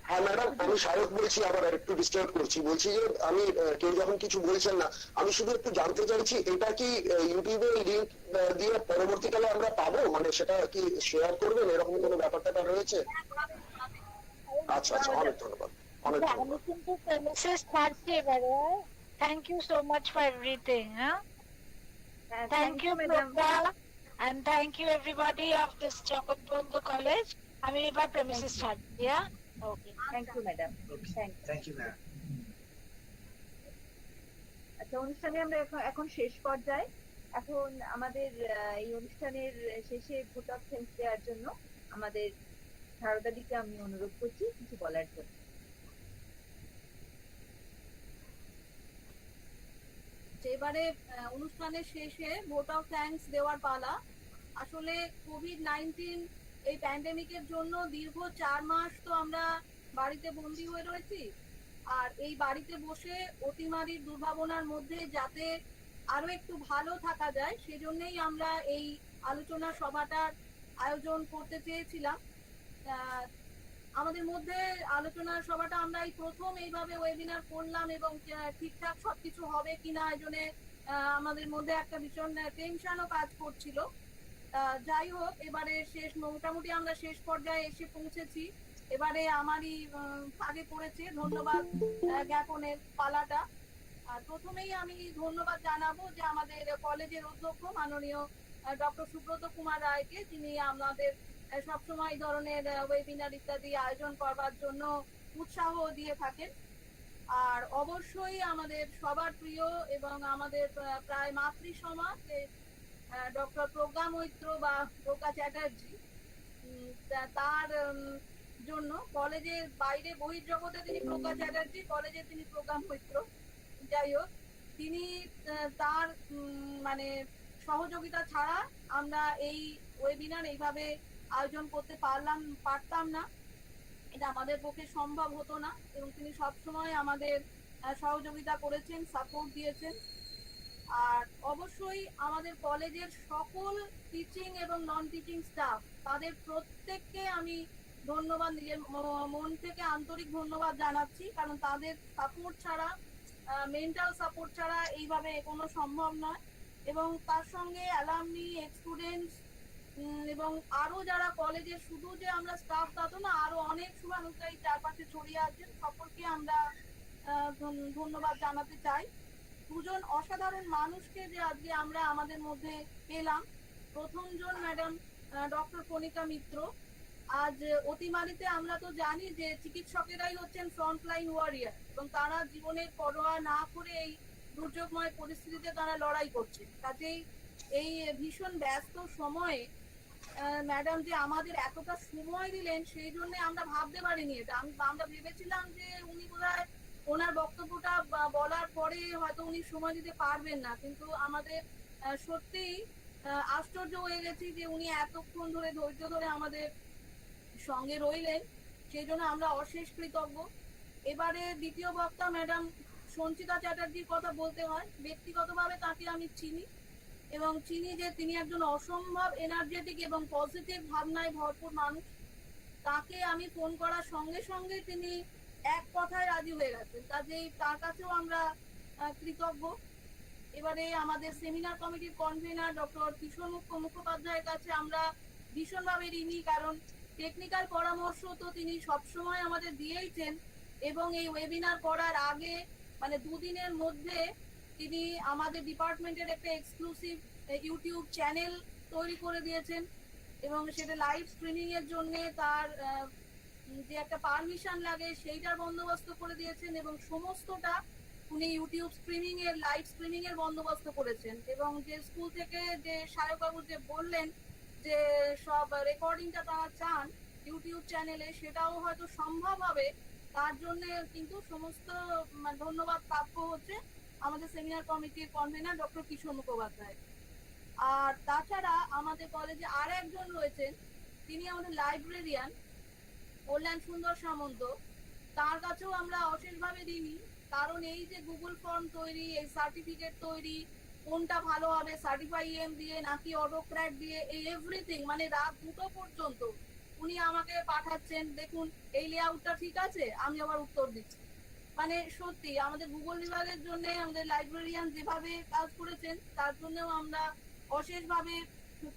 হ্যাঁ ম্যাডাম, আমি শারদ বলছি, আবার একটু ডিস্টার্ব করছি। বলছি যে আমি, কেউ যখন কিছু বলছেন না, আমি শুধু একটু জানতে চাইছি এটা কি ইউটিউবে লিঙ্ক দিয়ে পরবর্তীকালে আমরা পাবো, মানে সেটা কি শেয়ার করবেন, এরকম কোনো ব্যাপারটা রয়েছে? আচ্ছা আচ্ছা, অনেক ধন্যবাদ, অনেক ধন্যবাদ। Mrs. Ebaরে, thank you so much for everything. Thank you, Prabha, and thank you everybody of this Jagatbandhu College. আমি এবার premises ছাড়ছি। Okay, thank you madam. Thank you ma'am. আচ্ছা, অনুষ্ঠানে আমরা এখন শেষ পর্যায়ে। এখন আমাদের এই অনুষ্ঠানের শেষে ভোট অফ থ্যাঙ্কস দেওয়ার জন্য আমাদের সারদাদিকে আমি অনুরোধ করছি কিছু বলার জন্য। এবারে অনুষ্ঠানের শেষে ভোট অফ থ্যাঙ্কস দেওয়ার পালা। আসলে কোভিড-19 এই প্যান্ডেমিকের জন্য দীর্ঘ 4 মাস তো আমরা বাড়িতে বন্দী হয়ে রয়েছি, আর এই বাড়িতে বসে অতিমারির দুর্ভাবনার মধ্যে যাতে আরো একটু ভালো থাকা যায় সেজন্যই আমরা এই আলোচনা সভাটার আয়োজন করতে চেয়েছিলাম। আমাদের মধ্যে আলোচনা সভাটা আমরা এই প্রথম এইভাবে ওয়েবিনার করলাম এবং ঠিকঠাক সবকিছু হবে কিনা এই জন্য আমাদের মধ্যে একটা ভীষণ টেনশনও কাজ করছিল। যাই হোক, এবারে মোটামুটি আমরা শেষ পর্যায়ে এসে পৌঁছেছি। এবারে আমারই আগে পড়েছে ধন্যবাদ জ্ঞাপনের পালাটা। আর প্রথমেই আমি ধন্যবাদ জানাবো যে আমাদের কলেজের অধ্যক্ষ মাননীয় ডক্টর সুব্রত কুমার রায়কে, যিনি আমাদের সবসময় এই ধরনের ওয়েবিনার ইত্যাদি আয়োজন করবার জন্য উৎসাহ দিয়ে থাকেন। আর অবশ্যই আমাদের সবার প্রিয় এবং আমাদের প্রায় মাতৃ সমাজ ডক্টর প্রজ্ঞা মৈত্র বা প্রজ্ঞা চ্যাটার্জি, তার জন্য কলেজের বাইরে বহির্জগতে তিনি প্রজ্ঞা চ্যাটার্জি, কলেজে তিনি প্রজ্ঞা মৈত্র। যাই হোক, তিনি তার মানে সহযোগিতা ছাড়া আমরা এই ওয়েবিনার এইভাবে আয়োজন করতে পারতাম না, এটা আমাদের পক্ষে সম্ভব হতো না, এবং তিনি সবসময় আমাদের সহযোগিতা করেছেন, সাপোর্ট দিয়েছেন। আর অবশ্যই আমাদের কলেজের সকল টিচিং এবং নন টিচিং স্টাফ, তাদের প্রত্যেককে আমি ধন্যবাদ, নিজের মন থেকে আন্তরিক ধন্যবাদ জানাচ্ছি, কারণ তাদের সাপোর্ট ছাড়া, মেন্টাল সাপোর্ট ছাড়া এইভাবে এগোনো সম্ভব নয়। এবং তার সঙ্গে অ্যালামনি, স্টুডেন্টস এবং আরো যারা কলেজের শুধু যে আমরা স্টাফ তা তো না, আরো অনেক শুভানুধ্যায়ী চারপাশে ছড়িয়ে আছেন, সকলকে আমরা ধন্যবাদ জানাতে চাই। দুজন অসাধারণ মানুষকে যে আজকে আমরা আমাদের মধ্যে পেলাম। প্রথমজন ম্যাডাম ডক্টর কণিকা মিত্র। আজ অতিমারিতে আমরা তো জানি যে চিকিৎসকেরাই হচ্ছেন ফ্রন্টলাইন ওয়ারিয়ার, এবং তারা জীবনের পরোয়া না করে এই দুর্যোগময় পরিস্থিতিতে তারা লড়াই করছে। কাজেই এই ভীষণ ব্যস্ত সময়ে ম্যাডাম যে আমাদের এতটা সময় দিলেন, সেই জন্য আমরা ভাবতে পারিনি এটা। আমরা ভেবেছিলাম যে উনি বোধহয় ওনার বক্তব্যটা বলার পরে হয়তো উনি সময় দিতে পারবেন না, কিন্তু আমাদের সত্যিই আশ্চর্য হয়ে গেছি যে উনি এতক্ষণ ধরে ধৈর্য ধরে আমাদের সঙ্গে রইলেন, সেই জন্য আমরা অশেষ কৃতজ্ঞ। এবারে দ্বিতীয় বক্তা ম্যাডাম সঞ্চিতা চ্যাটার্জির কথা বলতে হয়। ব্যক্তিগতভাবে তাকে আমি চিনি, এবং চিনি যে তিনি একজন অসম্ভব এনার্জেটিক এবং পজিটিভ ভাবনায় ভরপুর মানুষ। তাকে আমি ফোন করার সঙ্গে সঙ্গে তিনি এক কথায় রাজি হয়ে গেছেন, কাজেই তার কাছেও আমরা কৃতজ্ঞ। এবারে আমাদের সেমিনার কমিটির কনভেনার ডক্টর কিশোর মুখোপাধ্যায়ের কাছে আমরা ভীষণভাবে ঋণী, কারণ টেকনিক্যাল পরামর্শ তো তিনি সবসময় আমাদের দিয়েইছেন, এবং এই ওয়েবিনার করার আগে মানে দুদিনের মধ্যে তিনি আমাদের ডিপার্টমেন্টের একটা এক্সক্লুসিভ ইউটিউব চ্যানেল তৈরি করে দিয়েছেন, এবং সেটা লাইভ স্ট্রিমিং এর জন্য তার যে একটা পারমিশন লাগে সেইটার বন্দোবস্ত করে দিয়েছেন, এবং সমস্তটা উনি ইউটিউব স্ট্রিমিং এর লাইভ স্ট্রিমিং এর বন্দোবস্ত করেছেন। এবং যে স্কুল থেকে যে সায়কবাবু যে বললেন যে সব রেকর্ডিংটা তারা চান ইউটিউব চ্যানেলে, সেটাও হয়তো সম্ভব হবে, তার জন্য কিন্তু সমস্ত ধন্যবাদ প্রাপ্য হচ্ছে আমাদের সেমিনার কমিটির কনভেনার ডক্টর কিশোর মুখোপাধ্যায়। আর তাছাড়া আমাদের কলেজে আর একজন রয়েছেন, তিনি আমাদের লাইব্রেরিয়ান কল্যাণ সুন্দর সামন্ত। তার কাছেও আমরা অশেষভাবে ঋণী, কারণ এই যে গুগল ফর্ম তৈরি, এই সার্টিফিকেট তৈরি, কোনটা ভালো হবে সার্টিফাই দিয়ে নাকি অটোক্র্যাট দিয়ে, এই এভরিথিং মানে রাত 2টো পর্যন্ত উনি আমাকে পাঠাচ্ছেন, দেখুন এই লেআউটটা ঠিক আছে, আমি আবার উত্তর দিচ্ছি। মানে সত্যি আমাদের ভূগোল বিভাগের জন্য আমাদের লাইব্রেরিয়ান যেভাবে কাজ করেছেন, তার জন্যও আমরা অশেষভাবে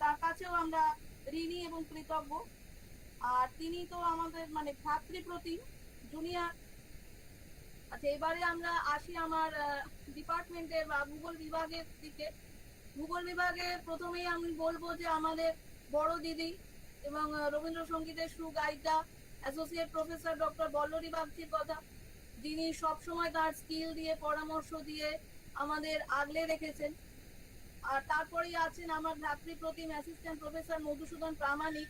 তার কাছেও আমরা ঋণী এবং কৃতজ্ঞ। আর তিনি তো আমাদের মানে ভ্রাতৃপ্রতিম জুনিয়র। আচ্ছা, এবারে আমরা আসি আমার ডিপার্টমেন্টের বা ভূগোল বিভাগের দিকে। ভূগোল বিভাগে প্রথমেই আমি বলবো যে আমাদের বড় দিদি এবং রবীন্দ্রসঙ্গীতের সুগায়িকা অ্যাসোসিয়েট প্রফেসর ডক্টর বল্লরী বাগচির কথা, যিনি সবসময় তার স্কিল দিয়ে পরামর্শ দিয়ে আমাদের আগলে রেখেছেন। আর তারপরেই আছেন আমার ভ্রাতৃপ্রতিম অ্যাসিস্ট্যান্ট প্রফেসর মধুসূদন প্রামাণিক,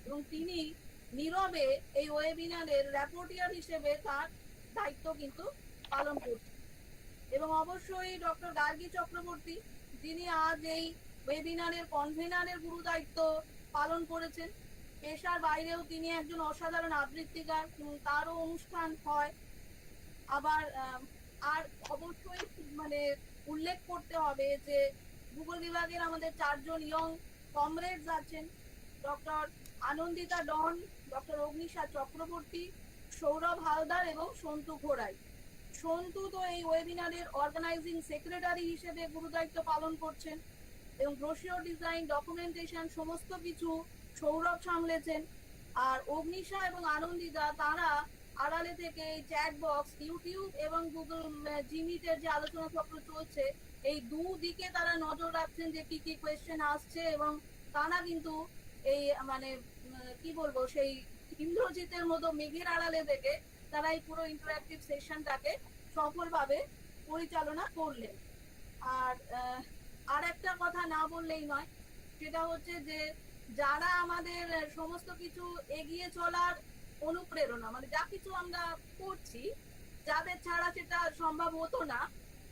এবং তিনি নীরবে এই ওয়েবিনারের র্যাপোর্টিয়ার হিসেবে তার দায়িত্ব কিন্তু পালন করছেন। এবং অবশ্যই ডক্টর গার্গী চক্রবর্তী, যিনি আজ এই ওয়েবিনারের কনভেনারের গুরু দায়িত্ব পালন করেছেন। পেশার বাইরেও তিনি একজন অসাধারণ আবৃত্তিকার, তারও অনুষ্ঠান হয়। আবার আর অবশ্যই মানে উল্লেখ করতে হবে যে ভূগোল বিভাগের আমাদের 4 জন ইয়ং কমরেডস আছেন, ডক্টর আনন্দিতা ডন, ডক্টর অগ্নিশা চক্রবর্তী, সৌরভ হালদার এবং সন্তু ঘোড়াই। সন্তু তো এই ওয়েবিনারের অর্গানাইজিং সেক্রেটারি হিসেবে গুরুদায়িত্ব পালন করছেন, এবং ব্রোশিওর ডিজাইন, ডকুমেন্টেশন সমস্ত কিছু সৌরভ সামলেছেন। আর অগ্নিশা এবং আনন্দিতা তারা আড়ালে থেকে এই চ্যাট বক্স, ইউটিউব এবং গুগল জিমিটের যে আলোচনা চক্র চলছে, এই দুদিকে তারা নজর রাখছেন যে কি কি কোয়েশ্চেন আসছে, এবং তারা কিন্তু এই মানে কি বলবো সেই ইন্দ্রজিতের মতো মেঘের আড়ালে থেকে তারা এই পুরো ইন্টারঅ্যাক্টিভ সেশনটাকে সফলভাবে পরিচালনা করলেন। আর একটা কথা না বললেই নয়, সেটা হচ্ছে যে যারা আমাদের সমস্ত কিছু এগিয়ে চলার অনুপ্রেরণা, মানে যা কিছু আমরা করছি, যাদের ছাড়া সেটা সম্ভব হতো না,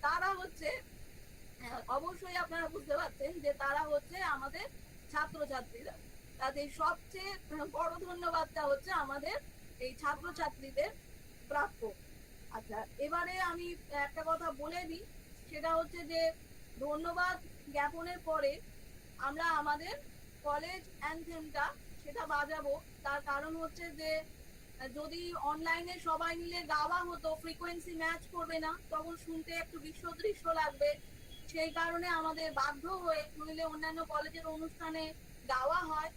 তারা হচ্ছে অবশ্যই আপনারা বুঝতে পারছেন যে তারা হচ্ছে আমাদের ছাত্রছাত্রীরা। তাদের সবচেয়ে বড় ধন্যবাদটা হচ্ছে আমাদের এই ছাত্রছাত্রীদের প্রাপ্য। আচ্ছা, এবারে আমি একটা কথা বলে দিই, সেটা হচ্ছে যে ধন্যবাদ জ্ঞাপনের পরে আমরা আমাদের কলেজ অ্যানথেমটা সেটা বাজাবো। তার কারণ হচ্ছে যে যদি অনলাইনে সবাই মিলে গাওয়া হতো, ফ্রিকোয়েন্সি ম্যাচ করবে না, তখন শুনতে একটু দৃশ্য লাগবে। সেই কারণে আমাদের বাধ্য হয়ে, নইলে অন্যান্য কলেজের অনুষ্ঠানে গাওয়া হয়,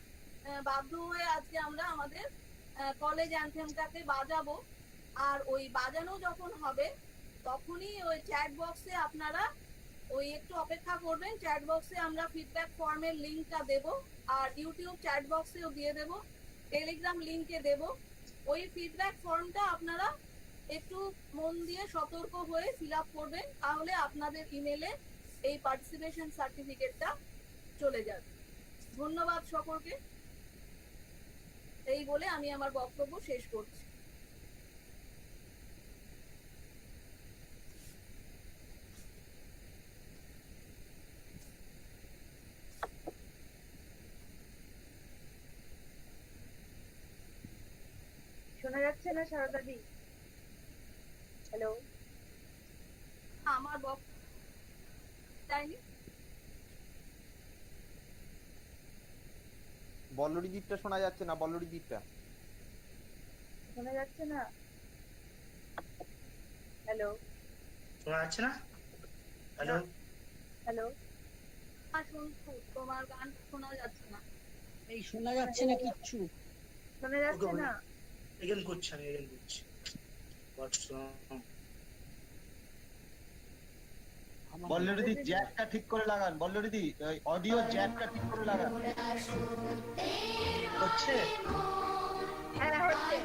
বাধ্য হয়ে আজকে আমরা আমাদের কলেজ অ্যানথেমটাকে বাজাবো। আর ওই বাজানো যখন হবে তখনই ওই চ্যাট বক্সে আপনারা ওই একটু অপেক্ষা করবেন। চ্যাট বক্সে আমরা ফিডব্যাক ফর্মের লিঙ্কটা দেব, আর ইউটিউব চ্যাট বক্সেও দিয়ে দেব, টেলিগ্রাম লিঙ্কে দেব। ওই ফিডব্যাক ফর্মটা আপনারা একটু মন দিয়ে সতর্ক হয়ে ফিল আপ করবেন, তাহলে আপনাদের ইমেলে এই পার্টিসিপেশন সার্টিফিকেটটা চলে যাবে। ধন্যবাদ সকলকে। এই বলে আমি আমার বক্তব্য শেষ করছি। শোনা যাচ্ছে না সারদাদি? হ্যালো, আমার বক্তব্য যায়নি। বল্লরী দ্বীপটা শোনা যাচ্ছে না, বল্লরী দ্বীপটা শোনা যাচ্ছে না? হ্যালো, শোনা যাচ্ছে না? হ্যালো হ্যালো, শুনছো? তোমার গান শোনা যাচ্ছে না। এই শোনা যাচ্ছে না কিচ্ছু, শোনা যাচ্ছে না। এগেন করছি, আমি এগেন করছি। বল্লরিদি জ্যাকটা ঠিক করে লাগান, বল্লরিদি অডিও জ্যাকটা ঠিক করে লাগান। হচ্ছে? হ্যাঁ হচ্ছে।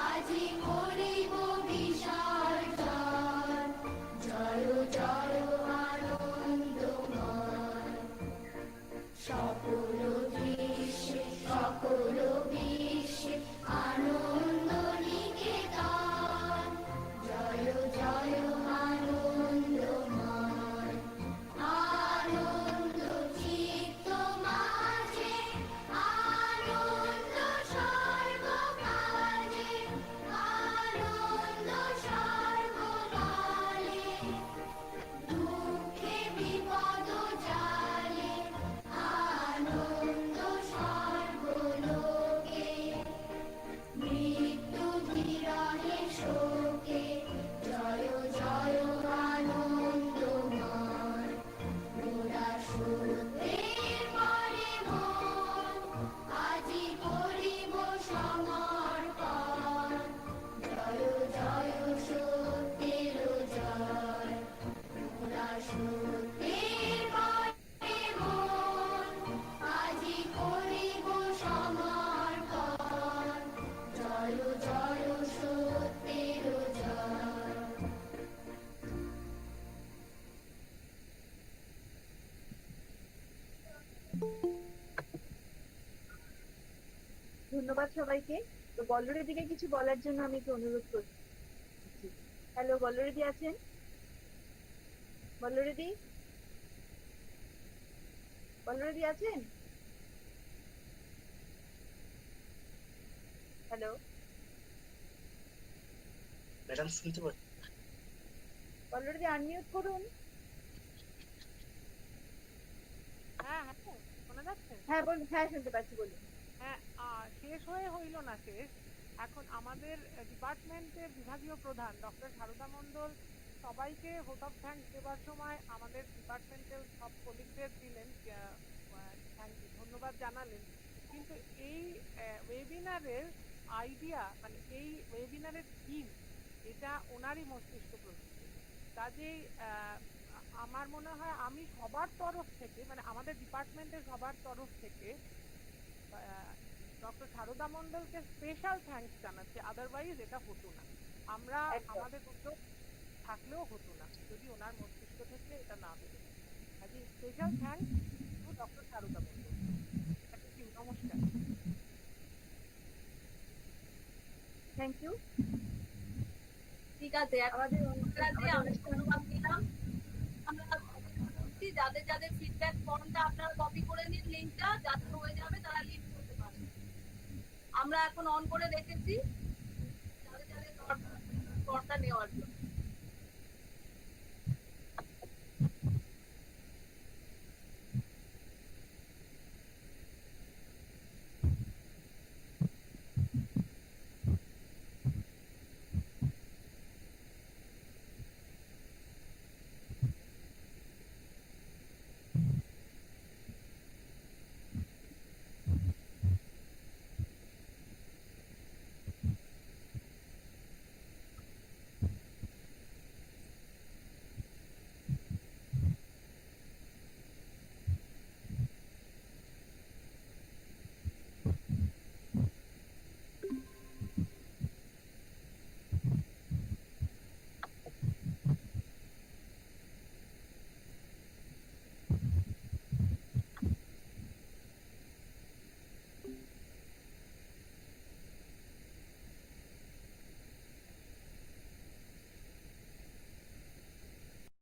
আজি করিব বিসর্জন, জয় জয় ধন্যবাদ সবাইকে। তো বল্লরের দিকে কিছু বলার জন্য আমি একটু অনুরোধ করছি। হ্যালো, বল্লরিদি আছেন? বল্লরিদি, বল্লরিদি আছেন? হ্যালো, ম্যাডাম শুনতে পাচ্ছি? বল্লরিদি আনমিউট করুন। হ্যাঁ হ্যাঁ শোনা যাচ্ছে? হ্যাঁ বলুন, হ্যাঁ শুনতে পাচ্ছি, বলুন। হ্যাঁ শেষ হয়ে হইল না শেষ। এখন আমাদের ডিপার্টমেন্টের বিভাগীয় প্রধান ডক্টর সারদা মণ্ডল সবাইকে ভোট অফ থ্যাঙ্কস দেওয়ার সময় আমাদের ডিপার্টমেন্টের সব কলিগদের দিলেন ধন্যবাদ জানালেন। কিন্তু এই ওয়েবিনারের আইডিয়া মানে এই ওয়েবিনারের থিম এটা ওনারই মস্তিষ্ক প্রসূত। কাজেই আমার মনে হয় আমি সবার তরফ থেকে মানে আমাদের ডিপার্টমেন্টের সবার তরফ থেকে ডক্টর সারদা মণ্ডলকে স্পেশাল থ্যাঙ্কস জানাচ্ছি। আদারওয়াইজ এটা হতো না, আমরা আমাদের উদ্যোগ থাকলেও হতো না যদি ওনার মস্তিষ্ক থেকে এটা না বেরোতো। কাজে special thanks to doctor Sarada Mondal. নমস্কার। Thank you. ঠিক আছে, আমাদের ধন্যবাদ দিলাম। আমরা যাদের যাদের ফিডব্যাক ফর্মটা আপনারা কপি করে নিন, লিঙ্কটা যাদের হয়ে যাবে তারা লিঙ্ক করতে পারবেন। আমরা এখন অন করে রেখেছি যাদের যাদের দরকার নেওয়ার জন্য।